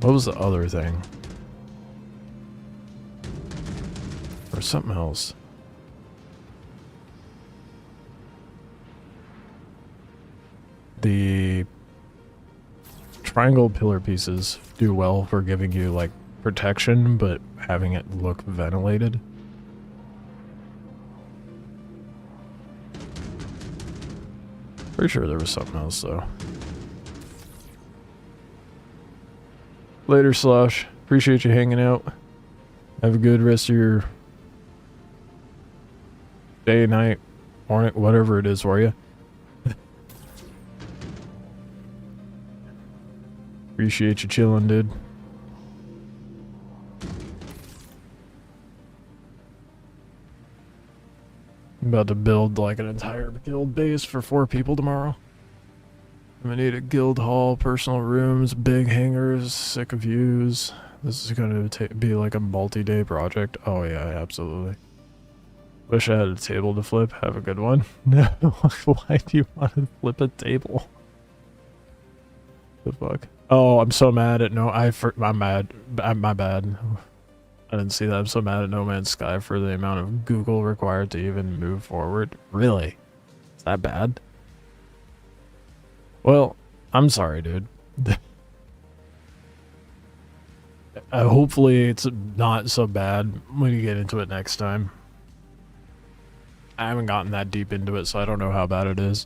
What was the other thing? Or something else. The triangle pillar pieces do well for giving you like protection, but having it look ventilated. Pretty sure there was something else, though. Later, Slosh. Appreciate you hanging out. Have a good rest of your day, night, morning, whatever it is for you. Appreciate you chilling, dude. I'm about to build like an entire guild base for 4 people tomorrow. I'm gonna need a guild hall, personal rooms, big hangars, sick of views. This is gonna be like a multi-day project. Oh yeah, absolutely. Wish I had a table to flip. Have a good one. No, why do you want to flip a table? The fuck? Oh, I'm so mad at I'm mad. My bad. I didn't see that. I'm so mad at No Man's Sky for the amount of Google required to even move forward. Really? Is that bad? Well, I'm sorry, dude. Hopefully it's not so bad when you get into it next time. I haven't gotten that deep into it, so I don't know how bad it is.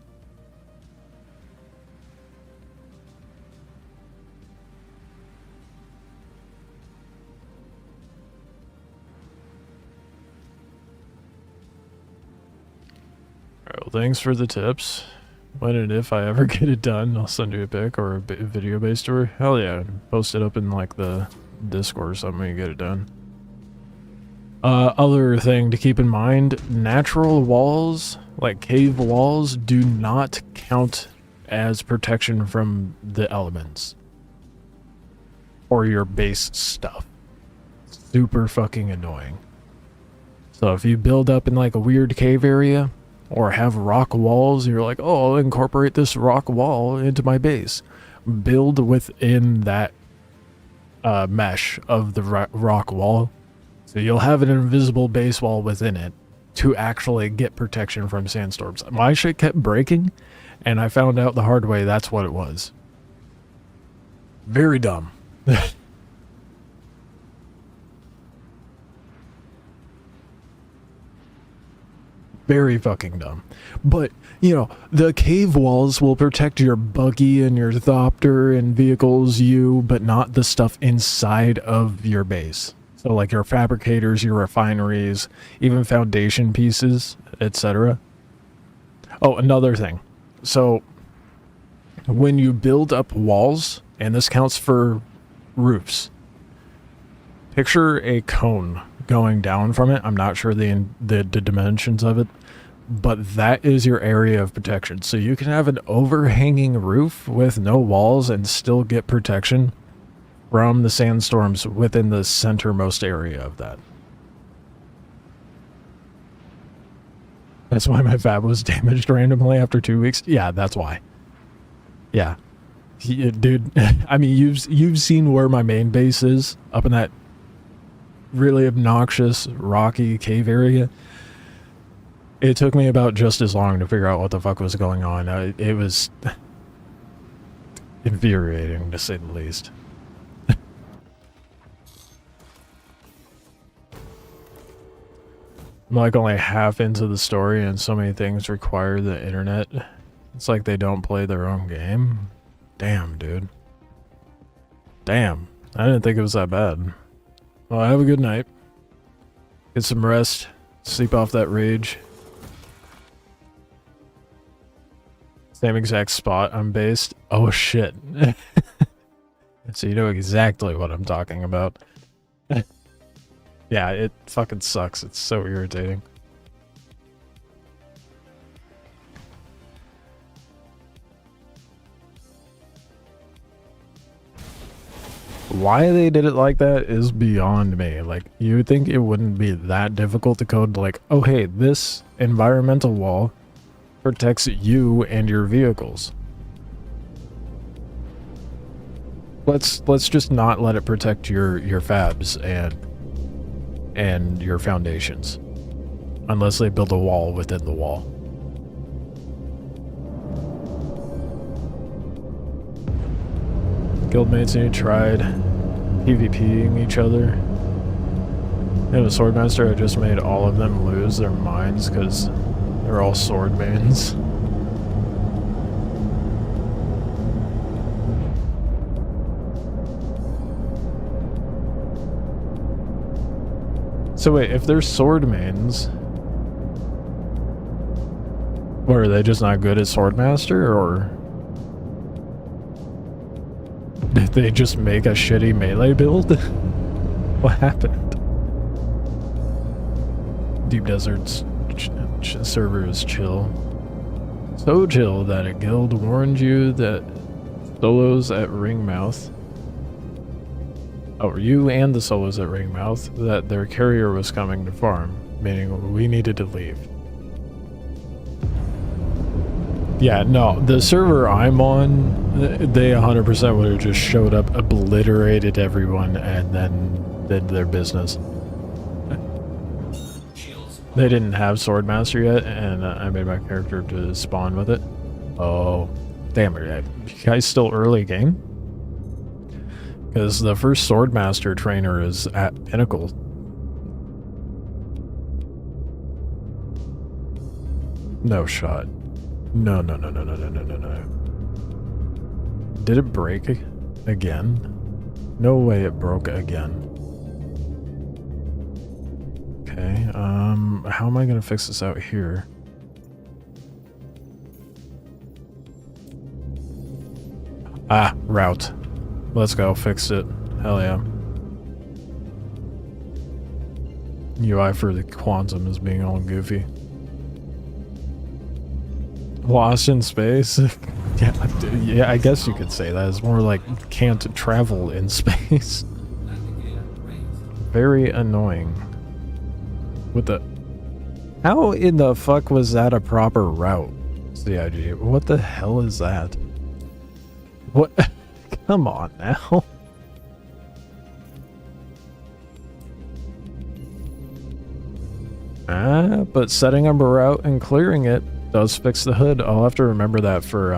Alright, well, thanks for the tips. When and if I ever get it done, I'll send you a pic or a video-based tour. Hell yeah, post it up in like the Discord or something when you get it done. Other thing to keep in mind, natural walls, like cave walls, do not count as protection from the elements. Or your base stuff. Super fucking annoying. So if you build up in like a weird cave area, or have rock walls, you're like, oh, I'll incorporate this rock wall into my base. Build within that mesh of the rock wall. So you'll have an invisible base wall within it to actually get protection from sandstorms. My shit kept breaking, and I found out the hard way that's what it was. Very dumb. Very fucking dumb. But, you know, the cave walls will protect your buggy and your thopter and vehicles, but not the stuff inside of your base. So like your fabricators, your refineries, even foundation pieces, etc. Oh, another thing. So when you build up walls, and this counts for roofs, picture a cone going down from it. I'm not sure the dimensions of it, but that is your area of protection. So you can have an overhanging roof with no walls and still get protection from the sandstorms within the centermost area of that. That's why my fab was damaged randomly after 2 weeks. Yeah, that's why. Yeah. Dude, I mean, you've seen where my main base is, up in that really obnoxious rocky cave area. It took me about just as long to figure out what the fuck was going on. It was infuriating, to say the least. I'm like only half into the story and so many things require the internet. It's like they don't play their own game. Damn, dude. Damn. I didn't think it was that bad. Well, have a good night. Get some rest. Sleep off that rage. Same exact spot I'm based. Oh shit. So you know exactly what I'm talking about. Yeah, it fucking sucks. It's so irritating. Why they did it like that is beyond me. Like, you would think it wouldn't be that difficult to code, like, oh hey, this environmental wall protects you and your vehicles. Let's just not let it protect your fabs and your foundations, unless they build a wall within the wall. Guildmates and you tried PvPing each other. In a Swordmaster, I just made all of them lose their minds because they're all sword mains. So wait, if they're sword mains, what, are they just not good at Swordmaster, or did they just make a shitty melee build? What happened? Deep Desert's server is chill. So chill that a guild warned you that solos at Ringmouth, you and the solos at Ringmouth, that their carrier was coming to farm, meaning we needed to leave. Yeah, no, the server I'm on, they 100% would have just showed up, obliterated everyone, and then did their business. They didn't have Swordmaster yet, and I made my character to spawn with it. Oh, damn it. You guys still early game? Because the first Swordmaster trainer is at Pinnacle. No shot. No. Did it break again? No way it broke again. Okay, how am I gonna fix this out here? Ah, route. Let's go, fix it. Hell yeah. UI for the Quantum is being all goofy. Lost in space? Yeah, I guess you could say that. It's more like can't travel in space. Very annoying. What the... How in the fuck was that a proper route, CIG? What the hell is that? What? Come on now. But setting up a route and clearing it does fix the hood. I'll have to remember that for,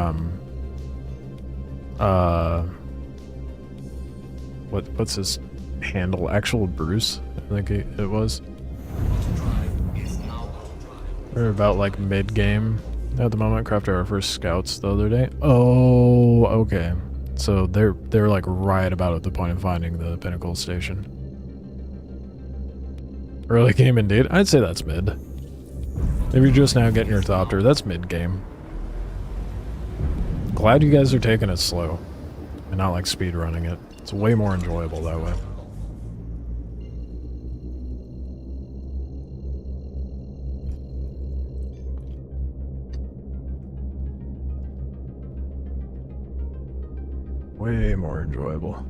what's his handle? Actual Bruce, I think it was. We're about like mid-game at the moment. Crafted our first scouts the other day. Oh, okay. So they're like right about at the point of finding the Pinnacle station. Early game indeed. I'd say that's mid. If you're just now getting your Thopter, that's mid-game. Glad you guys are taking it slow and not like speed running it. It's way more enjoyable that way. Way more enjoyable.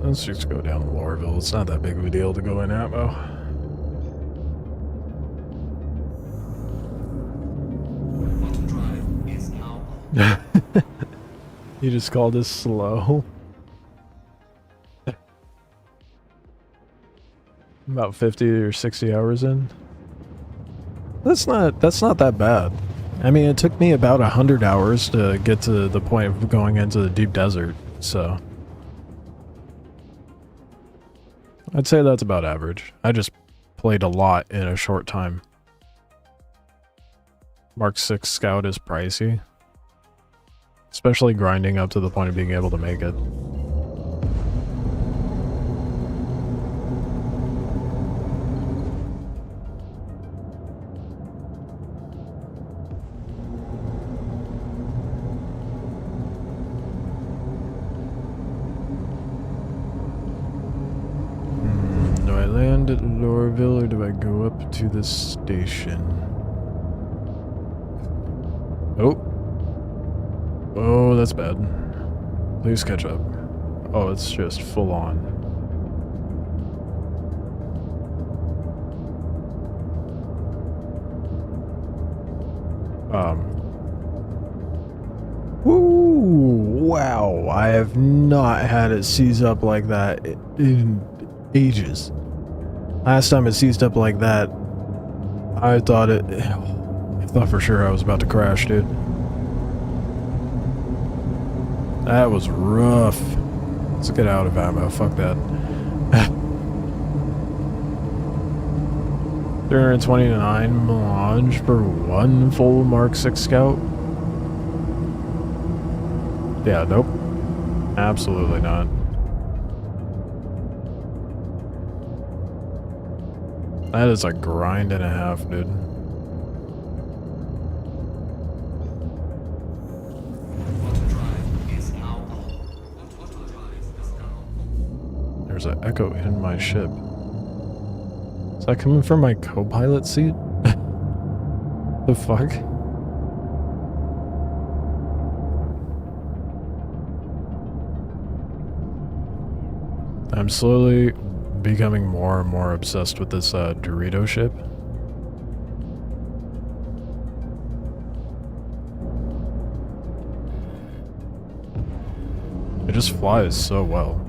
Let's just go down to Lorville. It's not that big of a deal to go in Atmo. You just called this slow? About 50 or 60 hours in? That's not that bad. I mean, it took me about 100 hours to get to the point of going into the deep desert, so I'd say that's about average. I just played a lot in a short time. Mark 6 Scout is pricey, especially grinding up to the point of being able to make it. Do I land at Lorville or do I go up to the station? Oh, that's bad. Please catch up. Oh, it's just full on. Woo! Wow, I have not had it seize up like that in ages. Last time it seized up like that, I thought for sure I was about to crash, dude. That was rough. Let's get out of ammo. Fuck that. 329 melange for one full Mark 6 Scout. Yeah, nope. Absolutely not. That is a grind and a half, dude. There's an echo in my ship. Is that coming from my co-pilot seat? The fuck? I'm slowly becoming more and more obsessed with this Dorito ship. It just flies so well.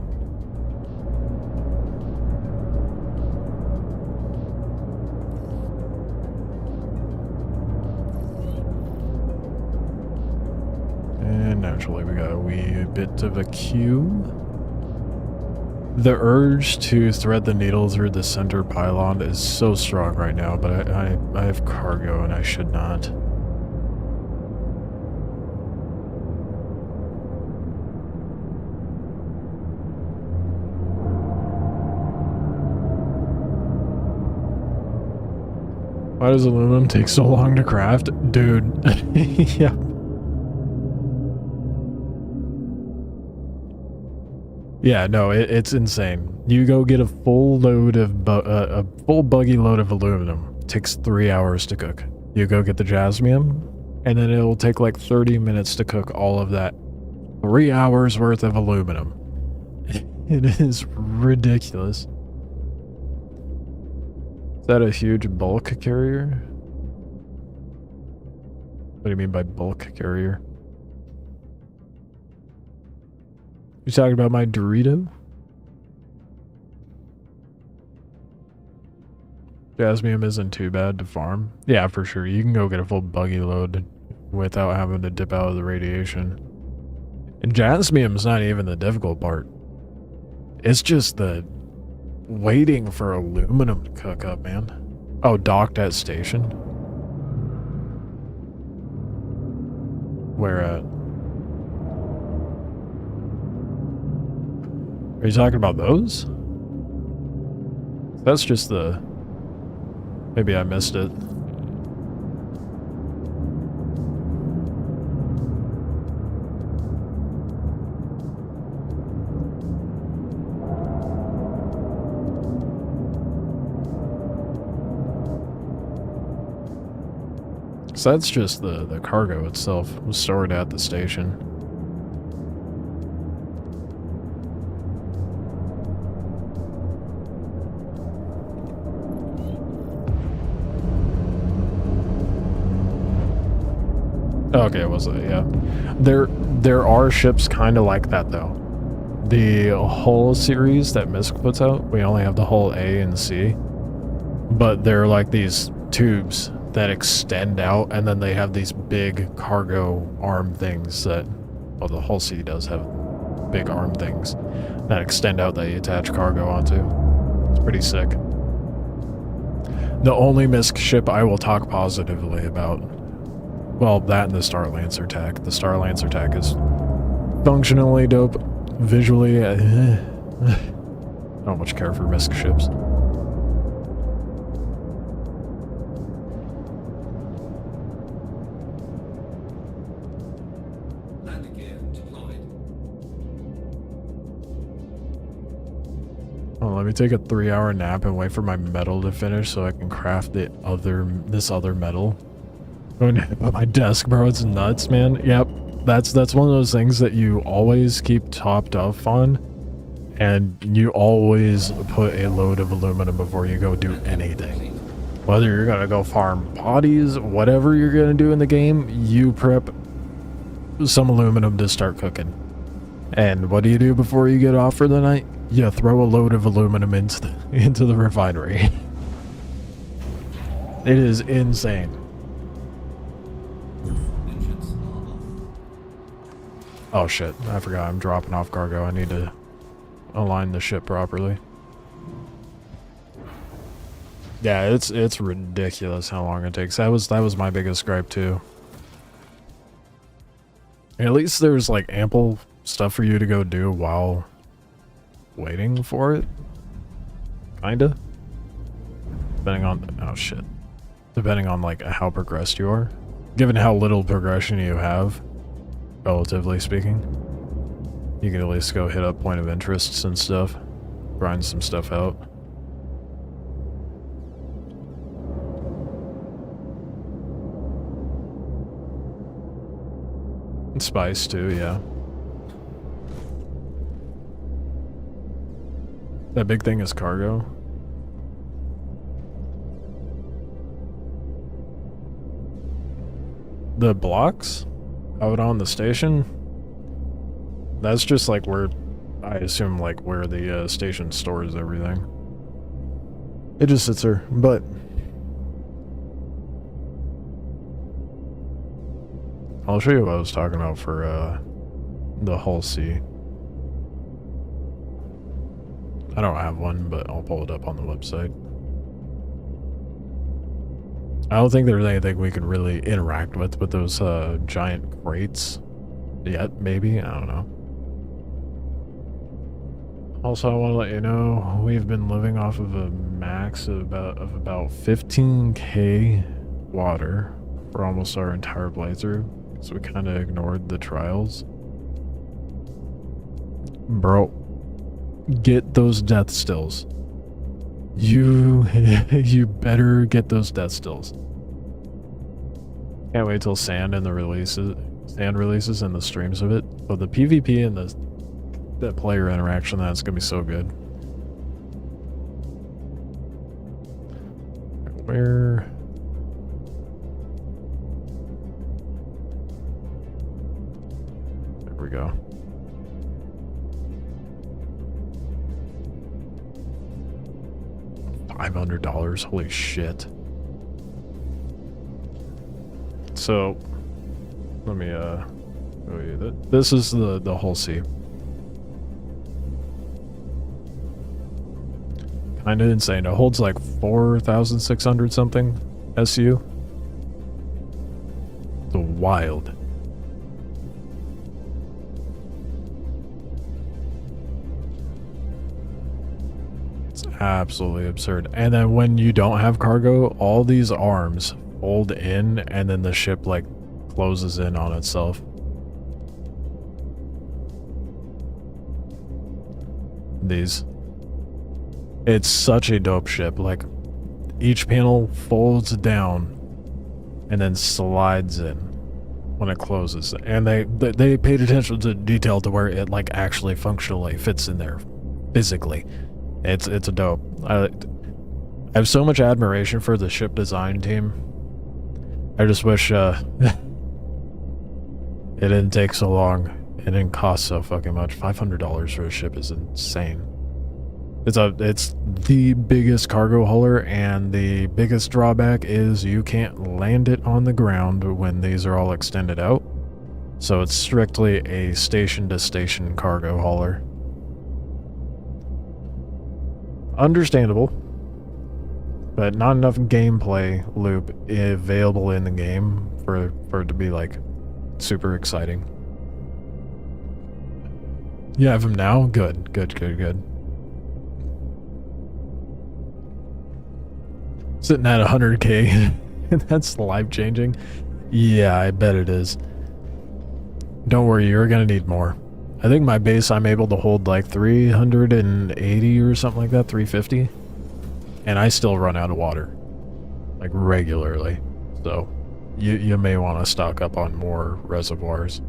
And naturally we got a wee bit of a queue. The urge to thread the needle through the center pylon is so strong right now, but I have cargo and I should not. Why does aluminum take so long to craft? Dude. Yeah. Yeah, no, it's insane. You go get a full load of a full buggy load of aluminum. Takes 3 hours to cook. You go get the jasmium, and then it'll take like 30 minutes to cook all of that 3 hours worth of aluminum. It is ridiculous. Is that a huge bulk carrier? What do you mean by bulk carrier? You talking about my Dorito? Jasmium isn't too bad to farm. Yeah, for sure. You can go get a full buggy load without having to dip out of the radiation. And jasmium's not even the difficult part. It's just the waiting for aluminum to cook up, man. Oh, docked at station? Where at? Are you talking about those? That's just the... Maybe I missed it. So that's just the cargo itself was stored at the station. Okay, it was yeah. There are ships kind of like that though. The hull series that MISC puts out, we only have the hull A and C, but they're like these tubes that extend out, and then they have these big cargo arm things that, well, the hull C does have big arm things that extend out that you attach cargo onto. It's pretty sick. The only MISC ship I will talk positively about, well, that and the Star Lancer TAC. The Star Lancer TAC is functionally dope. Visually, I don't much care for MISC ships. Landing gear deployed. Oh, let me take a 3-hour nap and wait for my metal to finish so I can craft this other metal. Going to hit my desk, bro. It's nuts, man. Yep. That's one of those things that you always keep topped off on, and you always put a load of aluminum before you go do anything. Whether you're gonna go farm bodies, whatever you're gonna do in the game, you prep some aluminum to start cooking. And what do you do before you get off for the night? You throw a load of aluminum into the refinery. It is insane. Oh shit, I forgot I'm dropping off cargo. I need to align the ship properly. Yeah, it's ridiculous how long it takes. That was my biggest gripe too. At least there's like ample stuff for you to go do while waiting for it. Kinda. Depending on, oh shit. Depending on like how progressed you are. Given how little progression you have, relatively speaking, you can at least go hit up point of interests and stuff. Grind some stuff out. And spice too, yeah. That big thing is cargo. The blocks out on the station, that's just like where, I assume like where the station stores everything. It just sits there, but I'll show you what I was talking about for the Hull C. I don't have one, but I'll pull it up on the website. I don't think there's anything we could really interact with those giant crates yet, maybe? I don't know. Also, I want to let you know, we've been living off of a max of about 15k water for almost our entire playthrough, so we kind of ignored the trials. Bro, get those death stills. You better get those death stills. Can't wait till sand releases and the streams of it. But the PvP and the player interaction, that's gonna be so good. Where? There we go. $500, holy shit. So, let me, show you that. This is the Hull C. Kinda insane. It holds like 4,600 something SU. It's wild. It's absolutely absurd. And then when you don't have cargo, all these arms fold in and then the ship like closes in on itself. These. It's such a dope ship. Like, each panel folds down and then slides in when it closes. And they paid attention to detail to where it like actually functionally fits in there physically. It's a dope. I have so much admiration for the ship design team. I just wish it didn't take so long. It didn't cost so fucking much. $500 for a ship is insane. It's the biggest cargo hauler, and the biggest drawback is you can't land it on the ground when these are all extended out. So it's strictly a station-to-station cargo hauler. Understandable, but not enough gameplay loop available in the game for it to be like super exciting. You have him now? Good. Sitting at 100k. That's life-changing. Yeah, I bet it is. Don't worry, you're gonna need more. I think my base, I'm able to hold like 380 or something like that, 350. And I still run out of water. Like, regularly. So, you may want to stock up on more reservoirs.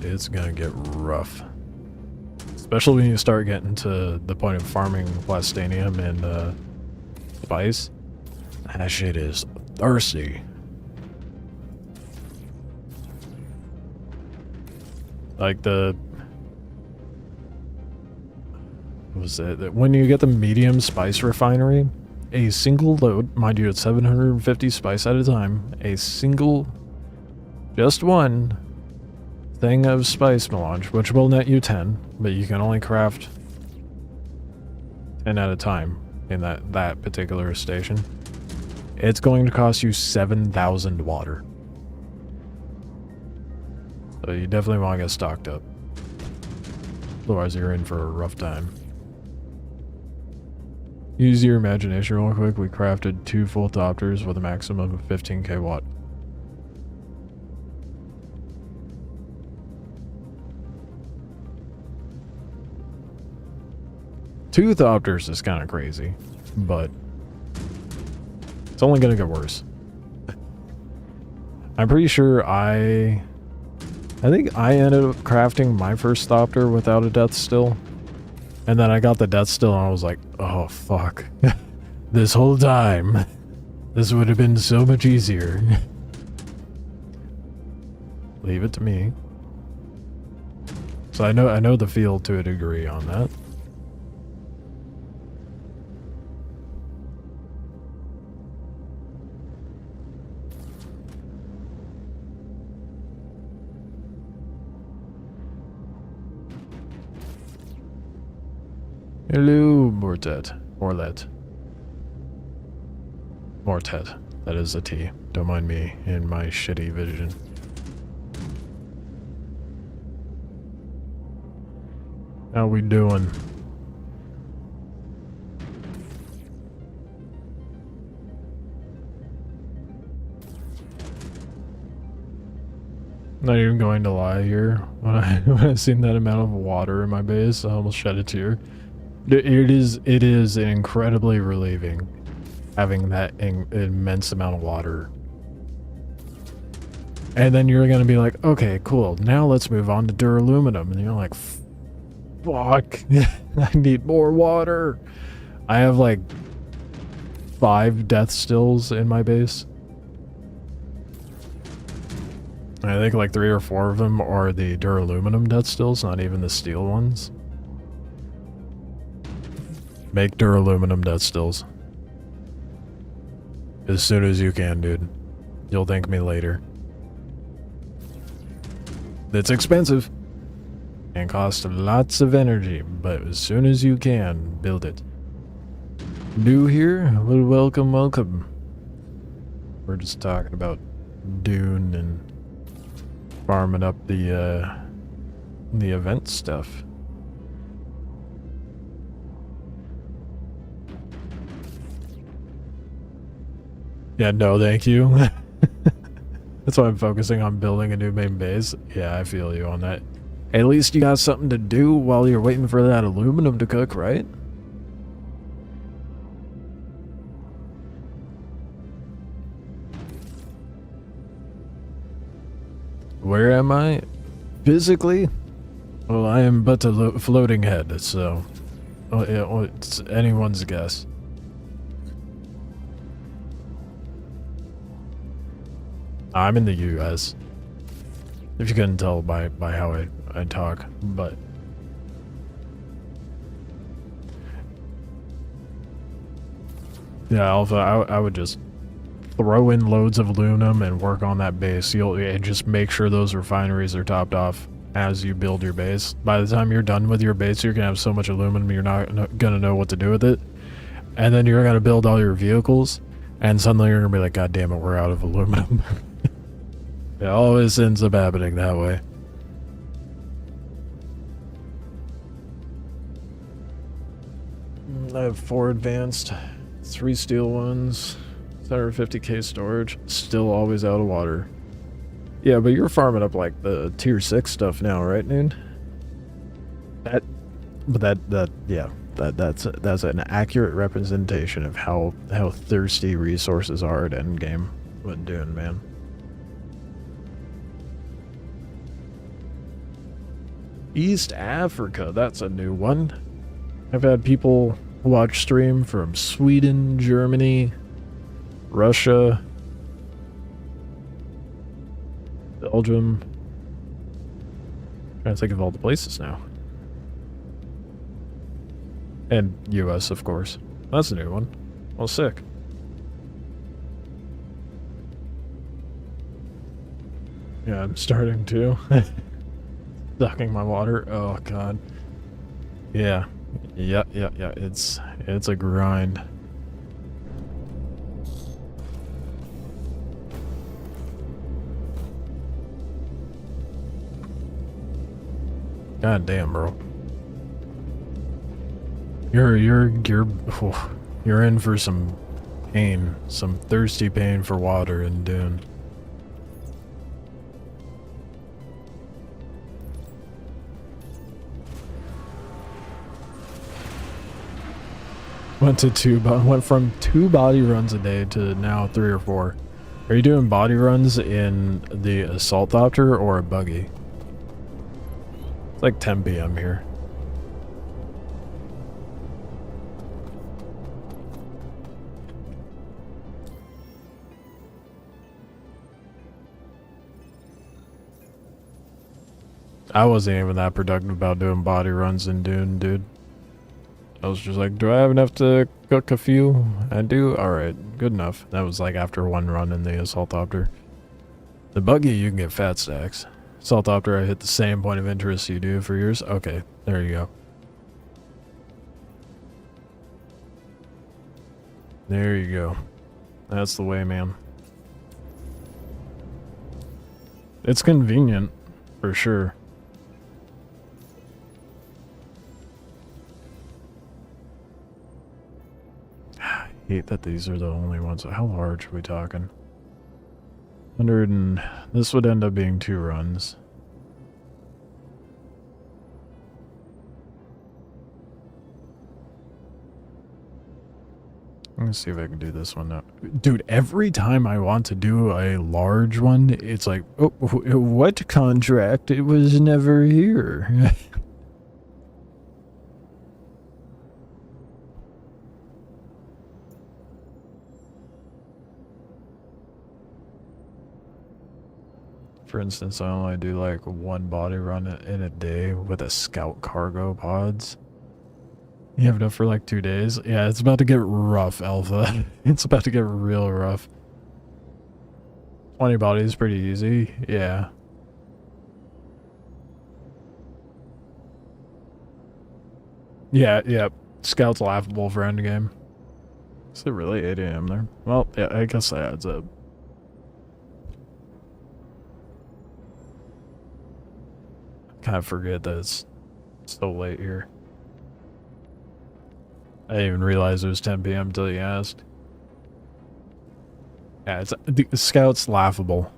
It's gonna get rough. Especially when you start getting to the point of farming plastanium and spice. That shit is thirsty. Like what was it? When you get the medium spice refinery, a single load, mind you, it's 750 spice at a time, just one thing of spice melange, which will net you 10, but you can only craft and at a time in that particular station, it's going to cost you 7,000 water. So you definitely want to get stocked up. Otherwise you're in for a rough time. Use your imagination real quick. We crafted 2 full Thopters with a maximum of 15k watt. Two Thopters is kind of crazy, but it's only going to get worse. I'm pretty sure I think I ended up crafting my first Thopter without a death still. And then I got the death still and I was like, oh fuck. This whole time, this would have been so much easier. Leave it to me. So I know the field to a degree on that. Hello, Mortet. Morlet. Mortet. That is a T. Don't mind me in my shitty vision. How we doing? Not even going to lie here. When I seen that amount of water in my base, I almost shed a tear. It is incredibly relieving having that immense amount of water. And then you're gonna be like, okay, cool, now let's move on to duraluminum. And you're like, fuck, I need more water. I have like 5 death stills in my base. I think like 3 or 4 of them are the duraluminum death stills, not even the steel ones. Make duraluminum death stills. As soon as you can, dude. You'll thank me later. It's expensive. And costs lots of energy, but as soon as you can, build it. New here? Well, welcome, welcome. We're just talking about Dune and farming up the event stuff. Yeah, no, thank you. That's why I'm focusing on building a new main base. Yeah, I feel you on that. At least you got something to do while you're waiting for that aluminum to cook, right? Where am I? Physically? Well, I am but a floating head, so it's anyone's guess. I'm in the US. If you couldn't tell by how I talk, but yeah, Alpha, I would just throw in loads of aluminum and work on that base. And just make sure those refineries are topped off as you build your base. By the time you're done with your base, you're gonna have so much aluminum you're not gonna know what to do with it. And then you're gonna build all your vehicles, and suddenly you're gonna be like, God damn it, we're out of aluminum. It always ends up happening that way. I have 4 advanced, 3 steel ones, 750k storage, still always out of water. Yeah, but you're farming up like the tier 6 stuff now, right, dude? That's an accurate representation of how thirsty resources are at endgame. What doing, man? East Africa, that's a new one. I've had people watch stream from Sweden, Germany, Russia, Belgium. I'm trying to think of all the places now. And US, of course. That's a new one. Well, sick. Yeah, I'm starting to. Sucking my water. Oh, God. Yeah. Yeah, it's a grind. God damn, bro. You're in for some pain, some thirsty pain for water in Dune. Went from 2 body runs a day to now 3 or 4. Are you doing body runs in the assault copter or a buggy? It's like 10 p.m. here. I wasn't even that productive about doing body runs in Dune, dude. I was just like, do I have enough to cook a few? I do? Alright, good enough. That was like after 1 run in the assault copter. The buggy, you can get fat stacks. Assault copter, I hit the same point of interest you do for yours. Okay, there you go. There you go. That's the way, man. It's convenient, for sure. I hate that these are the only ones. How large are we talking? 100 and... This would end up being 2 runs. Let me see if I can do this one now. Dude, every time I want to do a large one, it's like, oh, what contract? It was never here. For instance, I only do like 1 body run in a day with a scout cargo pods. You have enough for like 2 days? Yeah, it's about to get rough, Alpha. It's about to get real rough. 20 bodies is pretty easy. Yeah. Yeah. Scout's laughable for endgame. Is it really 8 a.m. there? Well, yeah, I guess that adds up. Kind of forget that it's so late here. I didn't even realize it was 10 p.m. until you asked. Yeah, the Scout's laughable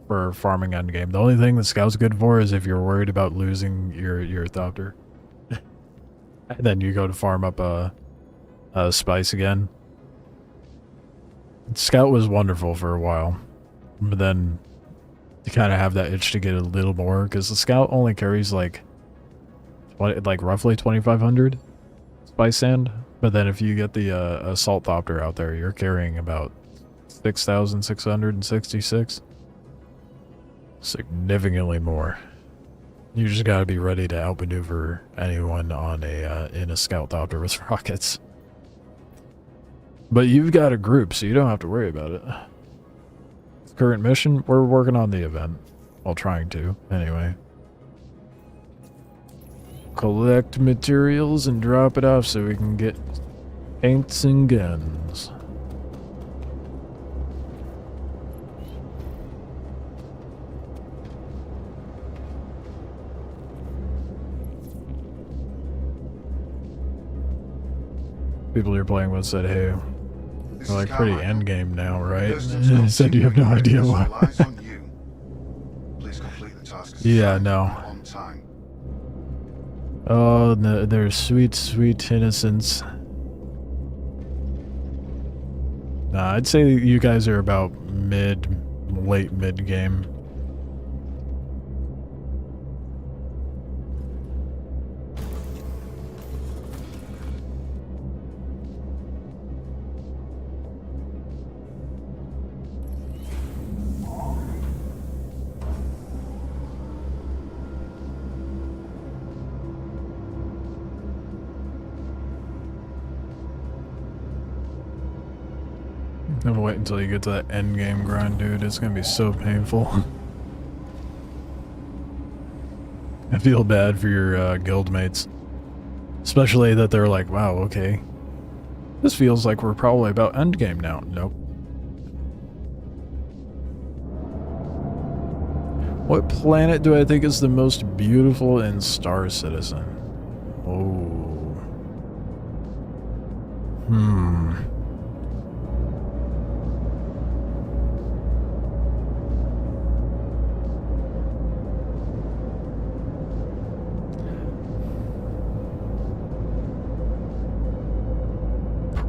for farming endgame. The only thing the Scout's good for is if you're worried about losing your Thopter. And then you go to farm up a spice again. Scout was wonderful for a while. But then you kind of have that itch to get a little more, because the Scout only carries like roughly 2,500 spice sand. But then if you get the assault Thopter out there, you're carrying about 6,666. Significantly more. You just gotta be ready to outmaneuver anyone on in a scout Thopter with rockets. But you've got a group, so you don't have to worry about it. Current mission, we're working on the event. Well, trying to, anyway. Collect materials and drop it off so we can get paints and guns. People you're playing with said, hey, we're like pretty endgame now, right? Said you have no idea why. Please complete the task Yeah, no. on time. Oh, their sweet, sweet innocence. Nah, I'd say you guys are about late mid game. I'm gonna wait until you get to that end game grind, dude. It's gonna be so painful. I feel bad for your guild mates. Especially that they're like, wow, okay. This feels like we're probably about endgame now. Nope. What planet do I think is the most beautiful in Star Citizen? Oh.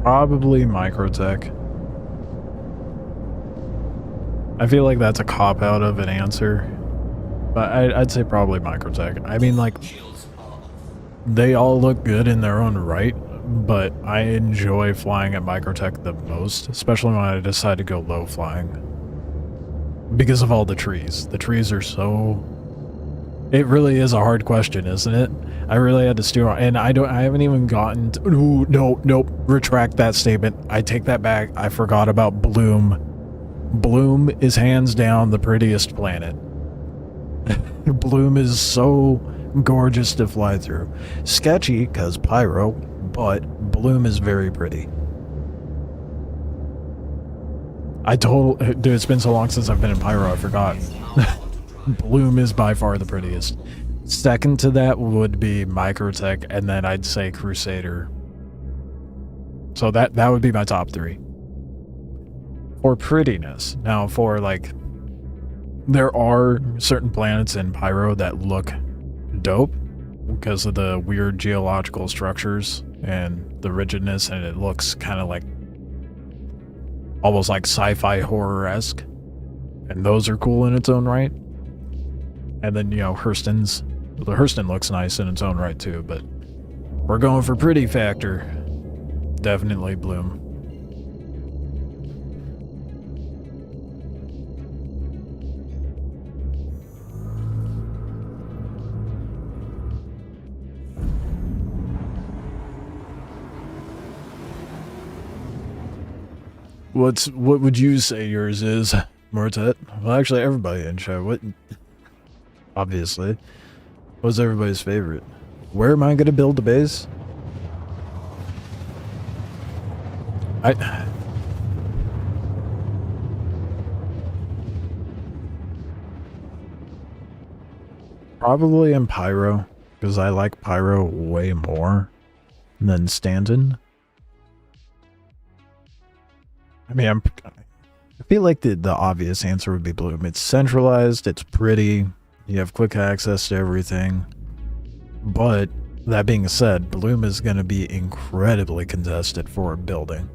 Probably Microtech. I feel like that's a cop-out of an answer. But I'd say probably Microtech. I mean, like, they all look good in their own right, but I enjoy flying at Microtech the most, especially when I decide to go low flying. Because of all the trees. The trees are so... It really is a hard question, isn't it? I really had to steer on, and I haven't even gotten to... Ooh, nope, retract that statement. I take that back. I forgot about Bloom. Bloom is hands down the prettiest planet. Bloom is so gorgeous to fly through. Sketchy, because pyro, but Bloom is very pretty. Dude, it's been so long since I've been in pyro, I forgot. Bloom is by far the prettiest. Second to that would be Microtech, and then I'd say Crusader. So that would be my top three. For prettiness. Now, for, like... There are certain planets in Pyro that look dope because of the weird geological structures and the rigidness, and it looks kind of like almost like sci-fi horror-esque. And those are cool in its own right. And then, you know, the Hurston looks nice in its own right too, but we're going for pretty factor. Definitely Bloom. What would you say yours is, Mortet? Well, actually, everybody in chat. What? Obviously, what's everybody's favorite? Where am I gonna build the base? Probably in Pyro, because I like Pyro way more than Stanton. I mean, I feel like the obvious answer would be Bloom. It's centralized, it's pretty, you have quick access to everything. But, that being said, Bloom is going to be incredibly contested for a building.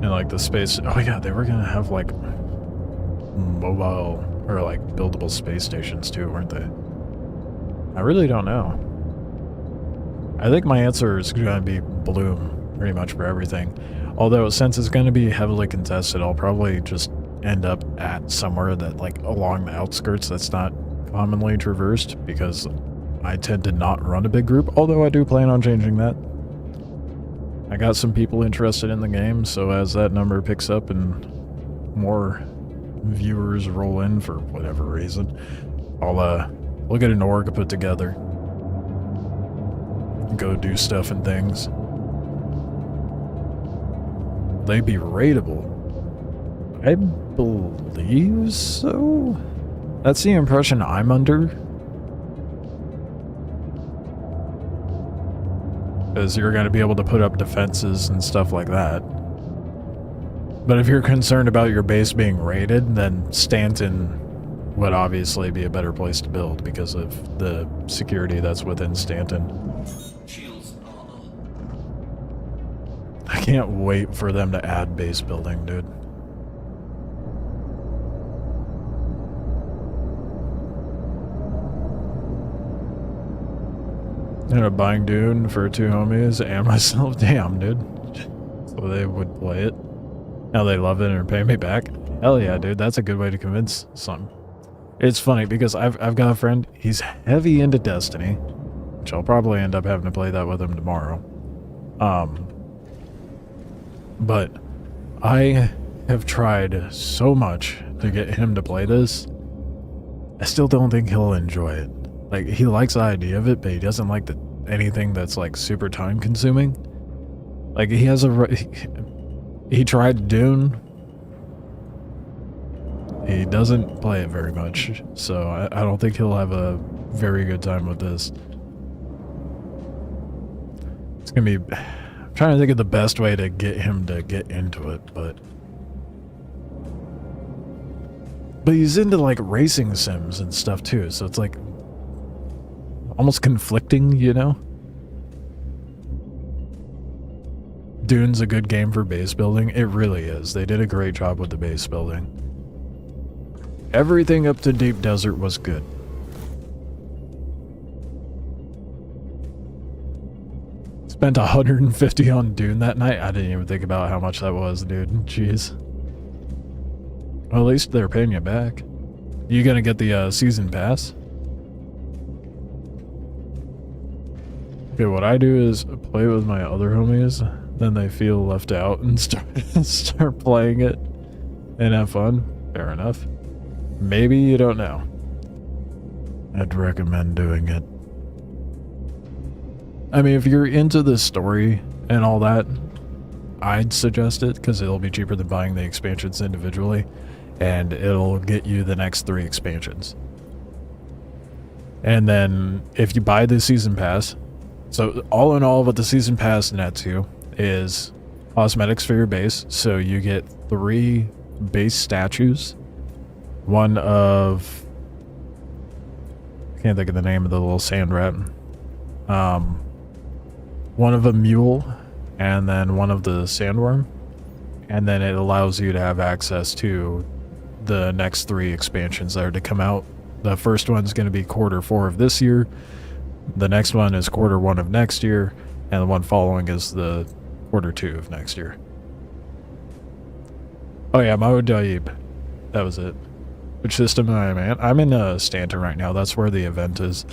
And like the space, oh yeah, they were gonna have like mobile or like buildable space stations too, weren't they? I really don't know. I think my answer is gonna be Bloom pretty much for everything. Although since it's gonna be heavily contested, I'll probably just end up at somewhere that like along the outskirts that's not commonly traversed, because I tend to not run a big group, although I do plan on changing that. I got some people interested in the game, so as that number picks up and more viewers roll in for whatever reason, we'll get an org put together. Go do stuff and things. They be raidable. I believe so? That's the impression I'm under. Because you're going to be able to put up defenses and stuff like that. But if you're concerned about your base being raided, then Stanton would obviously be a better place to build because of the security that's within Stanton. I can't wait for them to add base building, dude. Ended up buying Dune for 2 homies and myself. Damn, dude. So they would play it. Now they love it and are paying me back. Hell yeah, dude. That's a good way to convince some. It's funny because I've got a friend. He's heavy into Destiny. which I'll probably end up having to play that with him tomorrow. But I have tried so much to get him to play this. I still don't think he'll enjoy it. Like, he likes the idea of it, but he doesn't like anything that's like super time consuming. Like, he tried Dune. He doesn't play it very much, so I don't think he'll have a very good time with this. It's gonna be... I'm trying to think of the best way to get him to get into it, but he's into like racing sims and stuff too, so it's like almost conflicting, you know? Dune's a good game for base building. It really is. They did a great job with the base building. Everything up to Deep Desert was good. Spent 150 on Dune that night. I didn't even think about how much that was, dude. Jeez. Well, at least they're paying you back. You gonna get the season pass? Okay, what I do is play with my other homies, then they feel left out and start playing it and have fun. Fair enough. Maybe you don't know. I'd recommend doing it. I mean, if you're into the story and all that, I'd suggest it, because it'll be cheaper than buying the expansions individually, and it'll get you the next 3 expansions. And then, if you buy the season pass, so all in all, what the season pass nets you is cosmetics for your base, so you get 3 base statues, one of... I can't think of the name of the little sand rat. One of a mule, and then one of the sandworm, and then it allows you to have access to the next 3 expansions that are to come out. The first one's going to be Q4 of this year, the next one is Q1 of next year, and the one following is the Q2 of next year. Oh yeah, Maodaib. That was it. Which system am I in? I'm in Stanton right now. That's where the event is.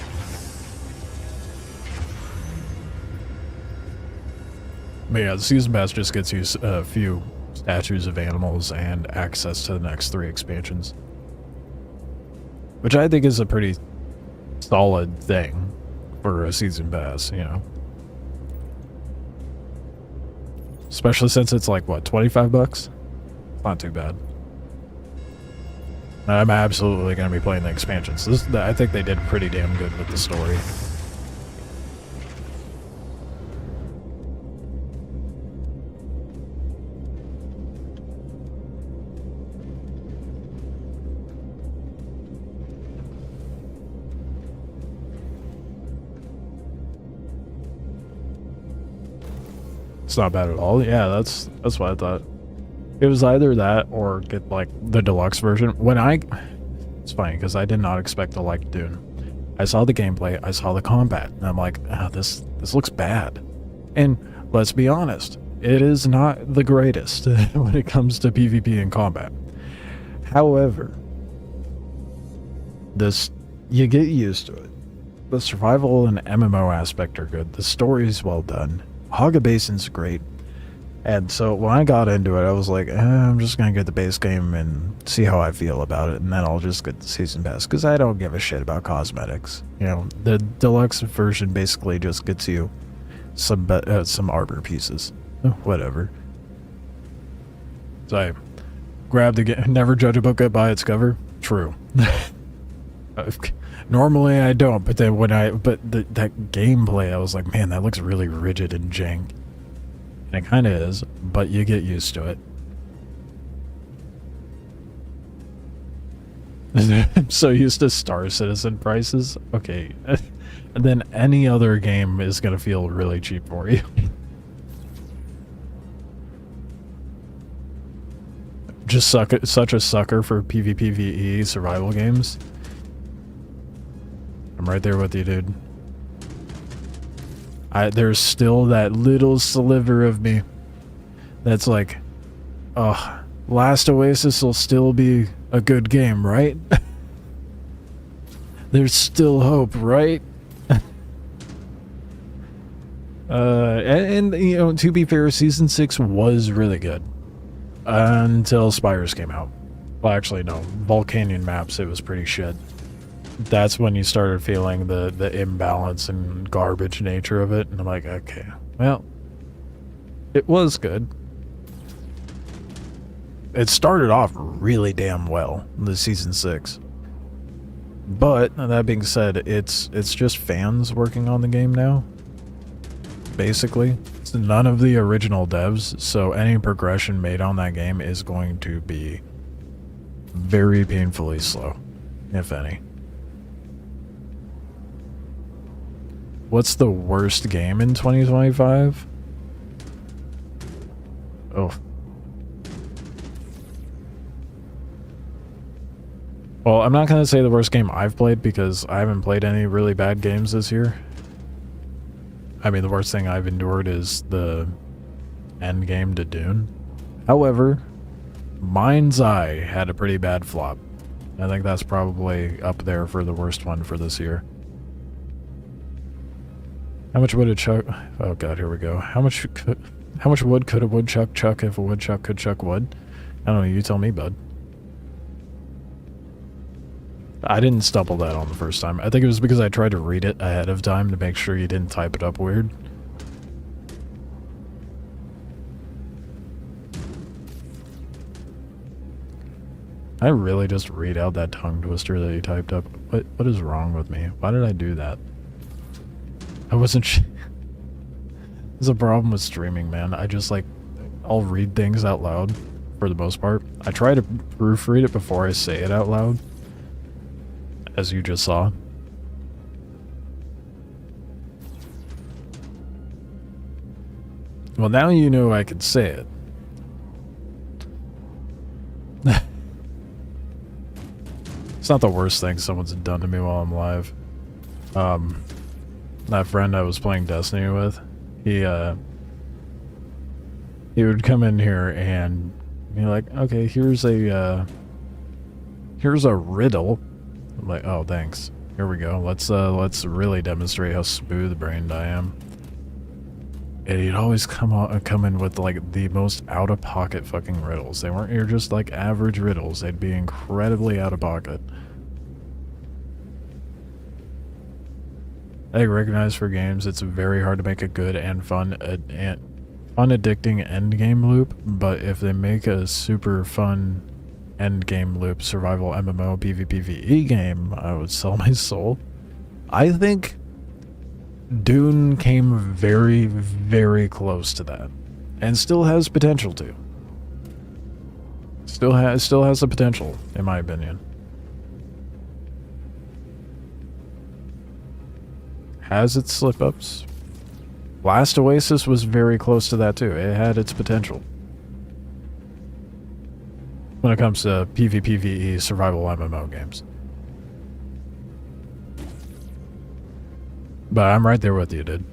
But yeah, the season pass just gets you a few statues of animals and access to the next 3 expansions. Which I think is a pretty solid thing for a season pass, you know. Especially since it's like, what, 25 bucks? Not too bad. I'm absolutely going to be playing the expansions. I think they did pretty damn good with the story. It's not bad at all. Yeah, that's what I thought. It was either that or get like the deluxe version. It's funny because I did not expect to like Dune. I saw the gameplay, I saw the combat, and I'm like, this looks bad. And let's be honest, it is not the greatest when it comes to PvP and combat. However, you get used to it. The survival and MMO aspect are good. The story's well done. Haga Basin's great. And so when I got into it, I was like, I'm just going to get the base game and see how I feel about it, and then I'll just get the season pass, because I don't give a shit about cosmetics. You know, the deluxe version basically just gets you some arbor pieces. Whatever. So I grabbed the game. Never judge a book by its cover. True. Normally I don't, but then that gameplay, I was like, man, that looks really rigid and jank. And it kind of is, but you get used to it. I'm so used to Star Citizen prices. Okay. And then any other game is going to feel really cheap for you. Just such a sucker for PvPvE survival games. I'm right there with you, dude. There's still that little sliver of me that's like, oh, Last Oasis will still be a good game, right? There's still hope, right? And you know, to be fair, Season 6 was really good. Until Spires came out. Well, actually, no. Volcanion maps, it was pretty shit. That's when you started feeling the imbalance and garbage nature of it. And I'm like, okay, well, it was good. It started off really damn well, the Season 6. But, that being said, it's just fans working on the game now. Basically. It's none of the original devs, so any progression made on that game is going to be very painfully slow, if any. What's the worst game in 2025? Oh. Well, I'm not going to say the worst game I've played because I haven't played any really bad games this year. I mean, the worst thing I've endured is the end game to Dune. However, Mind's Eye had a pretty bad flop. I think that's probably up there for the worst one for this year. How much would a chuck... Oh god, here we go. How much wood could a woodchuck chuck if a woodchuck could chuck wood? I don't know, you tell me, bud. I didn't stumble that on the first time. I think it was because I tried to read it ahead of time to make sure you didn't type it up weird. I really just read out that tongue twister that you typed up. What is wrong with me? Why did I do that? I wasn't There's a problem with streaming, man. I just like, I'll read things out loud for the most part. I try to proofread it before I say it out loud. As you just saw. Well, now you know I could say it. It's not the worst thing someone's done to me while I'm live. That friend I was playing Destiny with, he would come in here and be like, okay, here's a riddle. I'm like, oh, thanks. Here we go. Let's really demonstrate how smooth-brained I am. And he'd always come in with like the most out-of-pocket fucking riddles. They weren't just like average riddles. They'd be incredibly out-of-pocket. I recognize for games it's very hard to make a good and fun addicting endgame loop, but if they make a super fun endgame loop survival MMO PvPvE game, I would sell my soul. I think Dune came very, very close to that, and still has potential to. Still has the potential, in my opinion. Has its slip-ups. Last Oasis was very close to that too. It had its potential. When it comes to PvPvE survival MMO games. But I'm right there with you, dude.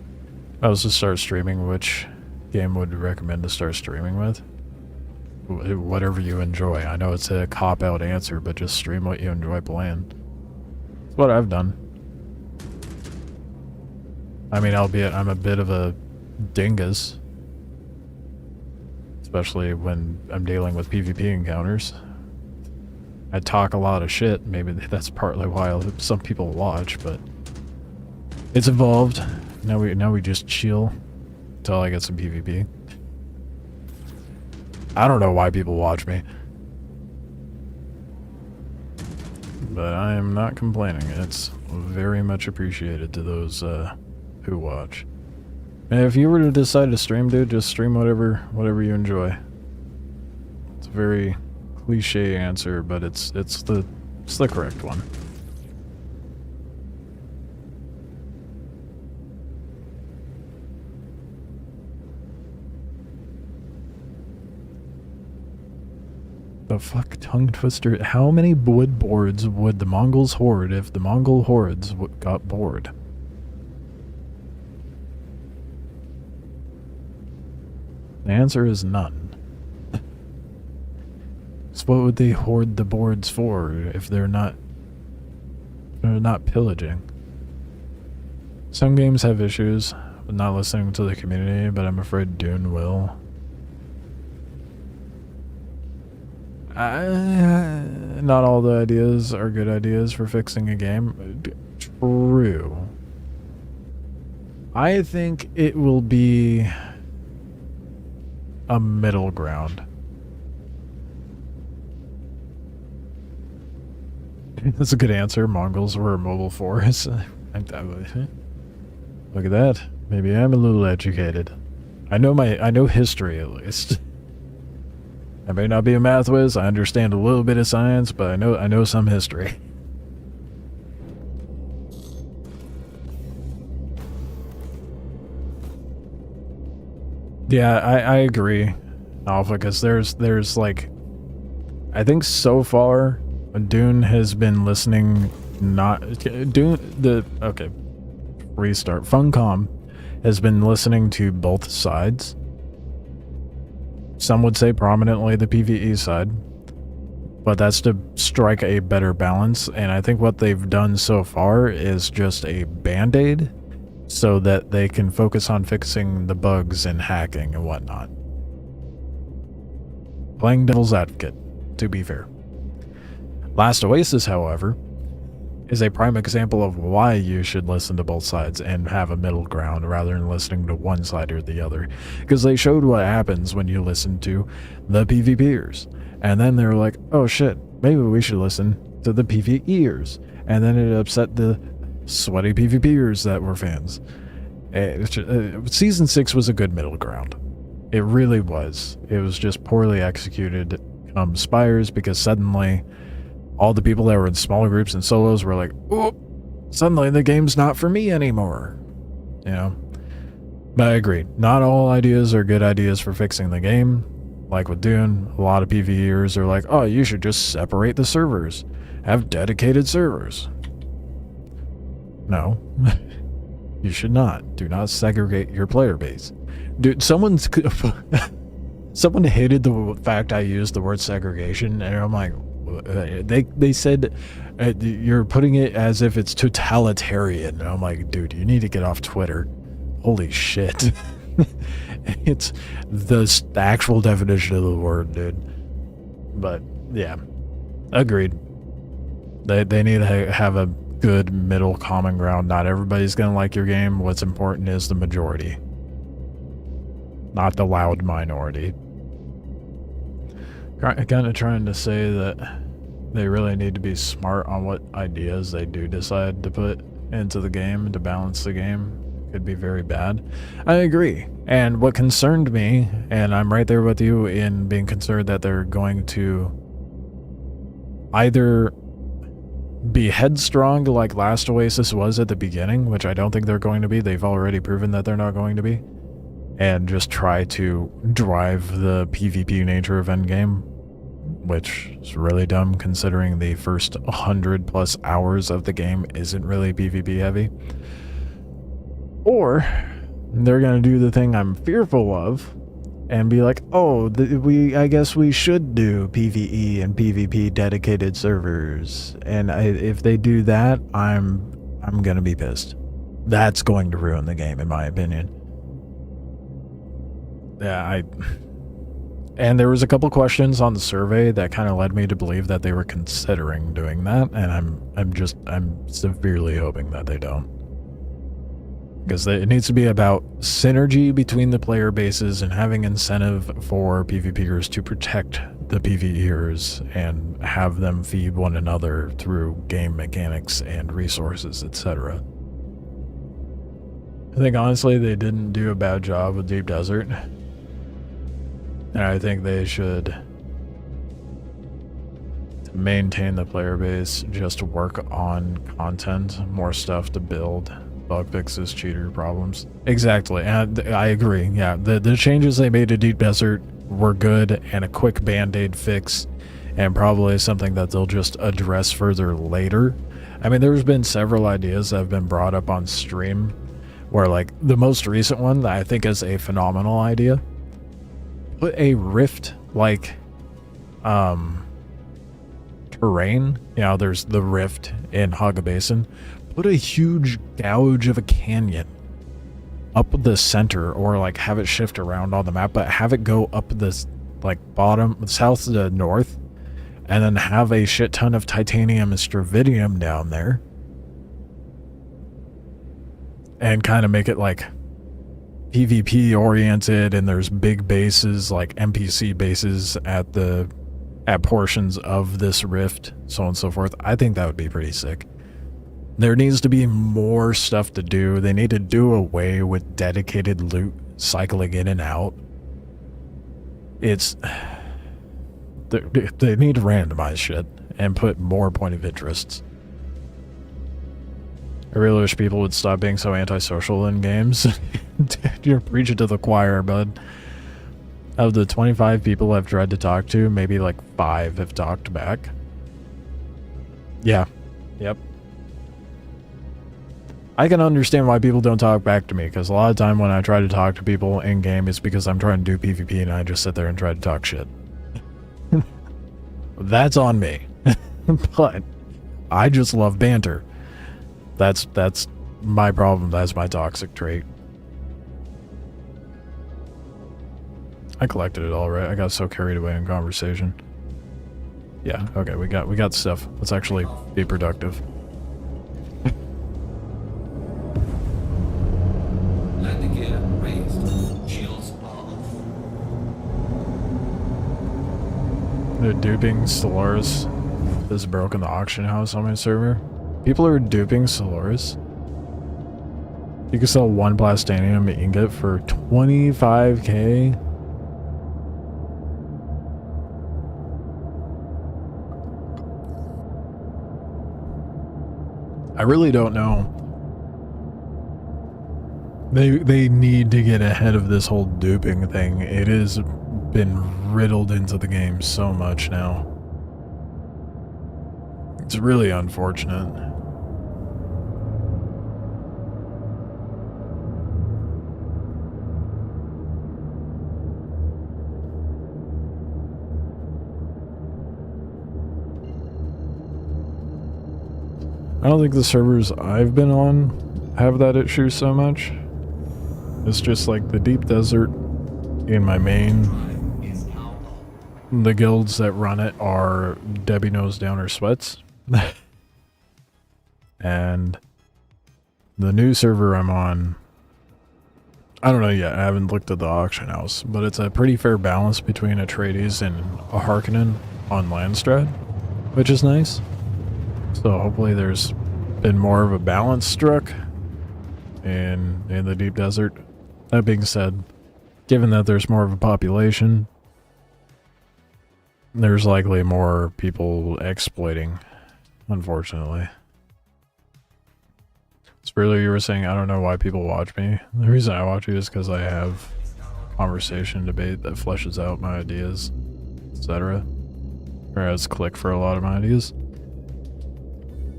If I was to start streaming, which game would you recommend to start streaming with? Whatever you enjoy. I know it's a cop-out answer, but just stream what you enjoy playing. It's what I've done. I mean, albeit I'm a bit of a dingus. Especially when I'm dealing with PvP encounters. I talk a lot of shit. Maybe that's partly why some people watch, but it's evolved. Now we just chill until I get some PvP. I don't know why people watch me. But I am not complaining. It's very much appreciated to those who watch. And if you were to decide to stream, dude, just stream whatever you enjoy. It's a very cliche answer, but it's the correct one. The fuck, tongue twister? How many wood boards would the Mongols hoard if the Mongol hordes got bored? The answer is none. So what would they hoard the boards for if they're not pillaging? Some games have issues not listening to the community, but I'm afraid Dune will. Not all the ideas are good ideas for fixing a game. True. I think it will be a middle ground. That's a good answer. Mongols were a mobile force. Look at that. Maybe I'm a little educated. I know history at least. I may not be a math whiz. I understand a little bit of science, but I know some history. Yeah, I agree, Alpha, because there's like, I think so far, Dune has been listening, okay, restart. Funcom has been listening to both sides. Some would say prominently the PvE side, but that's to strike a better balance, and I think what they've done so far is just a band-aid so that they can focus on fixing the bugs and hacking and whatnot. Playing devil's advocate, to be fair. Last Oasis, however, is a prime example of why you should listen to both sides and have a middle ground rather than listening to one side or the other. Because they showed what happens when you listen to the PvPers. And then they were like, oh shit, maybe we should listen to the PvEers. And then it upset the sweaty PvPers that were fans. Season 6 was a good middle ground. It really was. It was just poorly executed Spires, because suddenly all the people that were in smaller groups and solos were like, oh, suddenly the game's not for me anymore. You know? But I agree. Not all ideas are good ideas for fixing the game. Like with Dune, a lot of PvEers are like, oh, you should just separate the servers. Have dedicated servers. No. You should not. Do not segregate your player base. Dude, someone hated the fact I used the word segregation, and I'm like, they said you're putting it as if it's totalitarian, and I'm like, dude, you need to get off Twitter. Holy shit. It's the actual definition of the word, dude. But yeah, agreed. They need to have a good middle common ground. Not everybody's gonna like your game. What's important is the majority, not the loud minority. Kind of trying to say that they really need to be smart on what ideas they do decide to put into the game to balance the game. Could be very bad. I agree. And what concerned me, and I'm right there with you in being concerned that they're going to either be headstrong like Last Oasis was at the beginning, which I don't think they're going to be. They've already proven that they're not going to be. And just try to drive the PvP nature of Endgame, which is really dumb considering the first 100+ hours of the game isn't really PvP heavy. Or they're going to do the thing I'm fearful of and be like, oh, I guess we should do PvE and PvP dedicated servers. And if they do that, I'm going to be pissed. That's going to ruin the game, in my opinion. Yeah, and there was a couple questions on the survey that kind of led me to believe that they were considering doing that, and I'm severely hoping that they don't. Because it needs to be about synergy between the player bases and having incentive for PvPers to protect the PvEers and have them feed one another through game mechanics and resources, etc. I think honestly they didn't do a bad job with Deep Desert. And I think they should maintain the player base, just work on content, more stuff to build. Bug fixes, cheater problems. Exactly, and I agree. Yeah, the changes they made to Deep Desert were good and a quick band-aid fix, and probably something that they'll just address further later. I mean, there's been several ideas that have been brought up on stream, where like the most recent one that I think is a phenomenal idea. Put a rift like terrain. You know, there's the rift in Haga Basin. Put a huge gouge of a canyon up the center, or like have it shift around on the map, but have it go up this like bottom south to north, and then have a shit ton of titanium and stravidium down there, and kind of make it like PvP oriented, and there's big bases like NPC bases at portions of this rift, so on and so forth. I think that would be pretty sick. There needs to be more stuff to do. They need to do away with dedicated loot cycling in and out. It's... They need to randomize shit and put more point of interests. I really wish people would stop being so antisocial in games. You're preaching to the choir, bud. Of the 25 people I've tried to talk to, maybe like 5 have talked back. Yeah. Yep. I can understand why people don't talk back to me, because a lot of time when I try to talk to people in-game, it's because I'm trying to do PvP and I just sit there and try to talk shit. That's on me. But I just love banter. That's my problem. That's my toxic trait. I collected it all right. I got so carried away in conversation. Yeah, okay, we got stuff. Let's actually be productive. Landing gear raised. Shields are off. They're duping Stellaris. This is broken the auction house on my server. People are duping Stellaris. You can sell 1 plastanium ingot for 25k. I really don't know. They need to get ahead of this whole duping thing. It has been riddled into the game so much now. It's really unfortunate. I don't think the servers I've been on have that issue so much. It's just like the deep desert in my main. The guilds that run it are Debbie Nose Downer Sweats. And the new server I'm on, I don't know yet, I haven't looked at the auction house, but it's a pretty fair balance between Atreides and a Harkonnen on Landstrad, which is nice. So hopefully there's been more of a balance struck in the deep desert. That being said, given that there's more of a population, there's likely more people exploiting, unfortunately. Spurler, you were saying, I don't know why people watch me. The reason I watch you is because I have conversation, debate that fleshes out my ideas, etc. Whereas click for a lot of my ideas.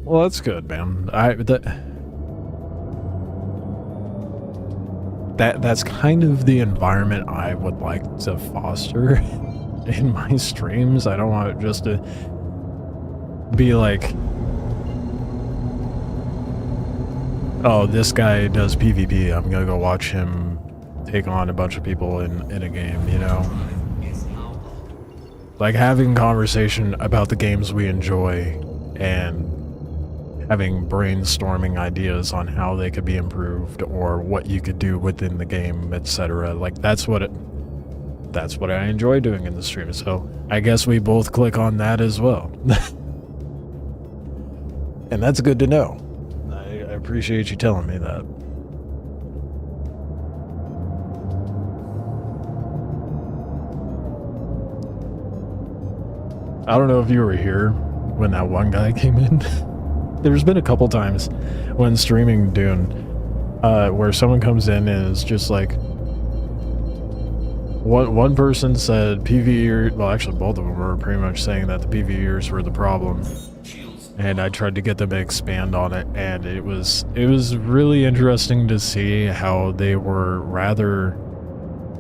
Well, that's good, man. That's kind of the environment I would like to foster in my streams. I don't want it just to be like, oh, this guy does PvP, I'm gonna go watch him take on a bunch of people in a game, you know? Like having conversation about the games we enjoy and having brainstorming ideas on how they could be improved or what you could do within the game, etc. Like that's what I enjoy doing in the stream. So I guess we both click on that as well. And that's good to know. I appreciate you telling me that. I don't know if you were here when that one guy came in. There's been a couple times when streaming Dune where someone comes in and is just like, one person said PvEers, well actually both of them were pretty much saying that the PvEers were the problem, and I tried to get them to expand on it, and it was really interesting to see how they were rather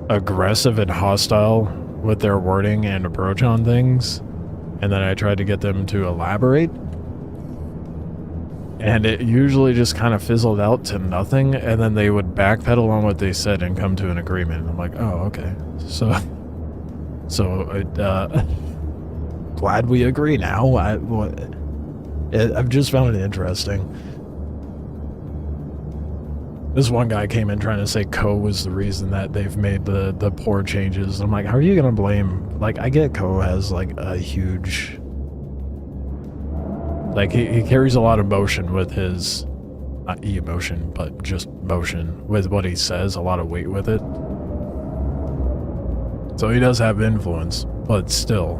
aggressive and hostile with their wording and approach on things, and then I tried to get them to elaborate. And it usually just kind of fizzled out to nothing, and then they would backpedal on what they said and come to an agreement. And I'm like, oh, okay. So glad we agree now. I've just found it interesting. This one guy came in trying to say Co was the reason that they've made the poor changes. I'm like, how are you gonna blame? Like, I get Co has like a huge, like he carries a lot of motion with his, not emotion, but just motion with what he says, a lot of weight with it. So he does have influence, but still,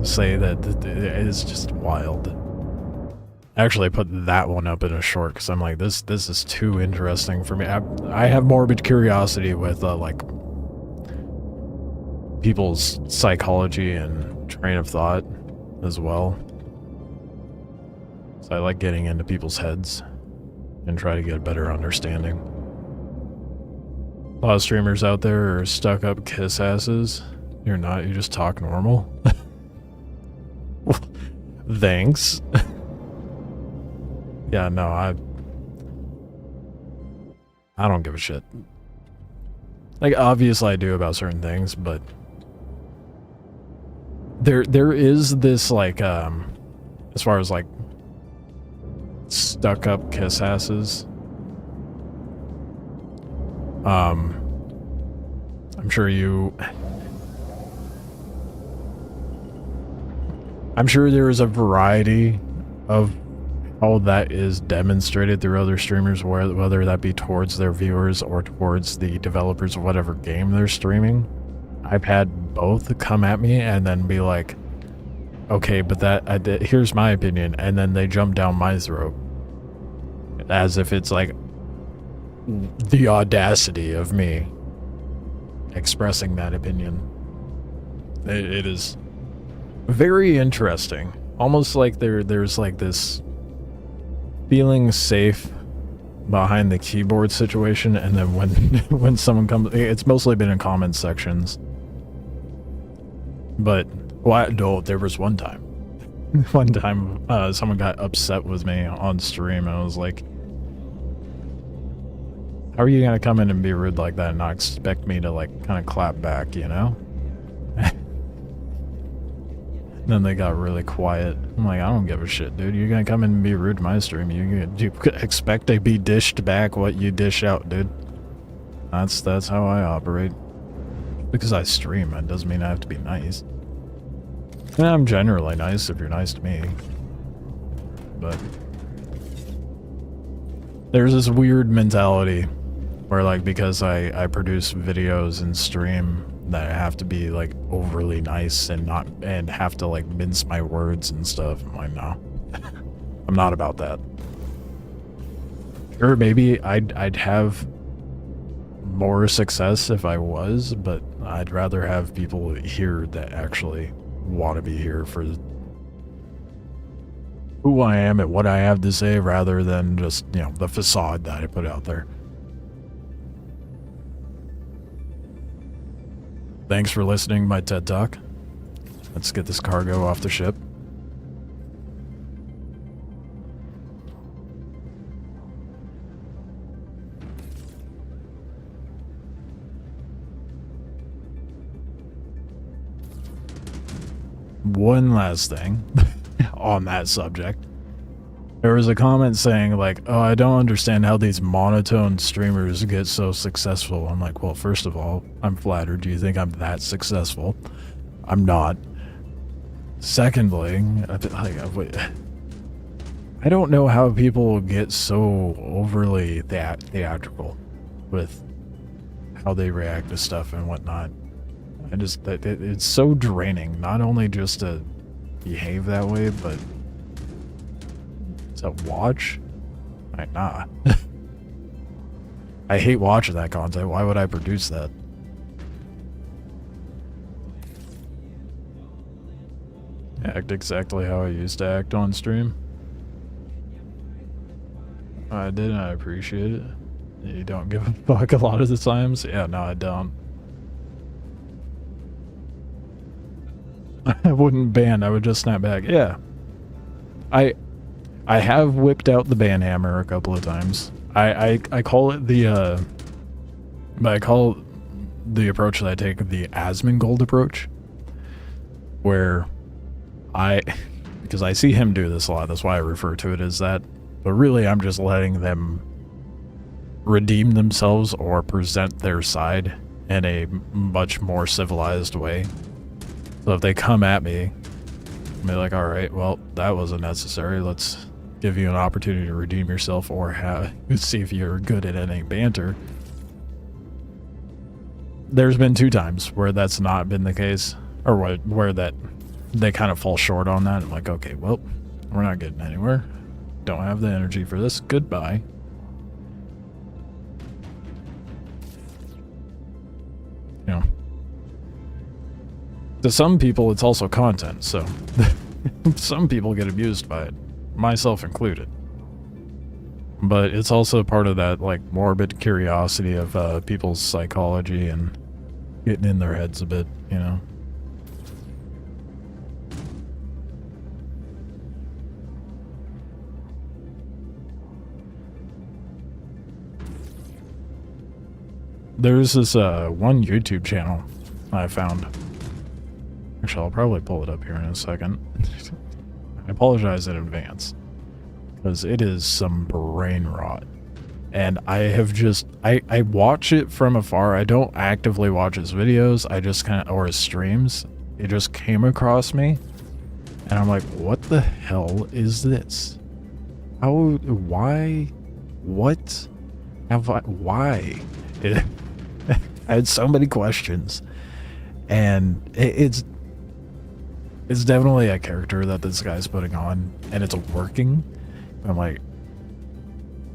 say that it is just wild. I actually put that one up in a short because I'm like, this is too interesting for me. I have morbid curiosity with like people's psychology and train of thought as well. So I like getting into people's heads and try to get a better understanding. A lot of streamers out there are stuck up kiss asses. You're not, you just talk normal. Thanks. Yeah, no, I don't give a shit. Like, obviously I do about certain things, but there is this, like, as far as, like, stuck-up kiss asses. I'm sure there is a variety of how that is demonstrated through other streamers, whether that be towards their viewers or towards the developers of whatever game they're streaming. I've had both come at me and then be like, okay, but here's my opinion, and then they jump down my throat. As if it's like the audacity of me expressing that opinion. It is very interesting. Almost like there's like this feeling safe behind the keyboard situation, and then when someone comes, it's mostly been in comment sections. But there was one time someone got upset with me on stream, and I was like, how are you gonna come in and be rude like that and not expect me to like kind of clap back, you know? Then they got really quiet. I'm like, I don't give a shit, dude. You're gonna come in and be rude to my stream. You expect to be dished back what you dish out, dude. That's how I operate. Because I stream, it doesn't mean I have to be nice. And I'm generally nice if you're nice to me. But there's this weird mentality where, like, because I produce videos and stream, that I have to be like overly nice and have to like mince my words and stuff. I'm like, no. I'm not about that. Sure, maybe I'd have more success if I was, but I'd rather have people here that actually want to be here for who I am and what I have to say, rather than just, you know, the facade that I put out there. Thanks for listening to my TED Talk. Let's get this cargo off the ship. One last thing on that subject. There was a comment saying like, oh, I don't understand how these monotone streamers get so successful. I'm like, well, first of all, I'm flattered. Do you think I'm that successful? I'm not. Secondly, I don't know how people get so overly theatrical with how they react to stuff and whatnot. It's so draining, not only just to behave that way, but to watch? Like, nah. I hate watching that content. Why would I produce that? Act exactly how I used to act on stream. I did, and I appreciate it. You don't give a fuck a lot of the times? Yeah, no, I don't. I wouldn't ban, I would just snap back. Yeah. I have whipped out the banhammer a couple of times. I call it the but I call the approach that I take the Asmongold approach, where because I see him do this a lot, that's why I refer to it as that, but really I'm just letting them redeem themselves or present their side in a much more civilized way. So if they come at me, I'll be like, alright, well, that wasn't necessary, let's give you an opportunity to redeem yourself or see if you're good at any banter. There's been 2 times where that's not been the case, or where that they kind of fall short on that. I'm like, okay, well, we're not getting anywhere. Don't have the energy for this. Goodbye. You know, to some people, it's also content, so some people get abused by it, myself included. But it's also part of that, like, morbid curiosity of people's psychology and getting in their heads a bit, you know? There's this one YouTube channel I found. Actually, I'll probably pull it up here in a second. I apologize in advance, because it is some brain rot. And I have just, I watch it from afar. I don't actively watch his videos. I just kind of, or his streams. It just came across me. And I'm like, what the hell is this? How, why, what, have I, why? I had so many questions. And it's definitely a character that this guy's putting on. And it's working. I'm like,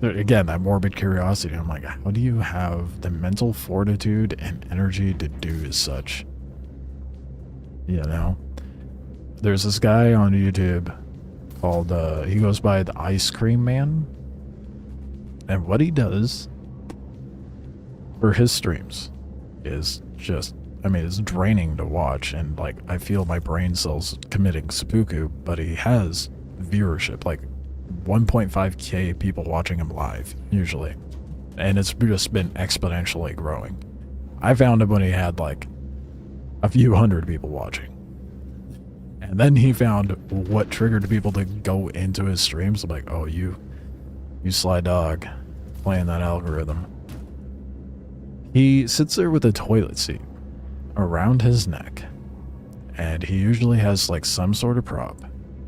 again, that morbid curiosity. I'm like, how do you have the mental fortitude and energy to do such? You know? There's this guy on YouTube called, he goes by the Ice Cream Man. And what he does for his streams is just, I mean, it's draining to watch. And, like, I feel my brain cells committing seppuku, but he has viewership, like 1.5k people watching him live, usually. And it's just been exponentially growing. I found him when he had, like, a few hundred people watching. And then he found what triggered people to go into his streams. I'm like, oh, you sly dog, playing that algorithm. He sits there with a toilet seat around his neck. And he usually has, like, some sort of prop.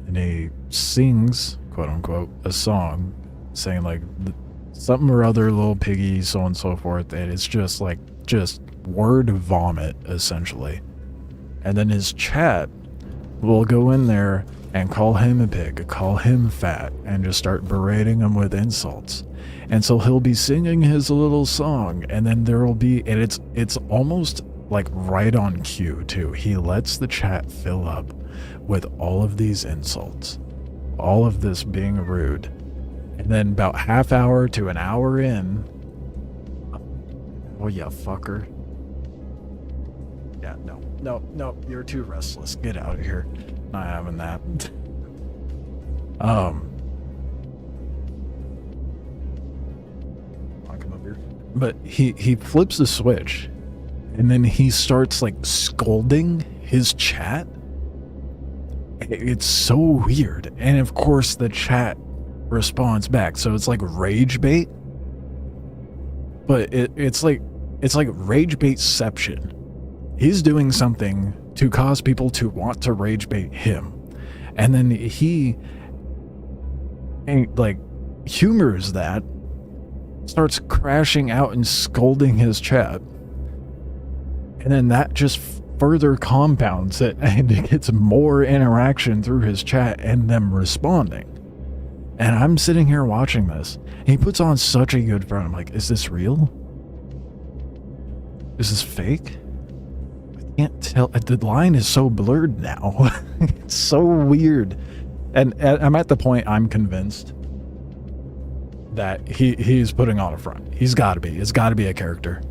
And he sings, quote unquote, a song saying, like, something or other, little piggy, so on and so forth. And it's just, like, just word vomit, essentially. And then his chat will go in there and call him a pig, call him fat, and just start berating him with insults. And so he'll be singing his little song, and then there will be, and it's almost like right on cue too. He lets the chat fill up with all of these insults, all of this being rude. And then about half hour to an hour in, oh yeah, fucker. Yeah, no, you're too restless. Get out of here. Not having that. I'll come up here. But he flips the switch, and then he starts, like, scolding his chat. It's so weird. And of course the chat responds back. So it's like rage bait. But it's like rage baitception. He's doing something to cause people to want to rage bait him. And then he, like, humors that, starts crashing out and scolding his chat. And then that just further compounds it, and it gets more interaction through his chat and them responding. And I'm sitting here watching this, and he puts on such a good front. I'm like, is this real? Is this fake? Can't tell. The line is so blurred now. It's so weird. And I'm at the point I'm convinced that he's putting on a front. He's got to be. It's got to be a character.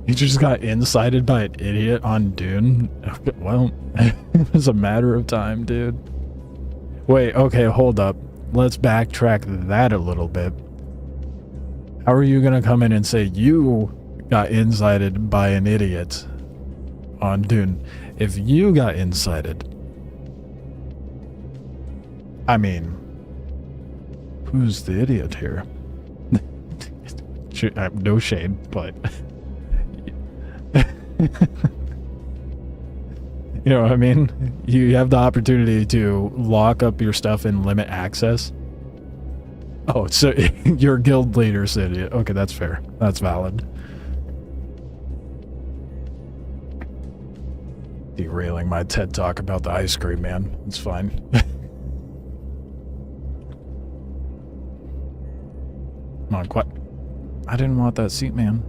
You just got incited by an idiot on Dune? Okay, well, it was a matter of time, dude. Wait, okay, hold up. Let's backtrack that a little bit. How are you gonna come in and say you got incited by an idiot on Dune? If you got incited, I mean, who's the idiot here? No shade, but you know what I mean? You have the opportunity to lock up your stuff and limit access. Oh, so your guild leader's the idiot. Okay, that's fair. That's valid. Derailing my TED talk about the ice cream, man. It's fine. Come on, quit. I didn't want that seat, man.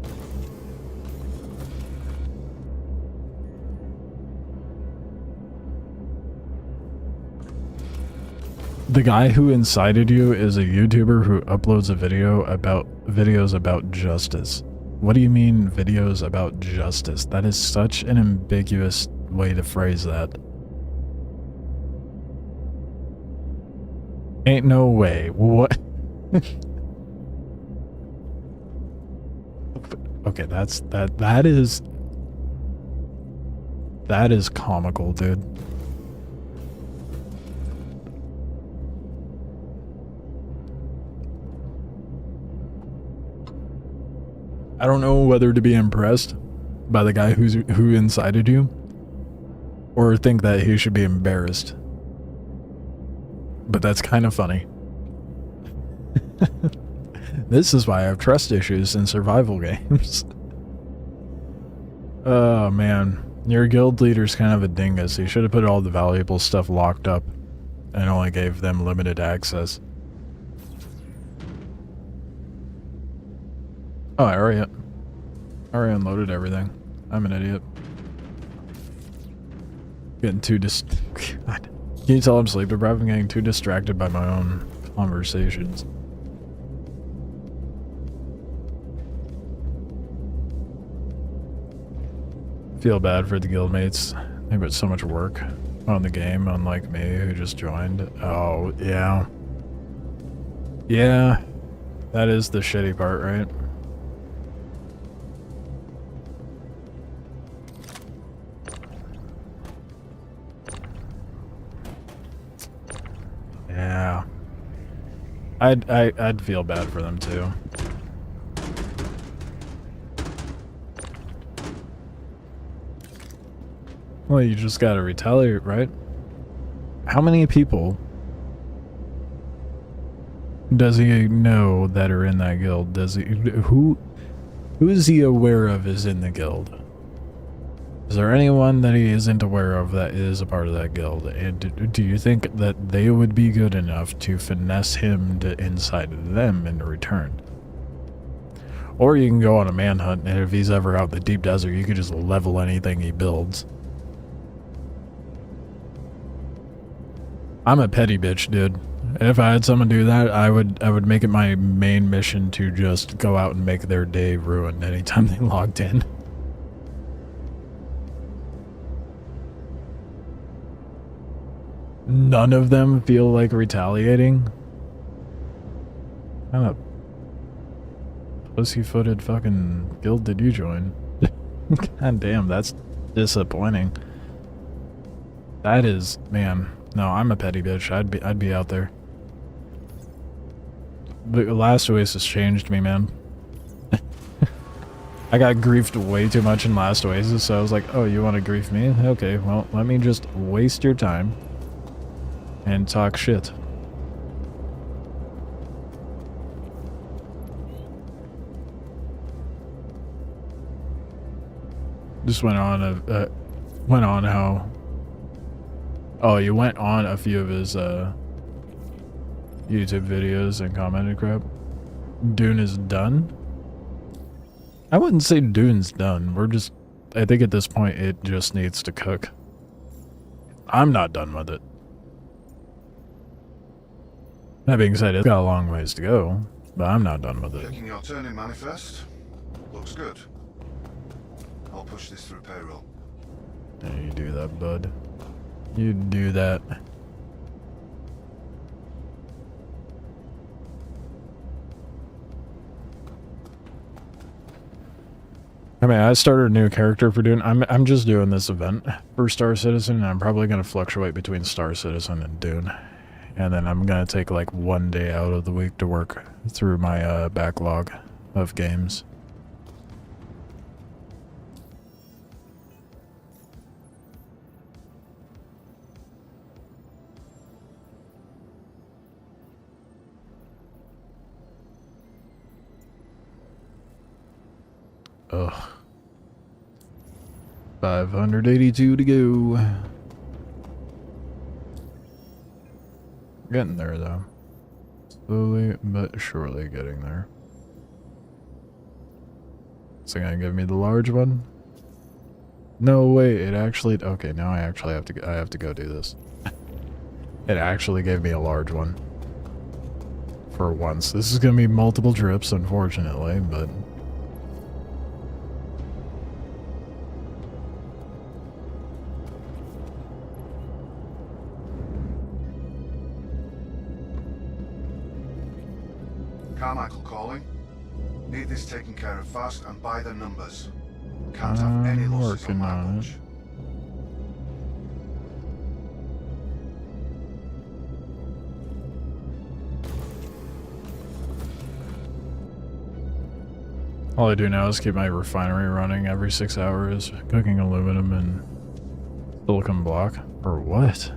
The guy who incited you is a YouTuber who uploads a video about videos about justice. What do you mean videos about justice? That is such an ambiguous way to phrase that. Ain't no way. What? Okay, that is comical, dude. I don't know whether to be impressed by the guy who incited you or think that he should be embarrassed. But that's kind of funny. This is why I have trust issues in survival games. Oh man, your guild leader's kind of a dingus. He should have put all the valuable stuff locked up and only gave them limited access. Oh, I already unloaded everything. I'm an idiot. Getting too God. Can you tell I'm sleep deprived? I'm getting too distracted by my own conversations. Feel bad for the guildmates. They put so much work on the game, unlike me who just joined. Oh, yeah. Yeah. That is the shitty part, right? Yeah. I'd feel bad for them too. Well, you just gotta retaliate, right? How many people does he know that are in that guild? Does he who is he aware of is in the guild? Is there anyone that he isn't aware of that is a part of that guild? And do you think that they would be good enough to finesse him to incite them in return? Or you can go on a manhunt, and if he's ever out in the deep desert, you could just level anything he builds. I'm a petty bitch, dude. If I had someone do that, I would make it my main mission to just go out and make their day ruined anytime they logged in. None of them feel like retaliating? What kind of pussy-footed fucking guild did you join? God damn, that's disappointing. That is, man. No, I'm a petty bitch. I'd be out there. The last Oasis changed me, man. I got griefed way too much in last Oasis, so I was like, oh, you want to grief me? Okay, well, let me just waste your time and talk shit. Just went on how... Oh, you went on a few of his YouTube videos and commented crap. Dune is done? I wouldn't say Dune's done. We're just... I think at this point it just needs to cook. I'm not done with it. That being said, it's got a long ways to go, but I'm not done with it. Taking your turn in manifest. Looks good. I'll push this through payroll. Yeah, you do that, bud. You do that. I mean, I started a new character for doing. I'm just doing this event for Star Citizen, and I'm probably gonna fluctuate between Star Citizen and Dune, and then I'm gonna take like one day out of the week to work through my backlog of games. Ugh. 582 to go. Getting there, though. Slowly but surely getting there. Is it gonna give me the large one? No way, it actually... Okay, now I actually have to... I have to go do this. It actually gave me a large one. For once. This is gonna be multiple trips, unfortunately, but... Carmichael calling. Need this taken care of fast and by the numbers. Can't have any losses on working my on watch. All I do now is keep my refinery running every 6 hours, cooking aluminum and silicon block. Or what?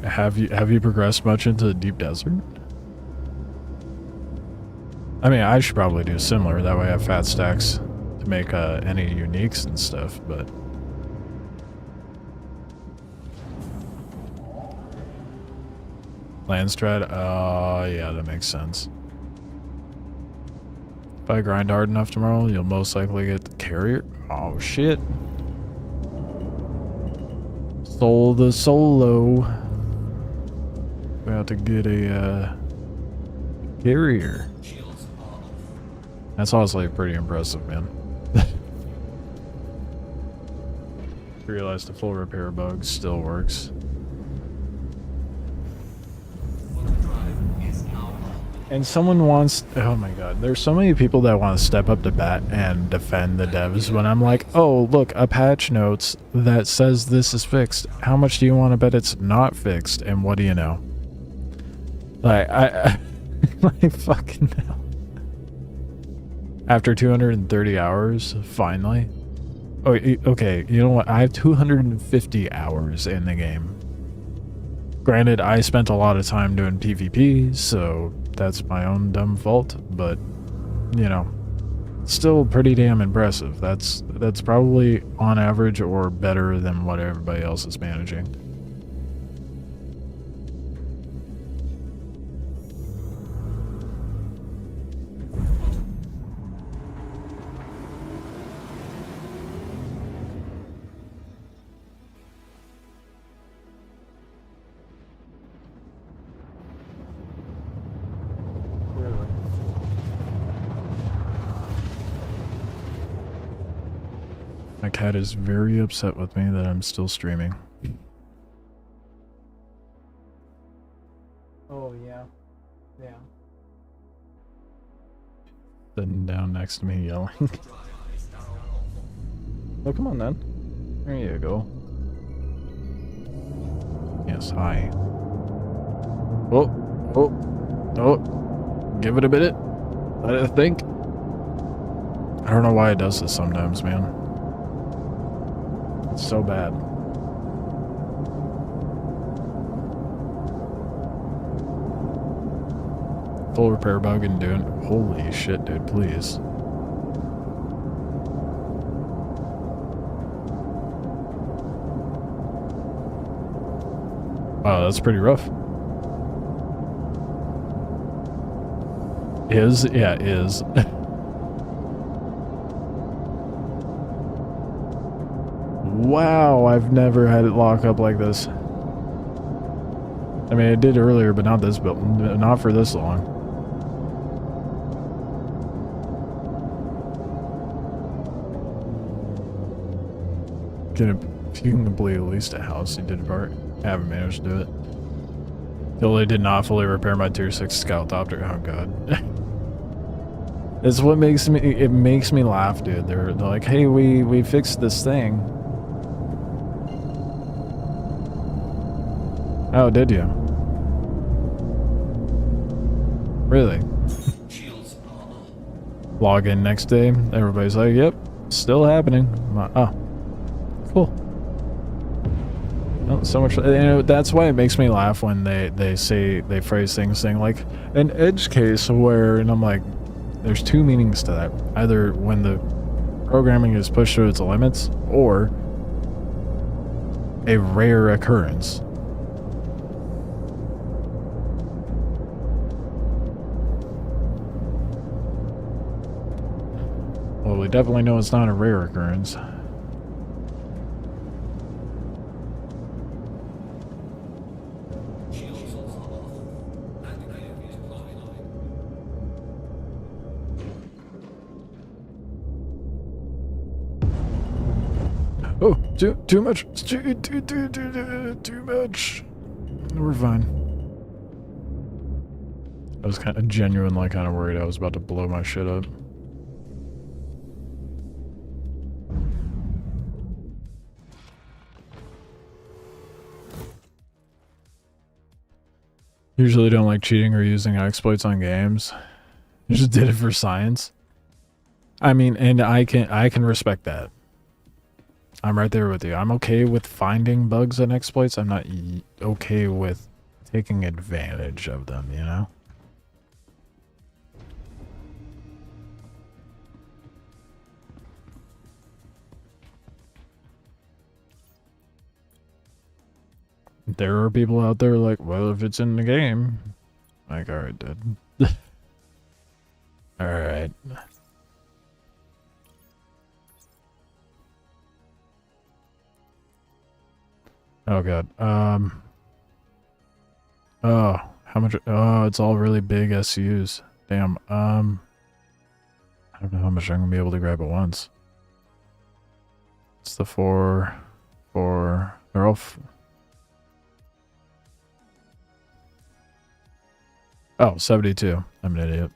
Have you progressed much into the deep desert? I mean, I should probably do similar. That way I have fat stacks to make any uniques and stuff, but... Landstrat? Yeah, that makes sense. If I grind hard enough tomorrow, you'll most likely get the carrier. Oh, shit. Sold the solo. About to get a, carrier. That's honestly pretty impressive, man. Realized the full repair bug still works. And someone wants... Oh my god. There's so many people that want to step up to bat and defend the devs when I'm like, oh, look, a patch notes that says this is fixed. How much do you want to bet it's not fixed? And what do you know? Like, I like, fucking hell. After 230 hours, finally. Oh, okay, you know what? I have 250 hours in the game. Granted, I spent a lot of time doing PvP, so that's my own dumb fault, but, you know, still pretty damn impressive. That's probably on average or better than what everybody else is managing. My cat is very upset with me that I'm still streaming. Oh, yeah. Yeah. Sitting down next to me yelling. Oh, come on then. There you go. Yes, hi. Oh, oh, oh. Give it a minute. Let it think. I don't know why it does this sometimes, man. It's so bad. Full repair bug and doing... Holy shit, dude, please. Wow, that's pretty rough. Is? Yeah, is. Wow, I've never had it lock up like this. I mean, it did earlier, but not this build, not for this long. if you can complete at least a house, you did part. I haven't managed to do it. Still, they did not fully repair my tier 6 scout optic. Oh god. It's what makes me, it makes me laugh, dude. They're like, hey, we fixed this thing. Oh, did you? Really? Shields armor. Log in next day. Everybody's like, yep, still happening. Oh, cool. Oh, so much, you know, that's why it makes me laugh when they phrase things saying like an edge case where, and I'm like, there's two meanings to that. Either when the programming is pushed to its limits, or a rare occurrence. Well, we definitely know it's not a rare occurrence. Shields armor. Activated supply line. Oh, too much. Too much. We're fine. I was kind of genuinely kind of worried I was about to blow my shit up. Usually don't like cheating or using exploits on games. You just did it for science. I mean, and I can respect that. I'm right there with you. I'm okay with finding bugs and exploits. I'm not okay with taking advantage of them, you know? There are people out there like, well, if it's in the game. Like, alright, dude. Alright. Oh god. Oh, how much? Oh, it's all really big SUs. Damn. I don't know how much I'm gonna be able to grab at once. It's the four. They're all. Oh, 72. I'm an idiot.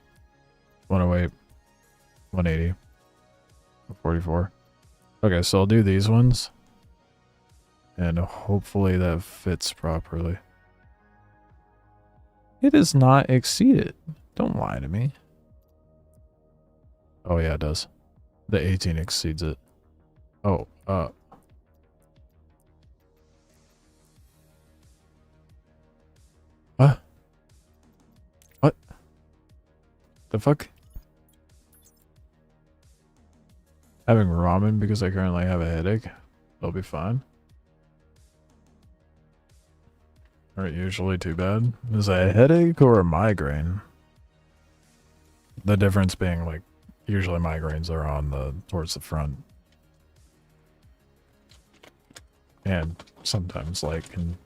108. 180. 44. Okay, so I'll do these ones. And hopefully that fits properly. It is not exceeded. Don't lie to me. Oh yeah, it does. The 18 exceeds it. Oh, What? What? The fuck? Having ramen because I currently have a headache. That'll be fine. Aren't usually too bad. Is it a headache or a migraine? The difference being, like, usually migraines are on towards the front. And sometimes, like, can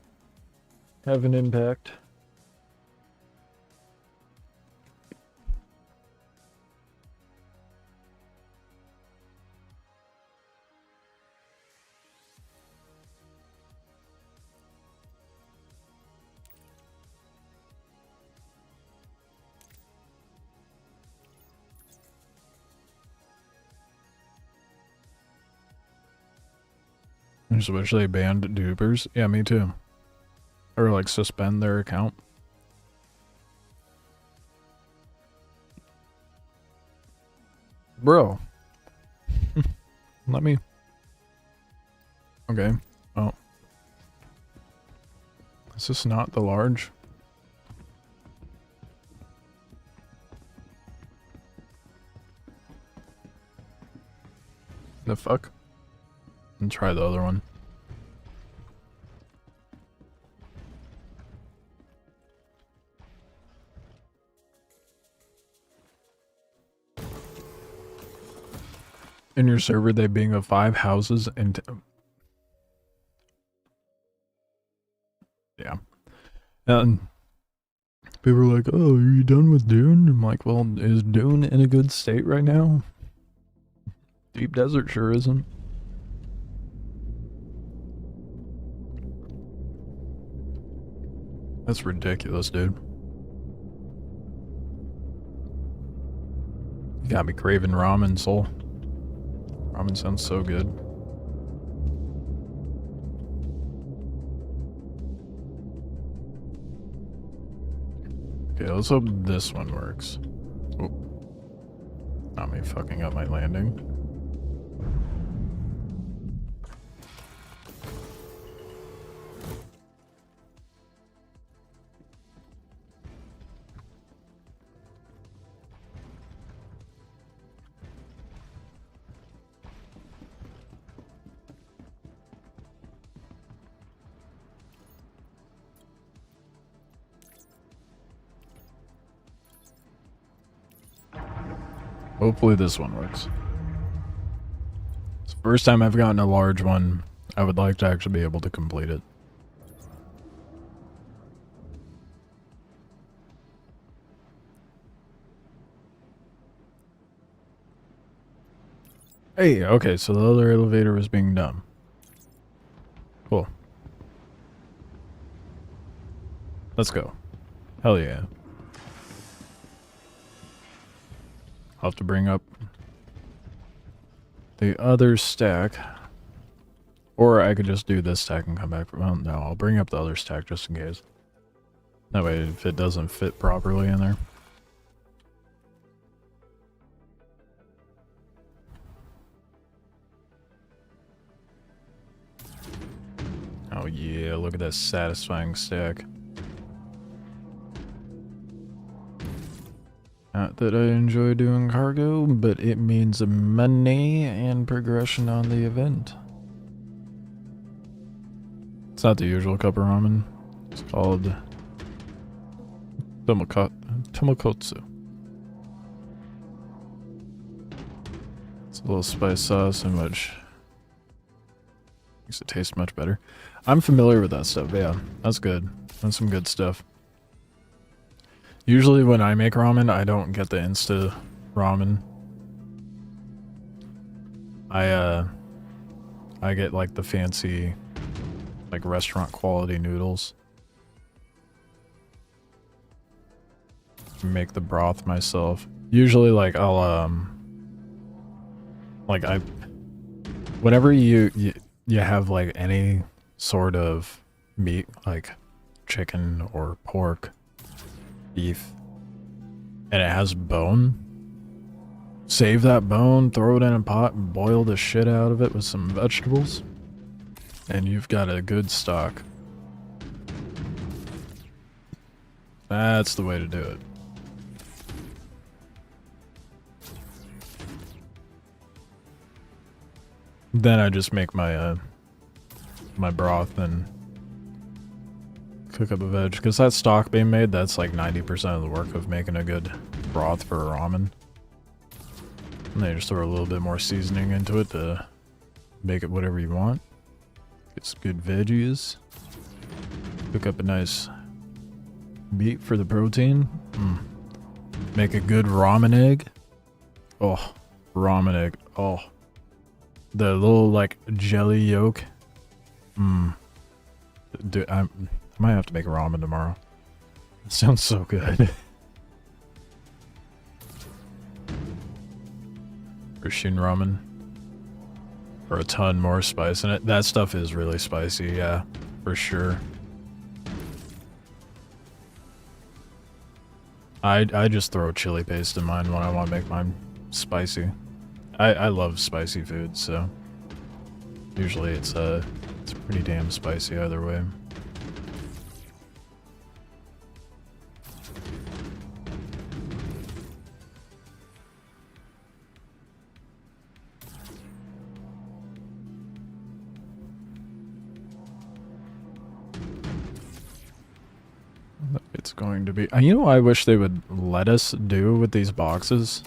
have an impact. Especially banned dupers. Yeah, me too. Or like suspend their account. Bro. Let me. Okay. Oh. Is this not the large? The fuck? And try the other one. In your server, they being of 5 houses and yeah. And people are like, oh, are you done with Dune? I'm like, well, is Dune in a good state right now? Deep Desert sure isn't. That's ridiculous, dude. You got me craving ramen, soul. Ramen sounds so good. Okay, let's hope this one works. Oh. Not me fucking up my landing. Hopefully this one works. It's the first time I've gotten a large one. I would like to actually be able to complete it. Hey, okay, so the other elevator was being done. Cool. Let's go. Hell yeah. I'll have to bring up the other stack. Or I could just do this stack and come back. Well, no, I'll bring up the other stack just in case. That way, if it doesn't fit properly in there. Oh yeah, look at that satisfying stack. Not that I enjoy doing cargo, but it means money and progression on the event. It's not the usual cup of ramen. It's called tomakotsu. It's a little spice sauce and which makes it taste much better. I'm familiar with that stuff, yeah. That's good. That's some good stuff. Usually when I make ramen, I don't get the Insta ramen. I get like the fancy, like restaurant quality noodles. Make the broth myself. Usually like I'll whenever you have like any sort of meat, like chicken or pork, beef, and it has bone, save that bone, throw it in a pot, and boil the shit out of it with some vegetables, and you've got a good stock. That's the way to do it. Then I just make my my broth and cook up a veg, because that stock being made, that's like 90% of the work of making a good broth for a ramen. And then you just throw a little bit more seasoning into it to make it whatever you want. Get some good veggies. Cook up a nice meat for the protein. Make a good ramen egg. Oh, ramen egg. Oh. The little like jelly yolk. Dude, I might have to make ramen tomorrow. It sounds so good. Hurston ramen. Or a ton more spice in it. That stuff is really spicy, yeah, for sure. I just throw chili paste in mine when I want to make mine spicy. I love spicy food, so usually it's pretty damn spicy either way. It's going to be... You know what I wish they would let us do with these boxes?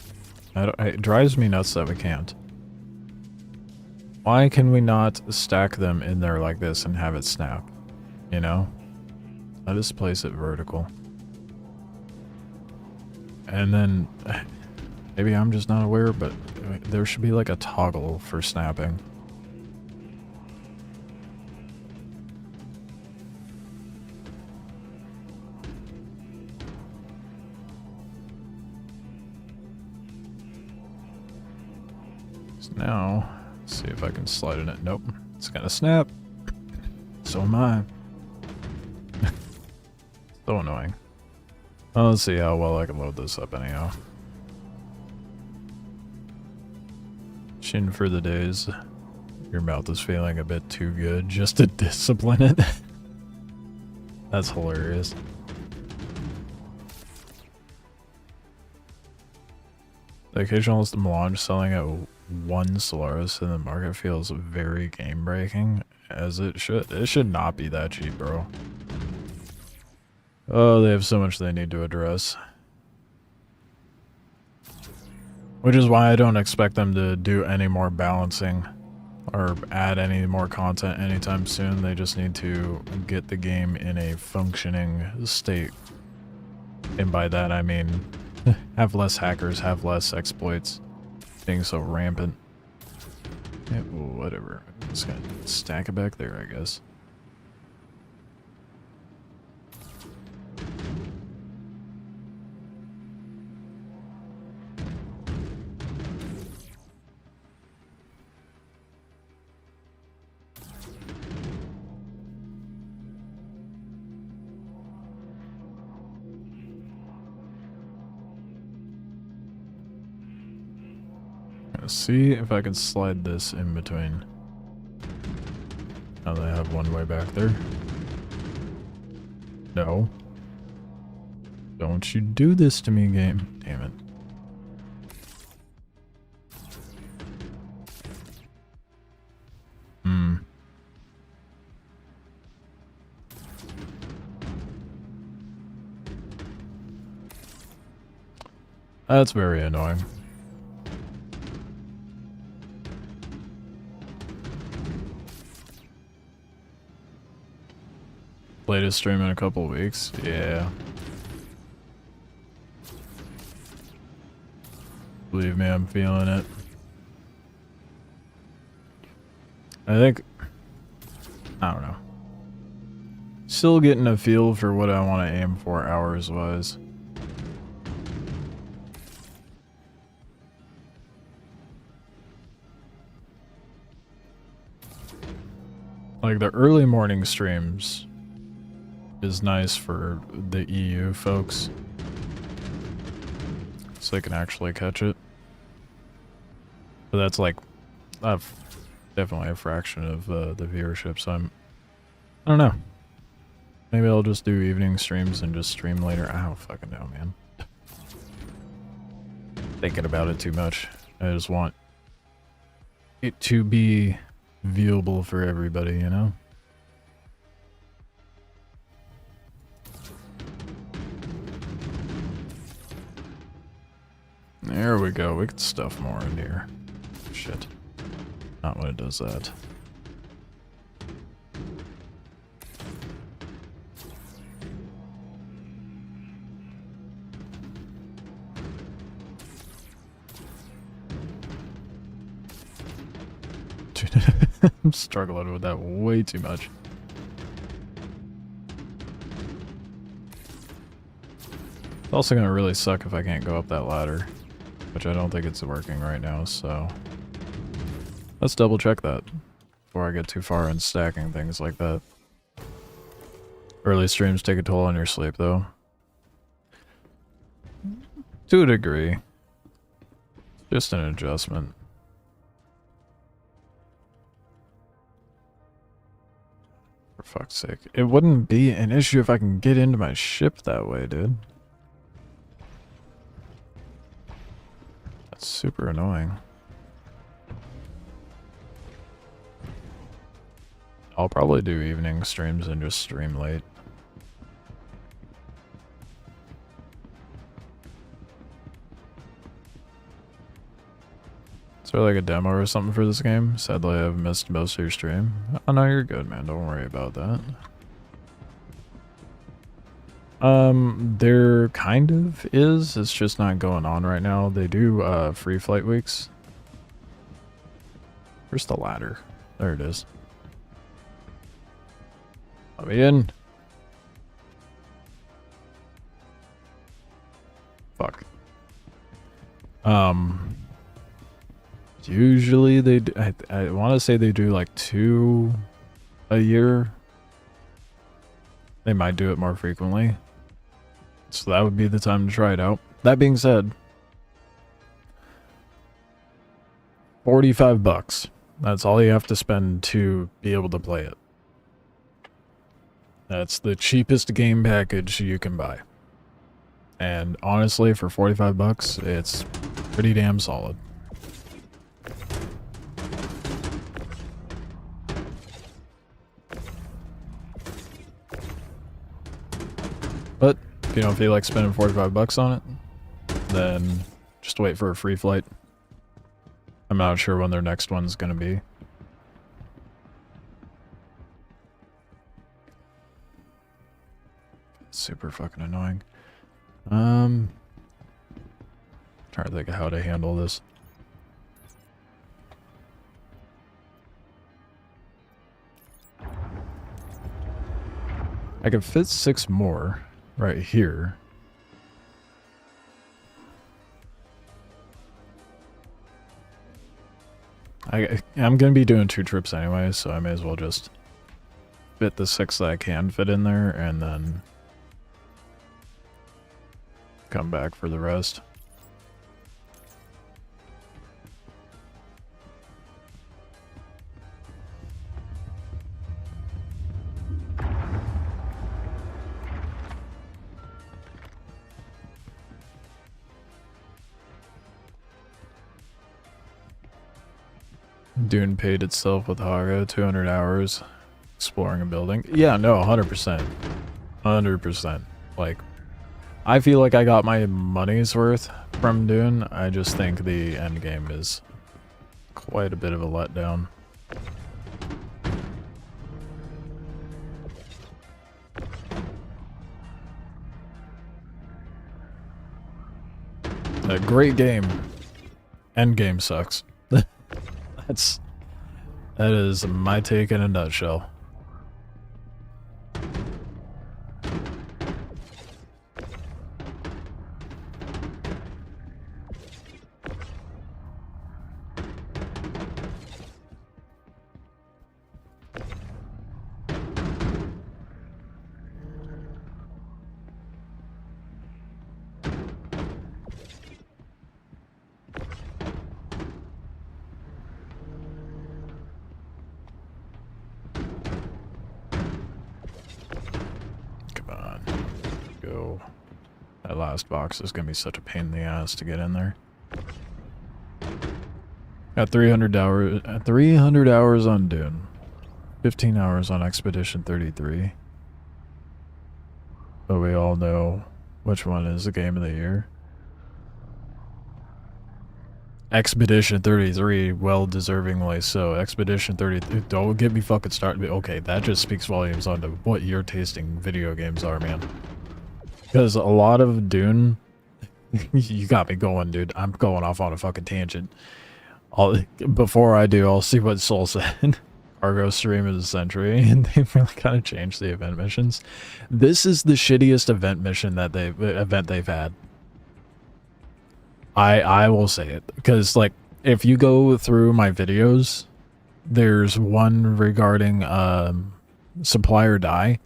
It drives me nuts that we can't. Why can we not stack them in there like this and have it snap? You know? Let us place it vertical. And then... Maybe I'm just not aware, but there should be like a toggle for snapping. So now, let's see if I can slide in it. Nope. It's gonna snap. So am I. So annoying. Well, let's see how well I can load this up anyhow. Chin for the days. Your mouth is feeling a bit too good just to discipline it. That's hilarious. The occasional melange selling at 1 Solaris in the market feels very game breaking, as it should. It should not be that cheap, bro. Oh, they have so much they need to address. Which is why I don't expect them to do any more balancing or add any more content anytime soon. They just need to get the game in a functioning state. And by that I mean have less hackers, have less exploits being so rampant. Yeah, whatever. Just gonna stack it back there, I guess. Let's see if I can slide this in between. Now they have one way back there. No. Don't you do this to me, game. Damn it. That's very annoying. Latest stream in a couple weeks. Yeah. Believe me, I'm feeling it. I think... I don't know. Still getting a feel for what I want to aim for hours-wise. Like, the early morning streams is nice for the EU folks, so they can actually catch it. But that's like definitely a fraction of the viewership, so I don't know. Maybe I'll just do evening streams and just stream later. I don't fucking know, man. Thinking about it too much. I just want it to be viewable for everybody, you know? There we go. We can stuff more in here. Shit. Not when it does that. Dude, I'm struggling with that way too much. It's also gonna really suck if I can't go up that ladder. Which I don't think it's working right now, so... Let's double check that before I get too far in stacking things like that. Early streams take a toll on your sleep, though. To a degree. Just an adjustment. For fuck's sake. It wouldn't be an issue if I can get into my ship that way, dude. That's super annoying. I'll probably do evening streams and just stream late. Is there like a demo or something for this game? Sadly, I've missed most of your stream. Oh no, you're good, man. Don't worry about that. There kind of is. It's just not going on right now. They do, free flight weeks. Where's the ladder? There it is. Let me in. Fuck. Usually they do, I want to say they do like 2 a year. They might do it more frequently. So that would be the time to try it out. That being said, $45. That's all you have to spend to be able to play it. That's the cheapest game package you can buy. And honestly, for $45, it's pretty damn solid. But if you don't feel like spending $45 on it, then just wait for a free flight. I'm not sure when their next one's gonna be. Super fucking annoying. Trying to think of how to handle this. I can fit 6 more right here. I'm gonna be doing 2 trips anyway, so I may as well just fit the 6 that I can fit in there and then come back for the rest. Dune paid itself with Haga, 200 hours exploring a building. Yeah, no, 100%. 100%. Like, I feel like I got my money's worth from Dune. I just think the end game is quite a bit of a letdown. A great game. End game sucks. That is my take in a nutshell. Box is gonna be such a pain in the ass to get in there. Got 300 hours on Dune, 15 hours on Expedition 33. But we all know which one is the game of the year. Expedition 33, well deservingly so. Expedition 33, don't get me fucking started. Okay, that just speaks volumes on to what your tasting video games are, man. Because a lot of Dune, you got me going, dude. I'm going off on a fucking tangent. Before I do, I'll see what Soul said. Argo stream of the century, and they've really kind of changed the event missions. This is the shittiest event mission that they've had. I will say it, because like if you go through my videos, there's one regarding Supply or Die.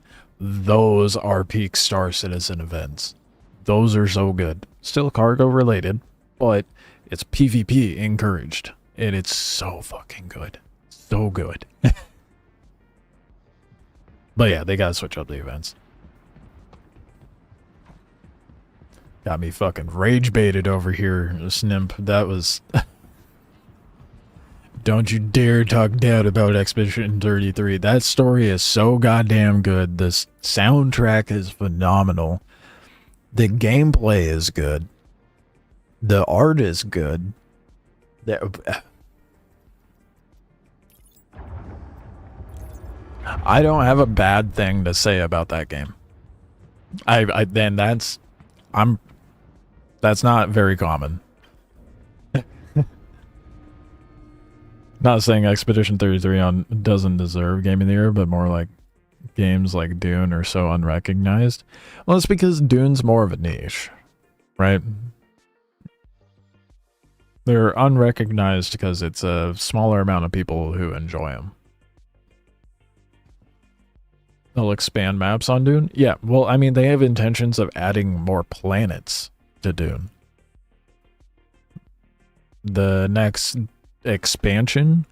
Those are peak Star Citizen events. Those are so good. Still cargo related, but it's PvP encouraged. And it's so fucking good. So good. But yeah, they gotta switch up the events. Got me fucking rage baited over here, Snimp. That was... Don't you dare talk down about Expedition 33. That story is so goddamn good. The soundtrack is phenomenal. The gameplay is good. The art is good. I don't have a bad thing to say about that game. That's not very common. Not saying Expedition 33 doesn't deserve Game of the Year, but more like games like Dune are so unrecognized. Well, it's because Dune's more of a niche, right? They're unrecognized because it's a smaller amount of people who enjoy them. They'll expand maps on Dune? Yeah, well, I mean, they have intentions of adding more planets to Dune. The next expansion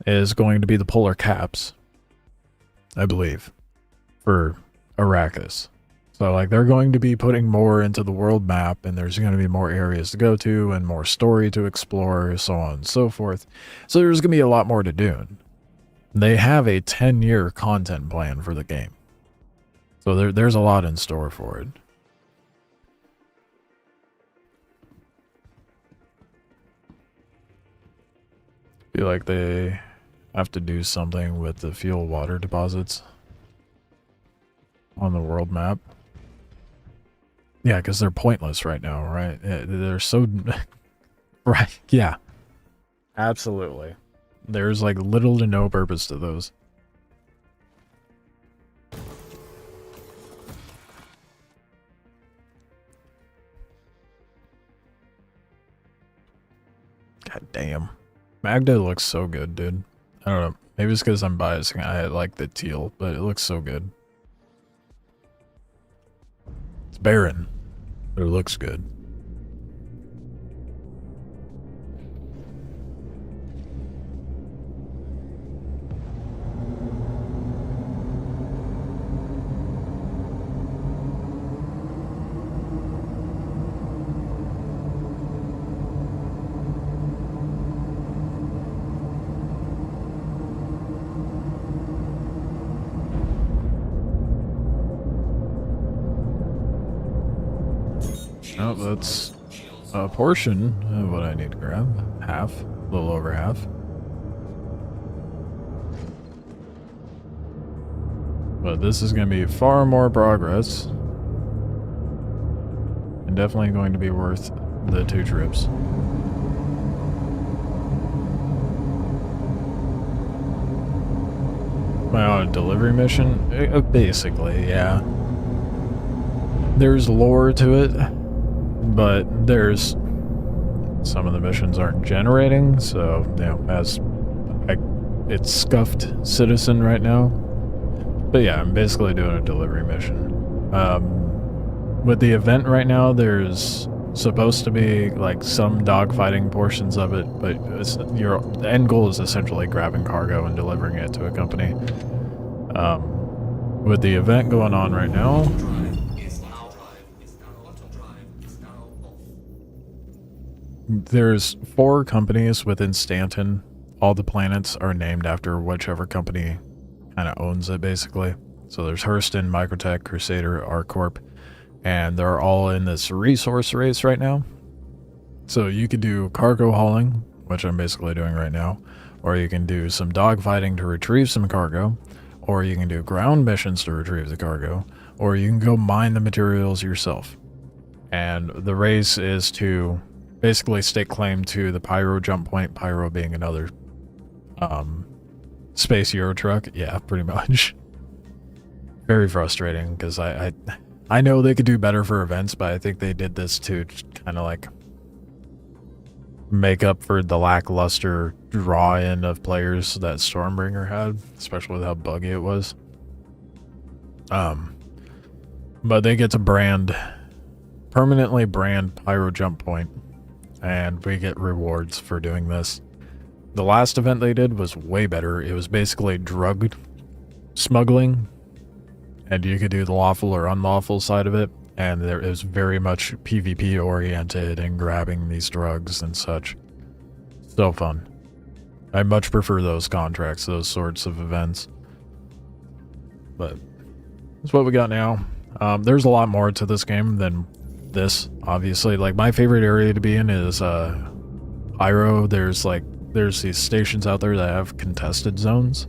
is going to be the polar caps, I believe, for Arrakis. So, like, they're going to be putting more into the world map, and there's going to be more areas to go to, and more story to explore, so on and so forth. So there's going to be a lot more to Dune. They have a 10-year content plan for the game. So there's a lot in store for it. Feel like they have to do something with the fuel water deposits on the world map. Yeah, because they're pointless right now, right? They're so... right, yeah. Absolutely. There's like little to no purpose to those. God damn. Magda looks so good, dude. I don't know. Maybe it's because I'm biased. I like the teal, but it looks so good. It's barren, but it looks good. Oh, that's a portion of what I need to grab. Half. A little over half. But this is going to be far more progress. And definitely going to be worth the 2 trips. Am I on a delivery mission? Basically, yeah. There's lore to it. But there's some of the missions aren't generating, so you know, it's scuffed citizen right now. But yeah, I'm basically doing a delivery mission. With the event right now, there's supposed to be like some dogfighting portions of it, but the end goal is essentially grabbing cargo and delivering it to a company. With the event going on right now. There's 4 companies within Stanton. All the planets are named after whichever company kind of owns it, basically. So there's Hurston, Microtech, Crusader, ArcCorp, and they're all in this resource race right now. So you could do cargo hauling, which I'm basically doing right now, or you can do some dogfighting to retrieve some cargo, or you can do ground missions to retrieve the cargo, or you can go mine the materials yourself. And the race is to basically stake claim to the Pyro jump point, Pyro being another space Euro truck. Yeah, pretty much. Very frustrating, because I know they could do better for events, but I think they did this to kind of like make up for the lackluster draw-in of players that Stormbringer had, especially with how buggy it was. But they get to permanently brand Pyro jump point, and we get rewards for doing this. The last event they did was way better. It was basically drug smuggling, and you could do the lawful or unlawful side of it, and it was very much PvP oriented and grabbing these drugs and such. So fun. I much prefer those contracts, those sorts of events. But that's what we got now. There's a lot more to this game than this, obviously. Like, my favorite area to be in is Pyro. There's these stations out there that have contested zones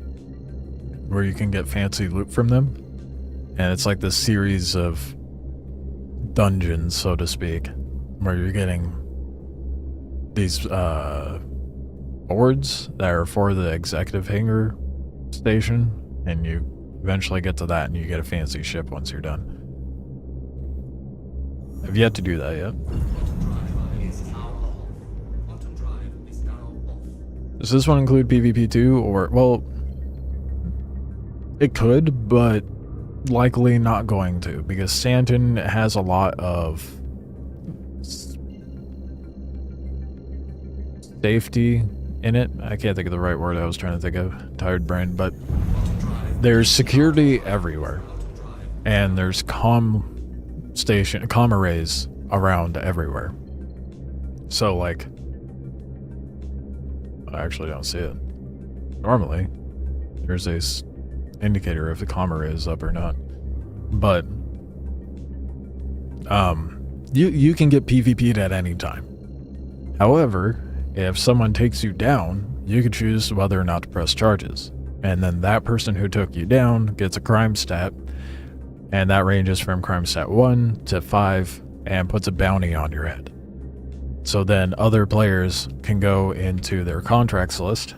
where you can get fancy loot from them, and it's like this series of dungeons, so to speak, where you're getting these boards that are for the executive hangar station, and you eventually get to that and you get a fancy ship once you're done. I've yet to do that yet. Does this one include PvP too? Or, well, it could, but likely not going to, because Stanton has a lot of safety in it. I can't think of the right word I was trying to think of. Tired brain, but there's security everywhere. And there's comm arrays around everywhere. So, like, I actually don't see it. Normally, there's a indicator if the comm array is up or not. But, you can get PvP'd at any time. However, if someone takes you down, you can choose whether or not to press charges. And then that person who took you down gets a crime stat, and that ranges from crime stat 1 to 5 and puts a bounty on your head. So then other players can go into their contracts list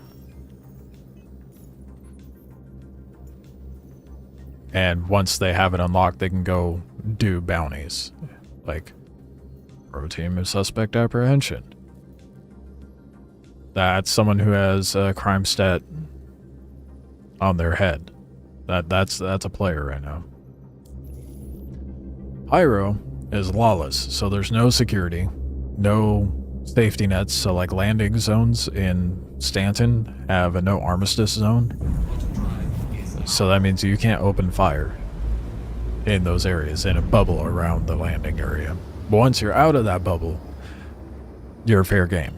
and once they have it unlocked, they can go do bounties. Like, pro team of suspect apprehension. That's someone who has a crime stat on their head. That's a player right now. Pyro is lawless, so there's no security, no safety nets. So like landing zones in Stanton have a no armistice zone. So that means you can't open fire in those areas, in a bubble around the landing area. But once you're out of that bubble, you're fair game.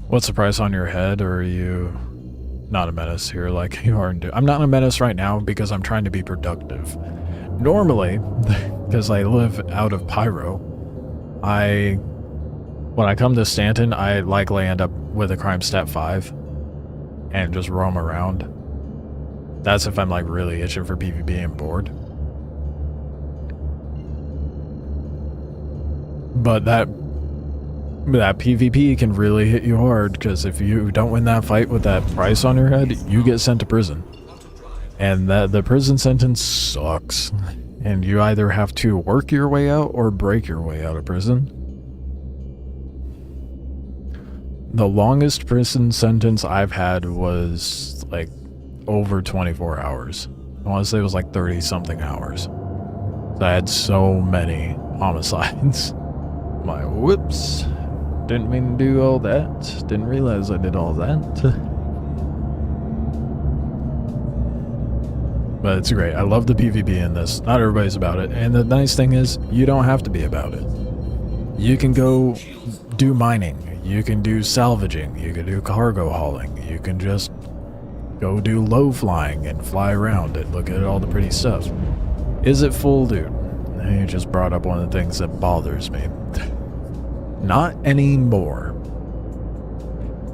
What's the price on your head, or are you not a menace here like you are? I'm not a menace right now because I'm trying to be productive. Normally, because I live out of Pyro, when I come to Stanton, I likely end up with a crime stat 5 and just roam around. That's if I'm like really itching for PvP and bored. But that PvP can really hit you hard, because if you don't win that fight with that price on your head, you get sent to prison. And the prison sentence sucks. And you either have to work your way out or break your way out of prison. The longest prison sentence I've had was like over 24 hours. I want to say it was like 30 something hours. So I had so many homicides. I'm like, whoops. Didn't mean to do all that. Didn't realize I did all that. But it's great. I love the PvP in this. Not everybody's about it. And the nice thing is, you don't have to be about it. You can go do mining. You can do salvaging. You can do cargo hauling. You can just go do low flying and fly around and look at all the pretty stuff. Is it full, dude? You just brought up one of the things that bothers me. Not anymore.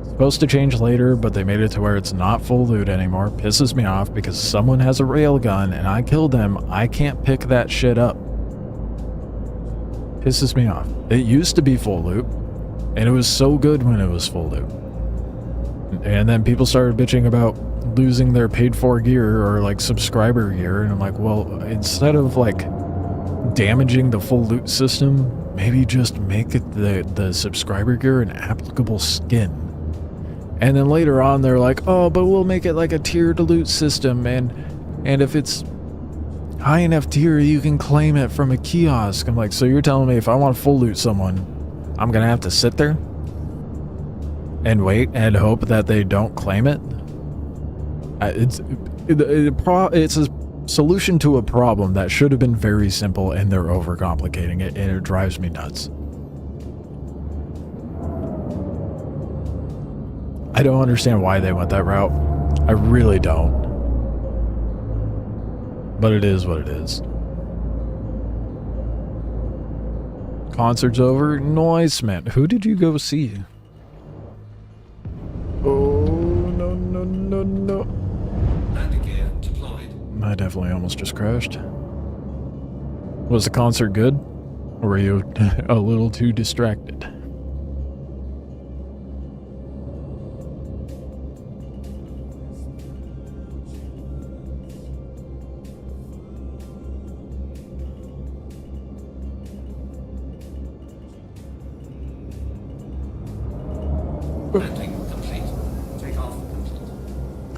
Supposed to change later, but they made it to where it's not full loot anymore. Pisses me off because someone has a railgun and I killed them. I can't pick that shit up. Pisses me off. It used to be full loot, and it was so good when it was full loot. And then people started bitching about losing their paid for gear or like subscriber gear, and I'm like, well, instead of like damaging the full loot system, maybe just make it the subscriber gear an applicable skin. And then later on they're like, oh, but we'll make it like a tiered loot system, and if it's high enough tier you can claim it from a kiosk. I'm like, so you're telling me if I want to full loot someone, I'm gonna have to sit there and wait and hope that they don't claim it? It's a solution to a problem that should have been very simple, and they're overcomplicating it, and it drives me nuts. I don't understand why they went that route. I really don't. But it is what it is. Concert's over. Nice, man. Who did you go see? Oh, no. Landing gear deployed. I definitely almost just crashed. Was the concert good? Or were you a little too distracted? Landing complete.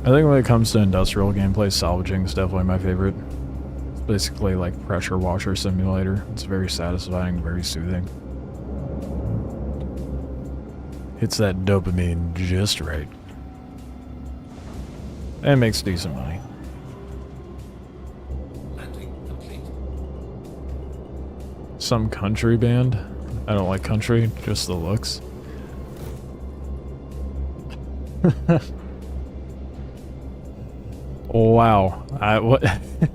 I think when it comes to industrial gameplay, salvaging is definitely my favorite. It's basically like pressure washer simulator. It's very satisfying, very soothing. Hits that dopamine just right. And makes decent money. Landing complete. Some country band. I don't like country, just the looks. Wow. What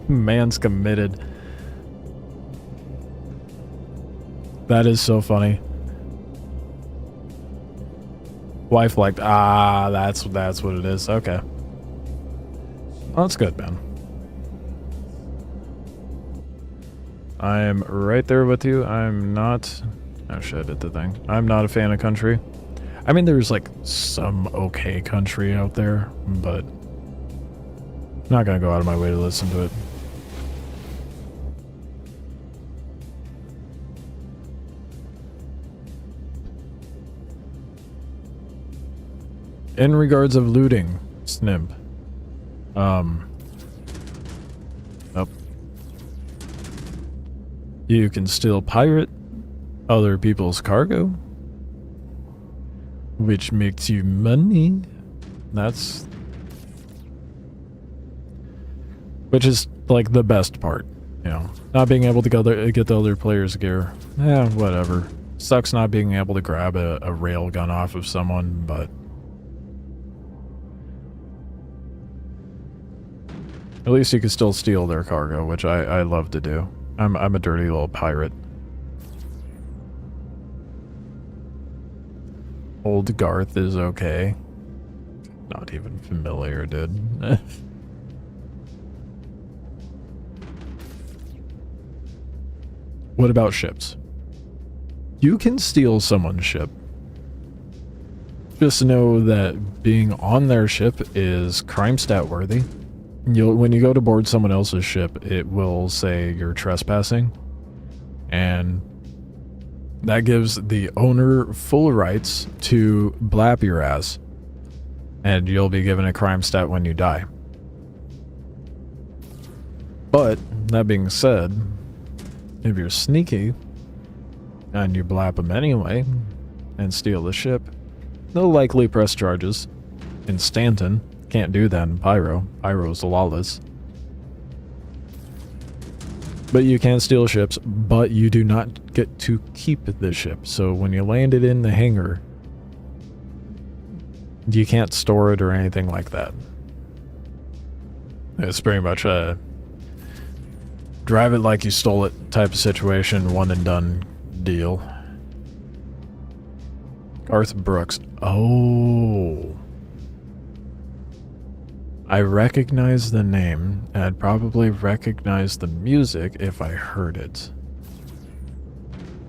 man's committed. That is so funny. Wife liked, that's what it is. Okay. Well, that's good, man. I am right there with you. I'm not... Oh shit, I did the thing. I'm not a fan of country. I mean, there's like some okay country out there, but I'm not gonna go out of my way to listen to it. In regards of looting, Snimp. Nope. You can still pirate other people's cargo, which makes you money. Which is like the best part, you know. Not being able to get the other players' gear. Yeah, whatever. Sucks not being able to grab a rail gun off of someone, but at least you can still steal their cargo, which I love to do. I'm a dirty little pirate. Old Garth is okay. Not even familiar, dude. What about ships? You can steal someone's ship. Just know that being on their ship is crime stat worthy. When you go to board someone else's ship, it will say you're trespassing, and that gives the owner full rights to blap your ass, and you'll be given a crime stat when you die. But that being said, if you're sneaky and you blap them anyway and steal the ship, they'll likely press charges. In Stanton, can't do that in Pyro. Pyro's lawless. But you can steal ships, but you do not get to keep the ship. So when you land it in the hangar, you can't store it or anything like that. It's pretty much a drive it like you stole it type of situation, one and done deal. Garth Brooks. Oh. I recognize the name, and I'd probably recognize the music if I heard it.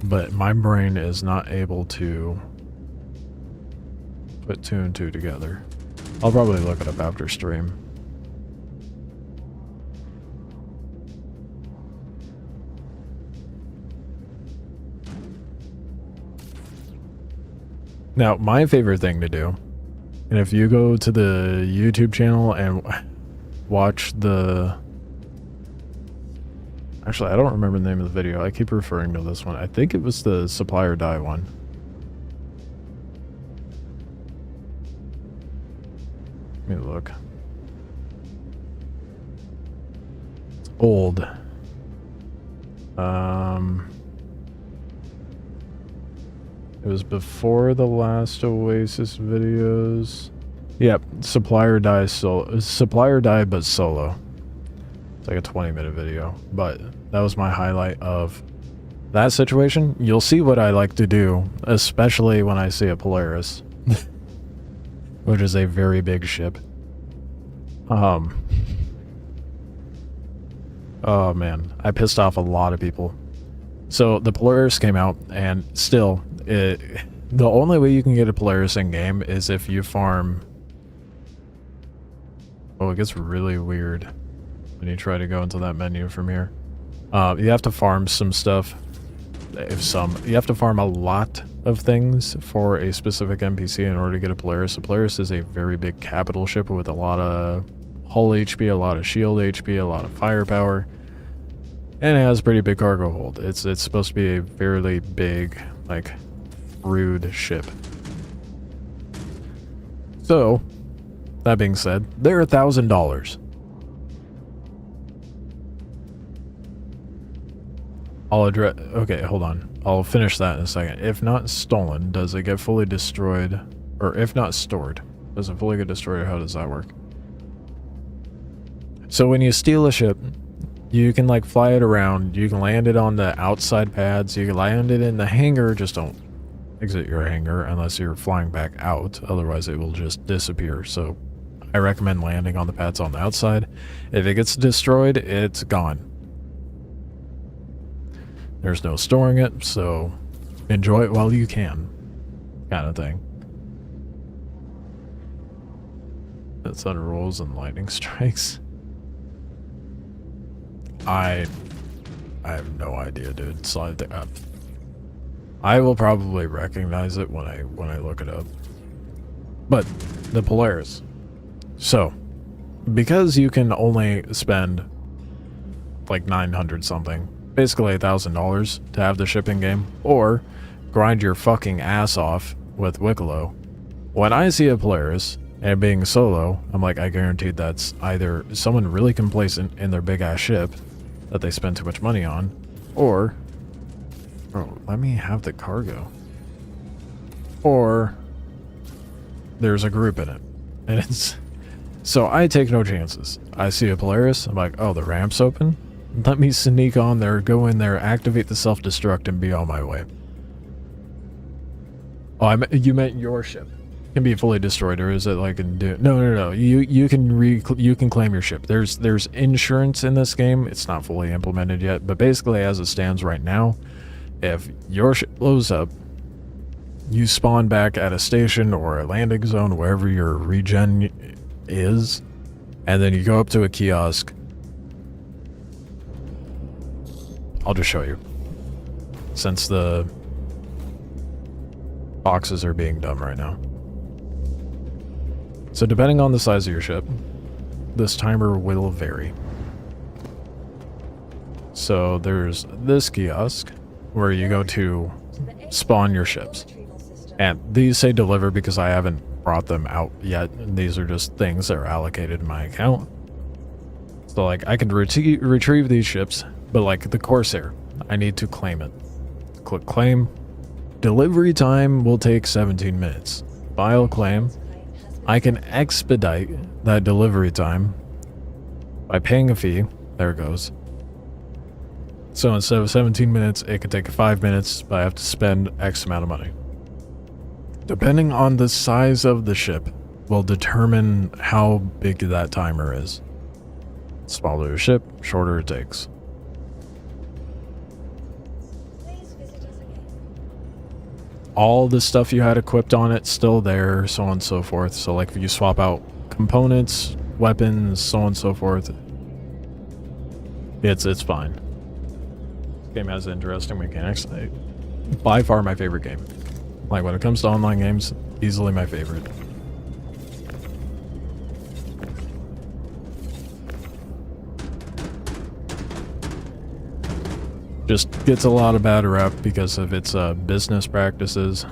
But my brain is not able to put two and two together. I'll probably look it up after stream. Now, my favorite thing to do, and if you go to the YouTube channel and watch the... Actually, I don't remember the name of the video. I keep referring to this one. I think it was the Supply or Die one. Let me look. It's old. It was before the last Oasis videos. Yep, Supply or Die solo. Supply or Die, but solo. It's like a 20-minute video, but that was my highlight of that situation. You'll see what I like to do, especially when I see a Polaris, which is a very big ship. Oh man, I pissed off a lot of people. So the Polaris came out, and still, the only way you can get a Polaris in game is if you farm. Oh, it gets really weird when you try to go into that menu from here. You have to farm some stuff, You have to farm a lot of things for a specific NPC in order to get a Polaris. A Polaris is a very big capital ship with a lot of hull HP, a lot of shield HP, a lot of firepower, and it has a pretty big cargo hold. It's supposed to be a fairly big, like, rude ship. So, that being said, they're $1,000. Okay, hold on. I'll finish that in a second. If not stolen, does it get fully destroyed? Or if not stored, does it fully get destroyed, or how does that work? So when you steal a ship, you can like fly it around, you can land it on the outside pads, you can land it in the hangar, just don't exit your hangar unless you're flying back out, otherwise it will just disappear. So I recommend landing on the pads on the outside. If it gets destroyed, it's gone. There's no storing it, so enjoy it while you can, kind of thing. That's thunder rolls and lightning strikes. I have no idea, dude. So I will probably recognize it when I look it up. But the Polaris. So, because you can only spend like 900 something, basically $1,000 to have the shipping game, or grind your fucking ass off with Wicklow. When I see a Polaris and being solo, I'm like, I guaranteed that's either someone really complacent in their big ass ship that they spend too much money on, or, bro, let me have the cargo, or there's a group in it. And it's, so I take no chances. I see a Polaris, I'm like, oh, the ramp's open? Let me sneak on there, go in there, activate the self-destruct, and be on my way. Oh, you meant your ship can be fully destroyed, or is it like no. You can claim your ship. There's insurance in this game. It's not fully implemented yet, but basically as it stands right now, if your ship blows up, you spawn back at a station or a landing zone, wherever your regen is, and then you go up to a kiosk. I'll just show you, since the boxes are being done right now. So depending on the size of your ship, this timer will vary. So there's this kiosk where you go to spawn your ships. And these say deliver because I haven't brought them out yet. These are just things that are allocated in my account. So like I can retrieve these ships, but like the Corsair, I need to claim it. Click claim. Delivery time will take 17 minutes. File claim. I can expedite that delivery time by paying a fee. There it goes. So instead of 17 minutes, it could take 5 minutes, but I have to spend X amount of money. Depending on the size of the ship will determine how big that timer is. Smaller the ship, shorter it takes. All the stuff you had equipped on it still there, so on and so forth. So like if you swap out components, weapons, so on and so forth, it's fine. This game has interesting mechanics. By far my favorite game. Like when it comes to online games, easily my favorite. Just gets a lot of bad rap because of its business practices,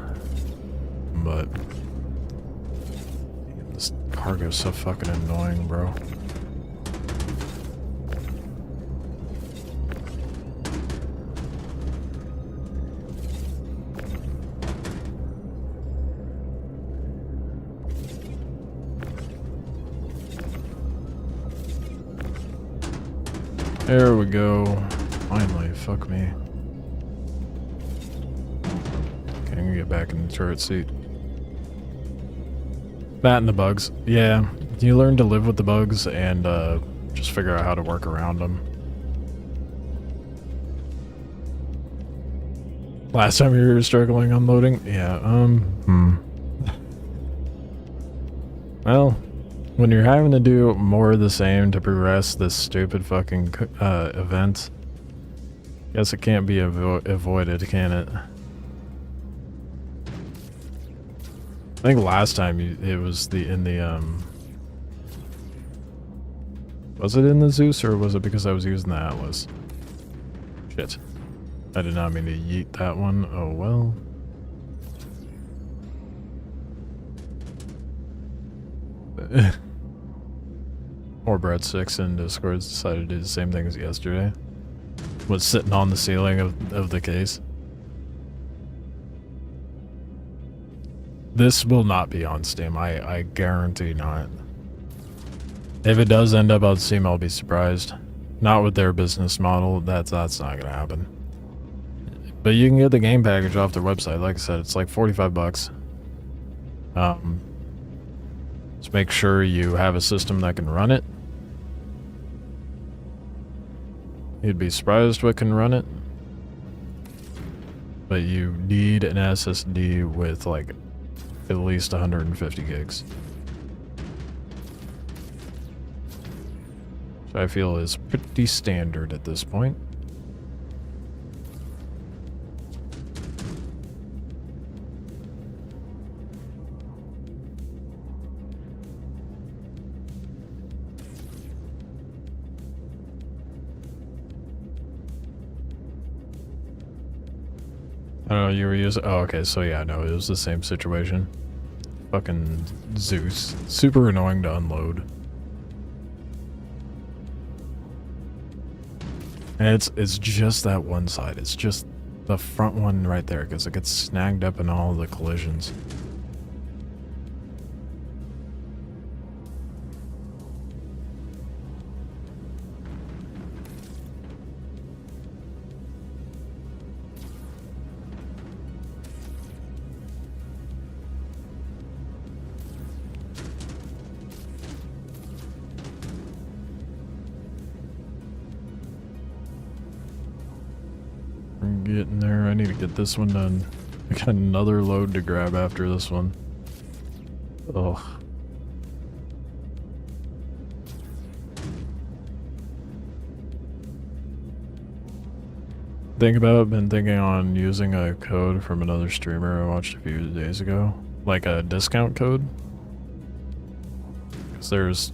but this cargo is so fucking annoying, bro. There we go. Finally, fuck me. Okay, I'm gonna get back in the turret seat. That and the bugs. Yeah, you learn to live with the bugs and just figure out how to work around them. Last time you were struggling unloading? Yeah, Well, when you're having to do more of the same to progress this stupid fucking event, Guess it can't be avoided, can it? I think last time it was in the was it in the Zeus or was it because I was using the Atlas? Shit. I did not mean to yeet that one. Oh well. Or Brett6 in Discord decided to do the same thing as yesterday. Was sitting on the ceiling of the case. This will not be on Steam. I guarantee not. If it does end up on Steam, I'll be surprised. Not with their business model. That's not gonna happen. But you can get the game package off their website. Like I said, it's like 45 bucks. Just make sure you have a system that can run it. You'd be surprised what can run it. But you need an SSD with like at least 150 gigs. Which I feel is pretty standard at this point. I don't know, you were using... Oh, okay, so yeah, no, it was the same situation. Fucking Zeus. Super annoying to unload. And it's just that one side. It's just the front one right there, because it gets snagged up in all the collisions. I'm getting there. I need to get this one done. I got another load to grab after this one. Ugh. Been thinking on using a code from another streamer I watched a few days ago. Like a discount code. Because there's,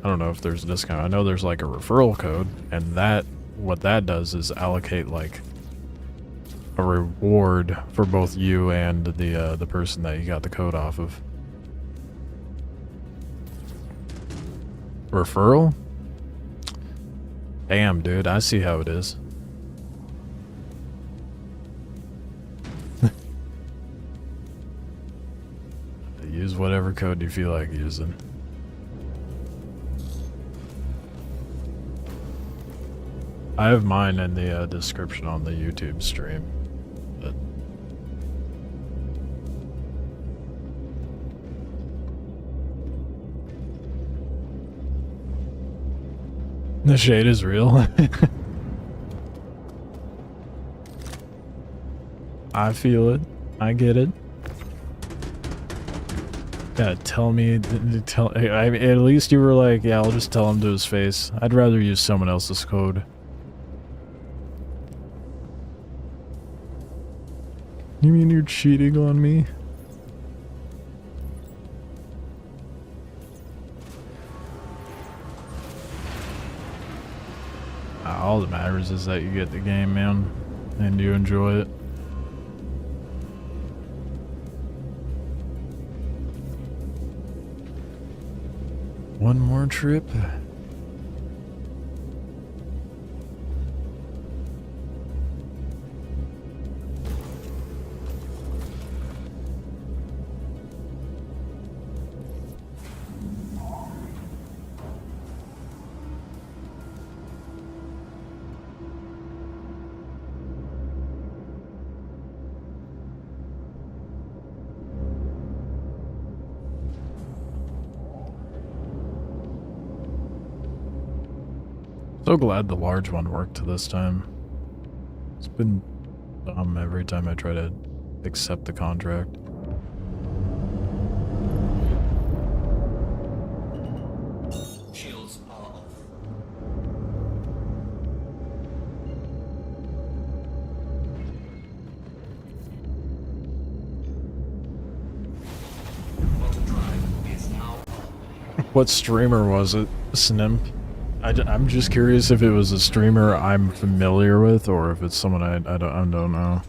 I don't know if there's a discount. I know there's like a referral code, and that, what that does is allocate like a reward for both you and the person that you got the code off of. Referral? Damn, dude, I see how it is. Use whatever code you feel like using. I have mine in the description on the YouTube stream. But the shade is real. I feel it. I get it. Yeah, tell me, I mean, at least you were like, yeah, I'll just tell him to his face. I'd rather use someone else's code. You mean you're cheating on me? All that matters is that you get the game, man, and you enjoy it. One more trip. So glad the large one worked this time. It's been dumb every time I try to accept the contract. Shields are off. What streamer was it, Snimp? I'm just curious if it was a streamer I'm familiar with or if it's someone I don't know.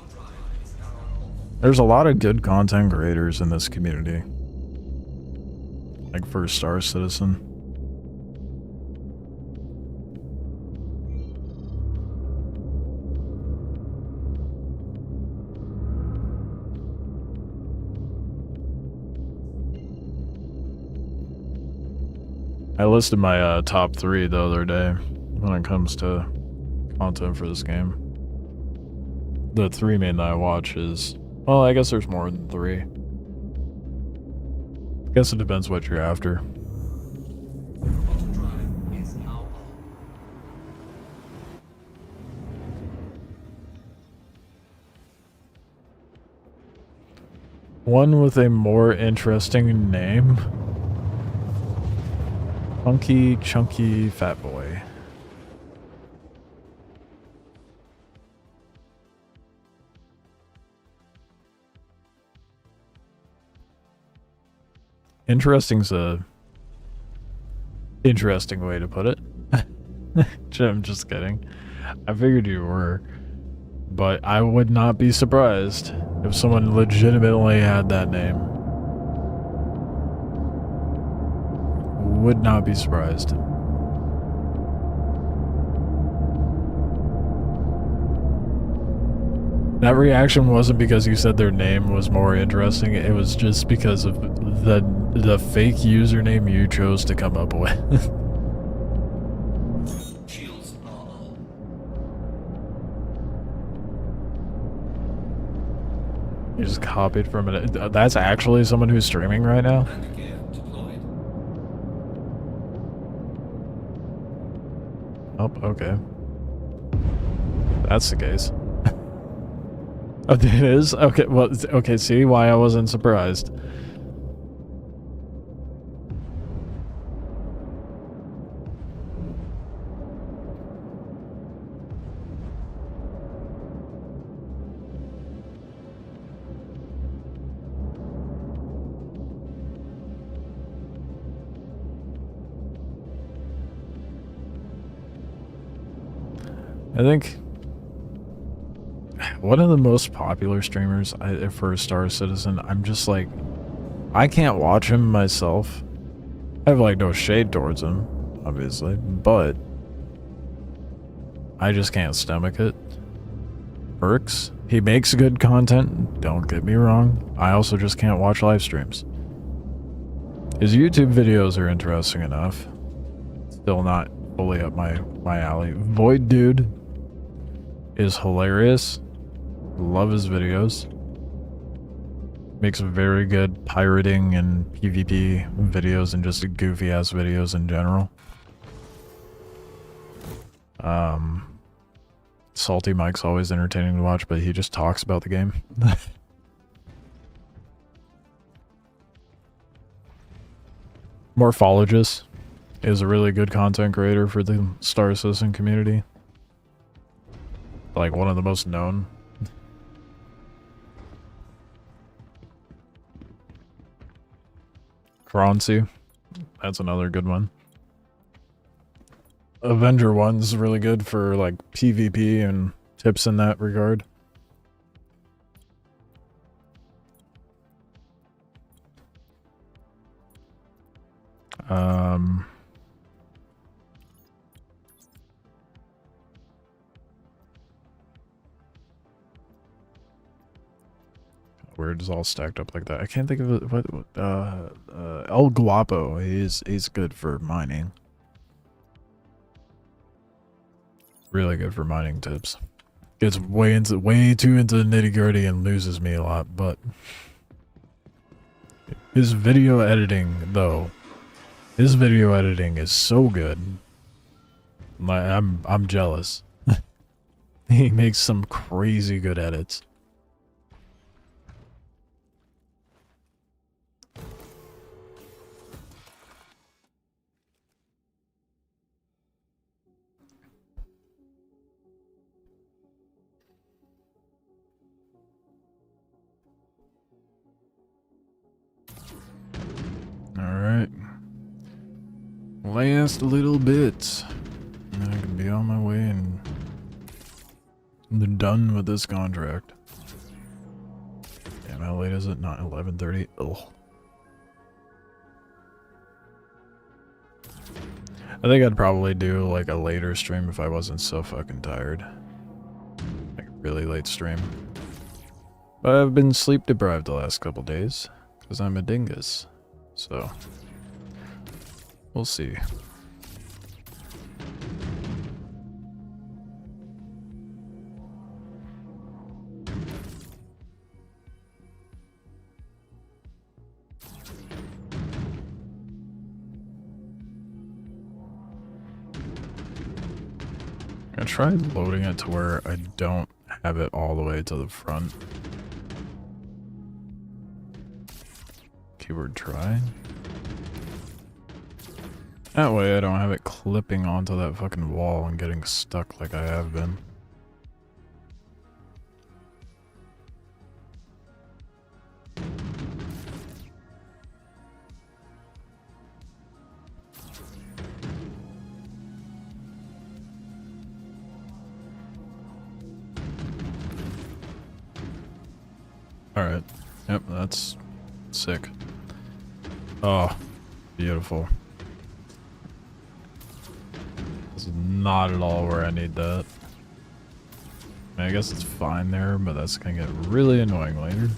There's a lot of good content creators in this community. Like First Star Citizen. I listed my top 3 the other day when it comes to content for this game. The 3 main that I watch is... Well, I guess there's more than 3. I guess it depends what you're after. One with a more interesting name. Funky, chunky, fat boy. Interesting's a interesting way to put it. I'm just kidding. I figured you were. But I would not be surprised if someone legitimately had that name. Would not be surprised. That reaction wasn't because you said their name was more interesting, it was just because of the fake username you chose to come up with. Shields are up. You just copied from it. That's actually someone who's streaming right now? And gear deployed. Oh, okay. That's the case. Oh, it is? Okay, well, okay, see why I wasn't surprised. I think one of the most popular streamers for a Star Citizen, I'm just like, I can't watch him myself. I have like no shade towards him, obviously, but I just can't stomach it. Perks, he makes good content, don't get me wrong. I also just can't watch live streams. His YouTube videos are interesting enough. Still not fully up my alley. Void Dude is hilarious. Love his videos. Makes very good pirating and PvP videos and just goofy ass videos in general. Salty Mike's always entertaining to watch, but he just talks about the game. Morphologist is a really good content creator for the Star Citizen community. Like one of the most known. Kroncy, that's another good one. Avenger 1's really good for like PvP and tips in that regard. Where it's all stacked up like that. I can't think of it. What El Guapo. He's good for mining. Really good for mining tips. Gets way too into the nitty gritty and loses me a lot, but his video editing though. His video editing is so good. I'm jealous. He makes some crazy good edits. Alright. Last little bit. And I can be on my way and they're done with this contract. Damn, how late is it? Not 11:30. Ugh. I think I'd probably do like a later stream if I wasn't so fucking tired. Like a really late stream. But I've been sleep deprived the last couple days because I'm a dingus. So we'll see. I tried loading it to where I don't have it all the way to the front. Keyword try. That way I don't have it clipping onto that fucking wall and getting stuck like I have been. Alright. Yep, that's sick. Oh, beautiful. This is not at all where I need that. I mean, I guess it's fine there, but that's gonna get really annoying later.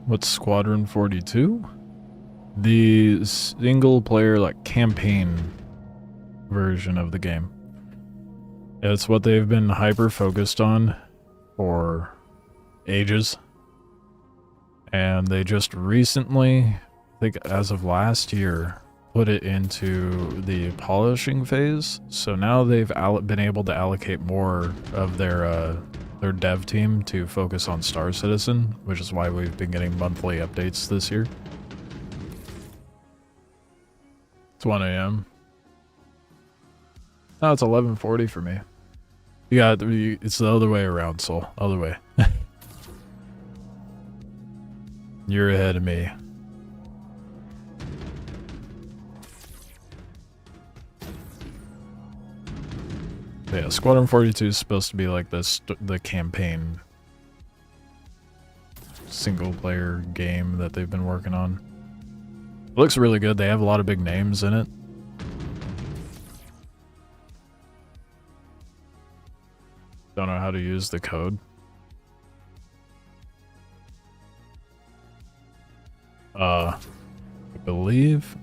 What's Squadron 42? The single player, like, campaign version of the game. It's what they've been hyper focused on for ages. And they just recently, I think as of last year, put it into the polishing phase. So now they've been able to allocate more of their dev team to focus on Star Citizen, which is why we've been getting monthly updates this year. It's 1 a.m. Oh, it's 11:40 for me. Yeah, it's the other way around, Soul. Other way. You're ahead of me. Yeah, Squadron 42 is supposed to be like the campaign single player game that they've been working on. It looks really good. They have a lot of big names in it. Don't know how to use the code. I believe.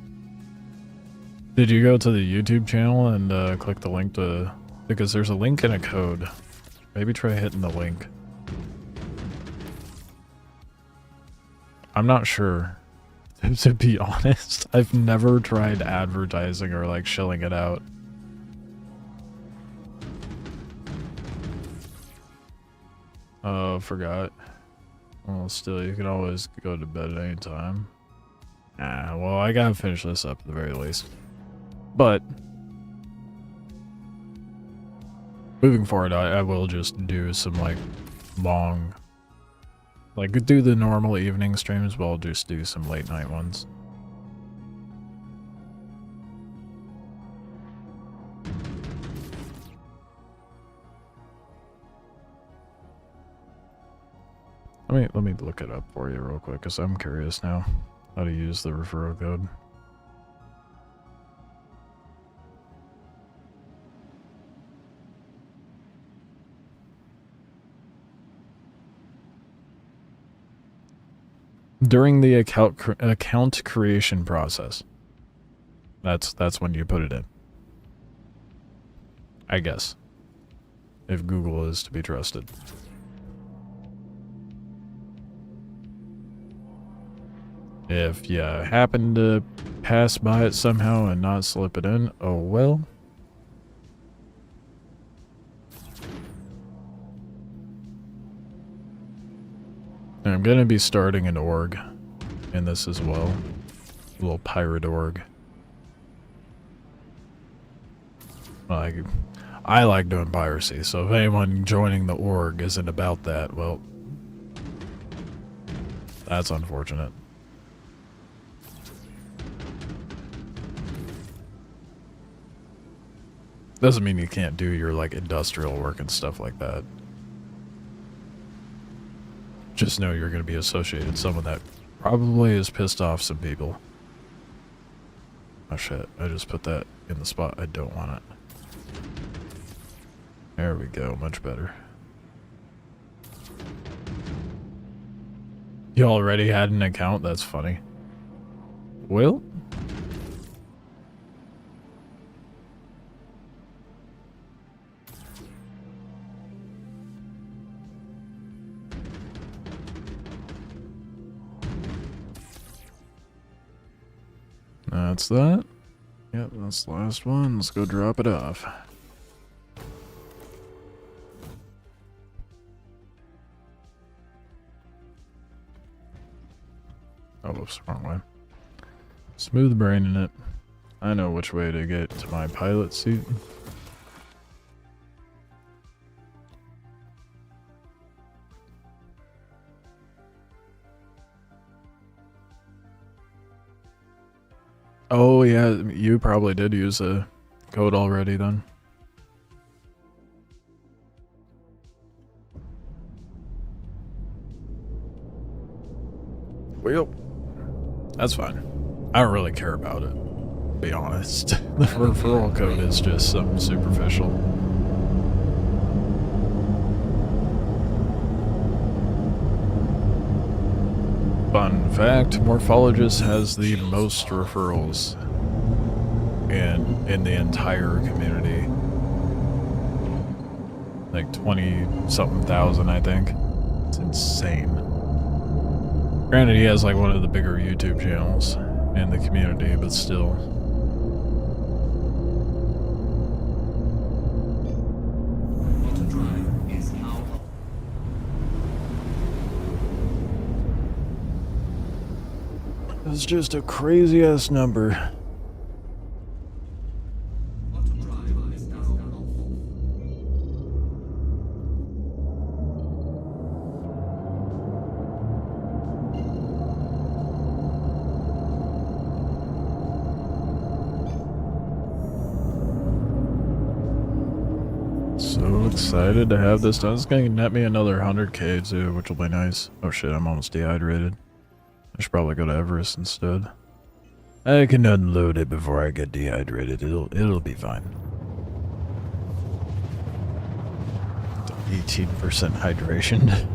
Did you go to the YouTube channel and click the link to... Because there's a link and a code. Maybe try hitting the link. I'm not sure. To be honest, I've never tried advertising or like shilling it out. Oh, forgot. Well, still, you can always go to bed at any time. Well, I gotta finish this up at the very least. But... moving forward, I will just do some, like, long... like, do the normal evening streams, but I'll just do some late night ones. Let me look it up for you real quick, because I'm curious now how to use the referral code. During the account creation process. That's when you put it in. I guess. If Google is to be trusted. If you happen to pass by it somehow and not slip it in. Oh well. And I'm gonna be starting an org in this as well. A little pirate org. Like, I like doing piracy, so if anyone joining the org isn't about that, well, that's unfortunate. Doesn't mean you can't do your, like, industrial work and stuff like that. Just know you're going to be associated with someone that probably has pissed off some people. Oh shit, I just put that in the spot I don't want it. There we go, much better. You already had an account? That's funny. Well? That's that. Yep, that's the last one. Let's go drop it off. Oh, whoops, wrong way. Smooth braining it. I know which way to get to my pilot seat. Oh yeah, you probably did use a code already then. Well, that's fine. I don't really care about it, to be honest. The referral code is just something superficial. Fun fact, Morphologist has the most referrals in the entire community. Like 20-something thousand, I think. It's insane. Granted, he has like one of the bigger YouTube channels in the community, but still. It's just a crazy ass number. So excited to have this done. It's going to net me another 100k too, which will be nice. Oh shit, I'm almost dehydrated. I should probably go to Everest instead. I can unload it before I get dehydrated. It'll be fine. 18% hydration.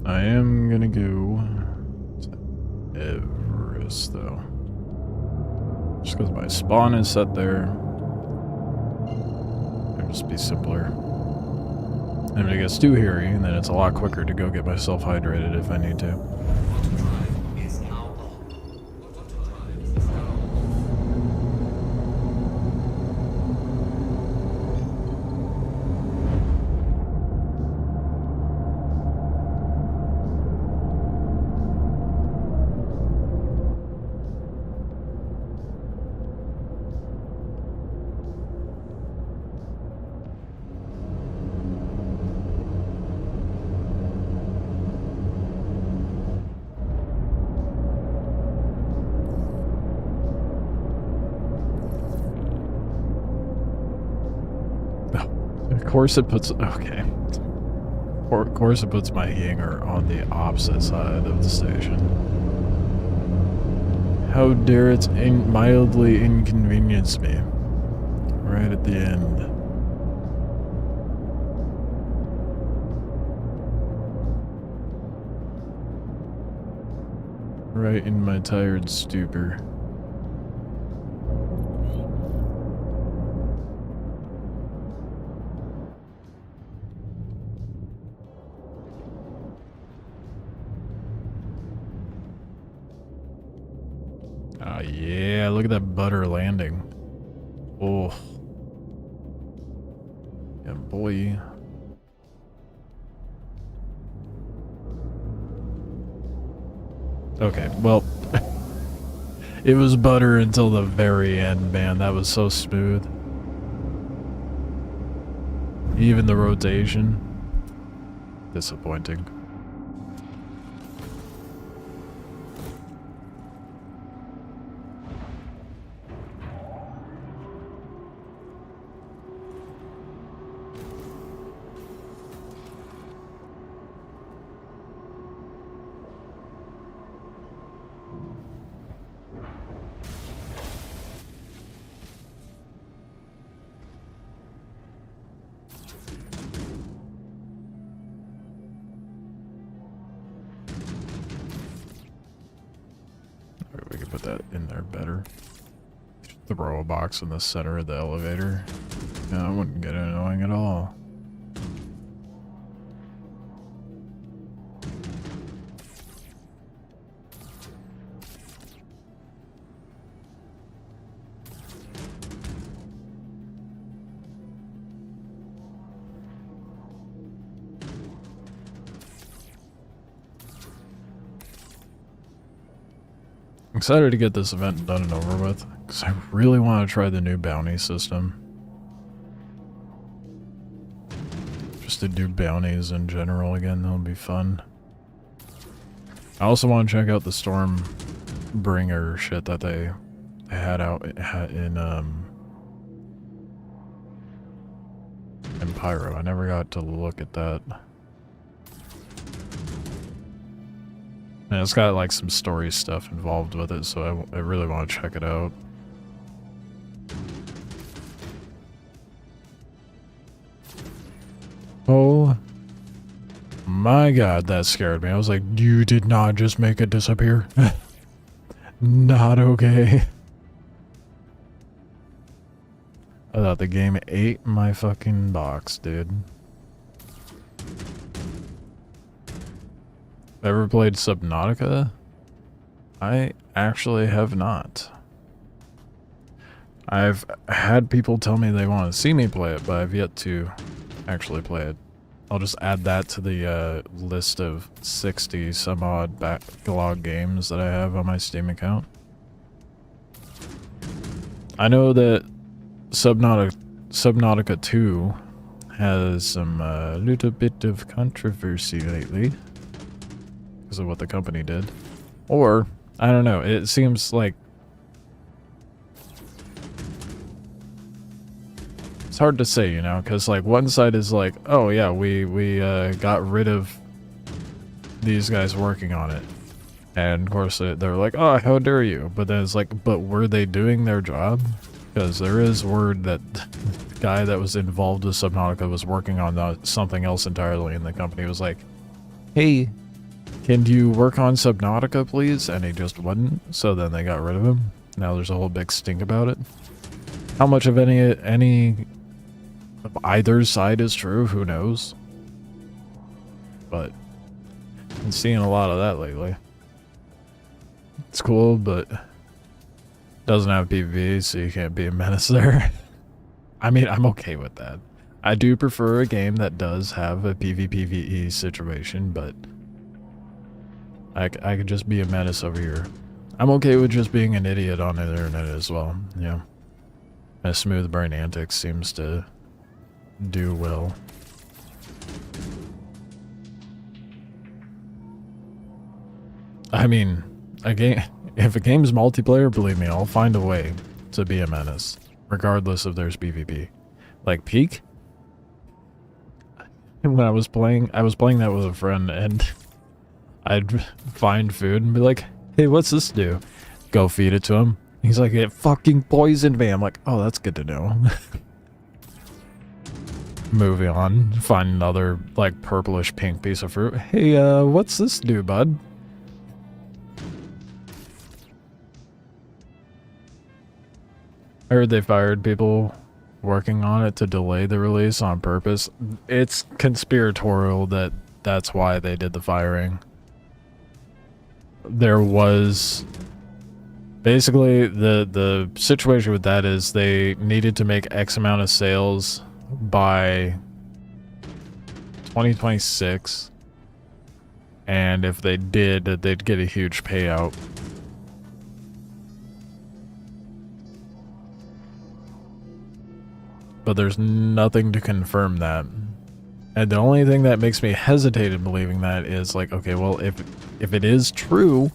I am gonna go to Everest though. Just because my spawn is set there. It'll just be simpler. And if it gets too hairy, then it's a lot quicker to go get myself hydrated if I need to. Of course it puts, okay. Of course it puts my hangar on the opposite side of the station. How dare it mildly inconvenience me. Right at the end. Right in my tired stupor. Oh yeah, look at that butter landing. Oh. Yeah, boy. Okay, well, it was butter until the very end, man. That was so smooth. Even the rotation. Disappointing. We could put that in there better. Throw a box in the center of the elevator. No, that wouldn't get annoying at all. Excited to get this event done and over with, because I really want to try the new bounty system. Just to do bounties in general again, that'll be fun. I also want to check out the Stormbringer shit that they had out in Pyro. I never got to look at that. And it's got like some story stuff involved with it, so I really want to check it out. Oh my god, that scared me. I was like, you did not just make it disappear. Not okay. I thought the game ate my fucking box, dude. Ever played Subnautica? I actually have not. I've had people tell me they want to see me play it, but I've yet to actually play it. I'll just add that to the list of 60 some odd backlog games that I have on my Steam account. I know that Subnautica 2 has some little bit of controversy lately. Because of what the company did. Or, I don't know, it seems like it's hard to say, you know, because like one side is like, oh yeah, we got rid of these guys working on it. And of course they're like, oh, how dare you? But then it's like, but were they doing their job? Because there is word that the guy that was involved with Subnautica was working on something else entirely, and the company was like, hey, can you work on Subnautica, please? And he just wouldn't, so then they got rid of him. Now there's a whole big stink about it. How much of any of either side is true, who knows? But I'm seeing a lot of that lately. It's cool, but doesn't have PvP, so you can't be a menace there. I mean, I'm okay with that. I do prefer a game that does have a PvPvE situation, but I could just be a menace over here. I'm okay with just being an idiot on the internet as well, yeah. And Smooth Brain Antics seems to do well. I mean, if a game's multiplayer, believe me, I'll find a way to be a menace, regardless if there's PvP. Like Peak? When I was playing that with a friend, and I'd find food and be like, hey, what's this do? Go feed it to him. He's like, it fucking poisoned me. I'm like, oh, that's good to know. Moving on. Find another, like, purplish pink piece of fruit. Hey, what's this do, bud? I heard they fired people working on it to delay the release on purpose. It's conspiratorial that that's why they did the firing. There was basically the situation with that is they needed to make X amount of sales by 2026, and if they did, they'd get a huge payout. But there's nothing to confirm that. And the only thing that makes me hesitate in believing that is like, okay, well, if it is true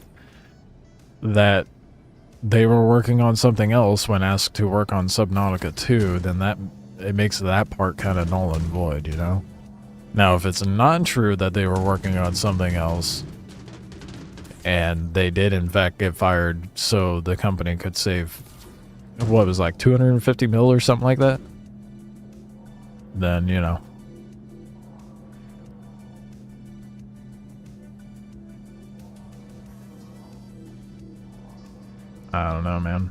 that they were working on something else when asked to work on Subnautica 2, then that it makes that part kind of null and void, you know? Now, if it's not true that they were working on something else and they did in fact get fired so the company could save, what was like 250 mil or something like that, then, you know. I don't know, man.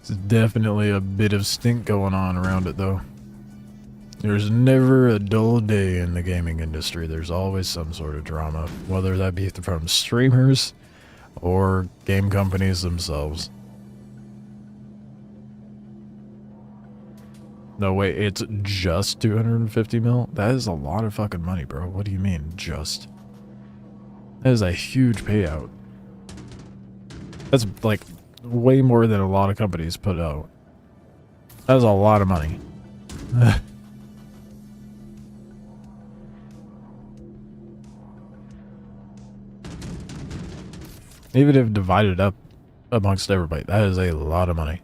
There's definitely a bit of stink going on around it, though. There's never a dull day in the gaming industry. There's always some sort of drama, whether that be from streamers or game companies themselves. No, wait, it's just 250 mil? That is a lot of fucking money, bro. What do you mean, just? That is a huge payout. That's like way more than a lot of companies put out. That is a lot of money. Even if divided up amongst everybody, that is a lot of money.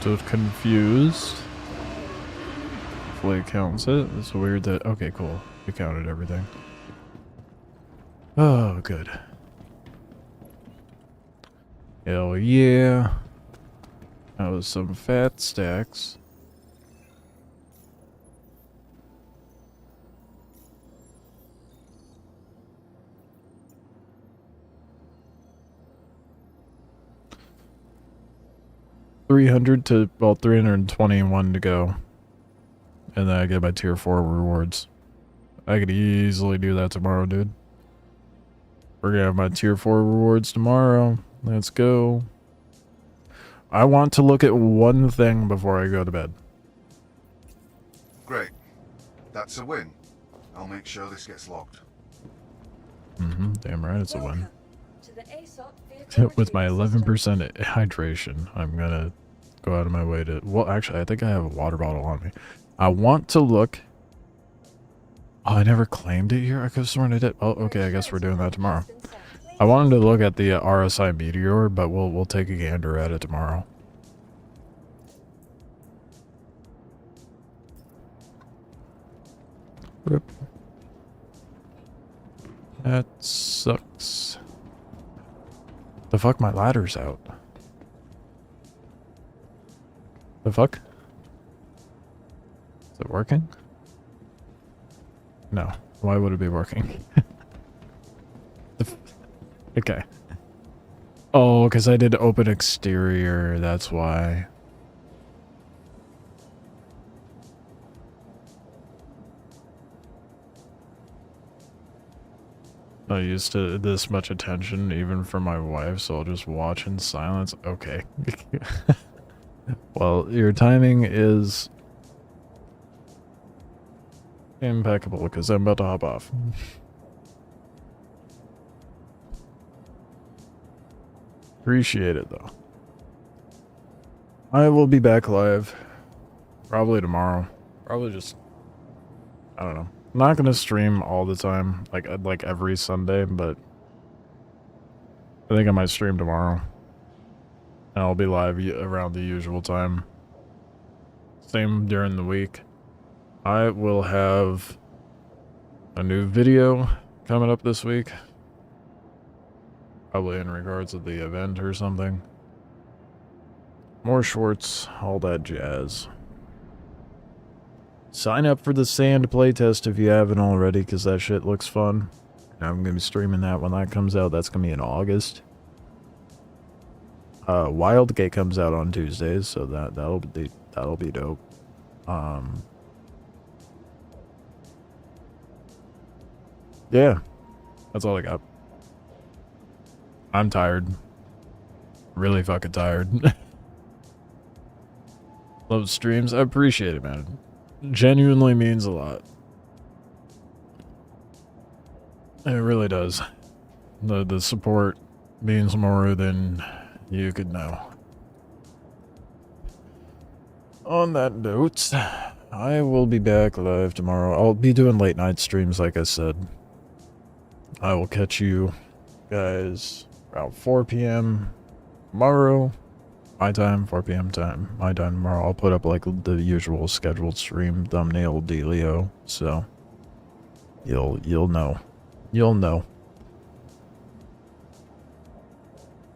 It's confused. Hopefully it counts it. It's weird that... Okay, cool. It counted everything. Oh, good. Hell yeah. That was some fat stacks. $300 to, well, 321 to go. And then I get my tier 4 rewards. I could easily do that tomorrow, dude. We're gonna have my tier 4 rewards tomorrow. Let's go. I want to look at one thing before I go to bed. Great. That's a win. I'll make sure this gets logged. Mm-hmm, damn right it's a win. Welcome to the ASOP vehicle With my retrieval system. 11% hydration, I'm gonna go out of my way to... Well, actually, I think I have a water bottle on me. I want to look... Oh, I never claimed it here? I could have sworn I did. Oh, okay, I guess we're doing that tomorrow. I wanted to look at the RSI Meteor, but we'll take a gander at it tomorrow. Rip. That sucks. The fuck, my ladder's out. The fuck? Is it working? No. Why would it be working? Okay. Oh, because I did open exterior, that's why. Not used to this much attention, even from my wife, so I'll just watch in silence. Okay. Well, your timing is impeccable, because I'm about to hop off. Appreciate it, though. I will be back live. Probably tomorrow. Probably just... I don't know. I'm not gonna stream all the time, like every Sunday, but I think I might stream tomorrow. And I'll be live around the usual time. Same during the week. I will have a new video coming up this week. Probably in regards to the event or something. More shorts, all that jazz. Sign up for the sand playtest if you haven't already, because that shit looks fun. And I'm going to be streaming that when that comes out. That's going to be in August. Wildgate comes out on Tuesdays, so that'll be dope. Yeah, that's all I got. I'm tired. Really fucking tired. Love streams. I appreciate it, man. Genuinely means a lot. It really does. The support means more than you could know. On that note, I will be back live tomorrow. I'll be doing late night streams, like I said. I will catch you guys around 4 p.m. tomorrow. My time, 4 p.m. time. My time tomorrow. I'll put up like the usual scheduled stream thumbnail dealio, so you'll know. You'll know.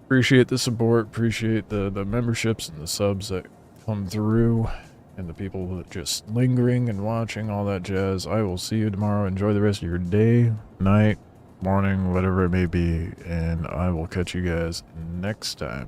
Appreciate the support, appreciate the memberships and the subs that come through, and the people that just lingering and watching, all that jazz. I will see you tomorrow. Enjoy the rest of your day, night, morning, whatever it may be, and I will catch you guys next time.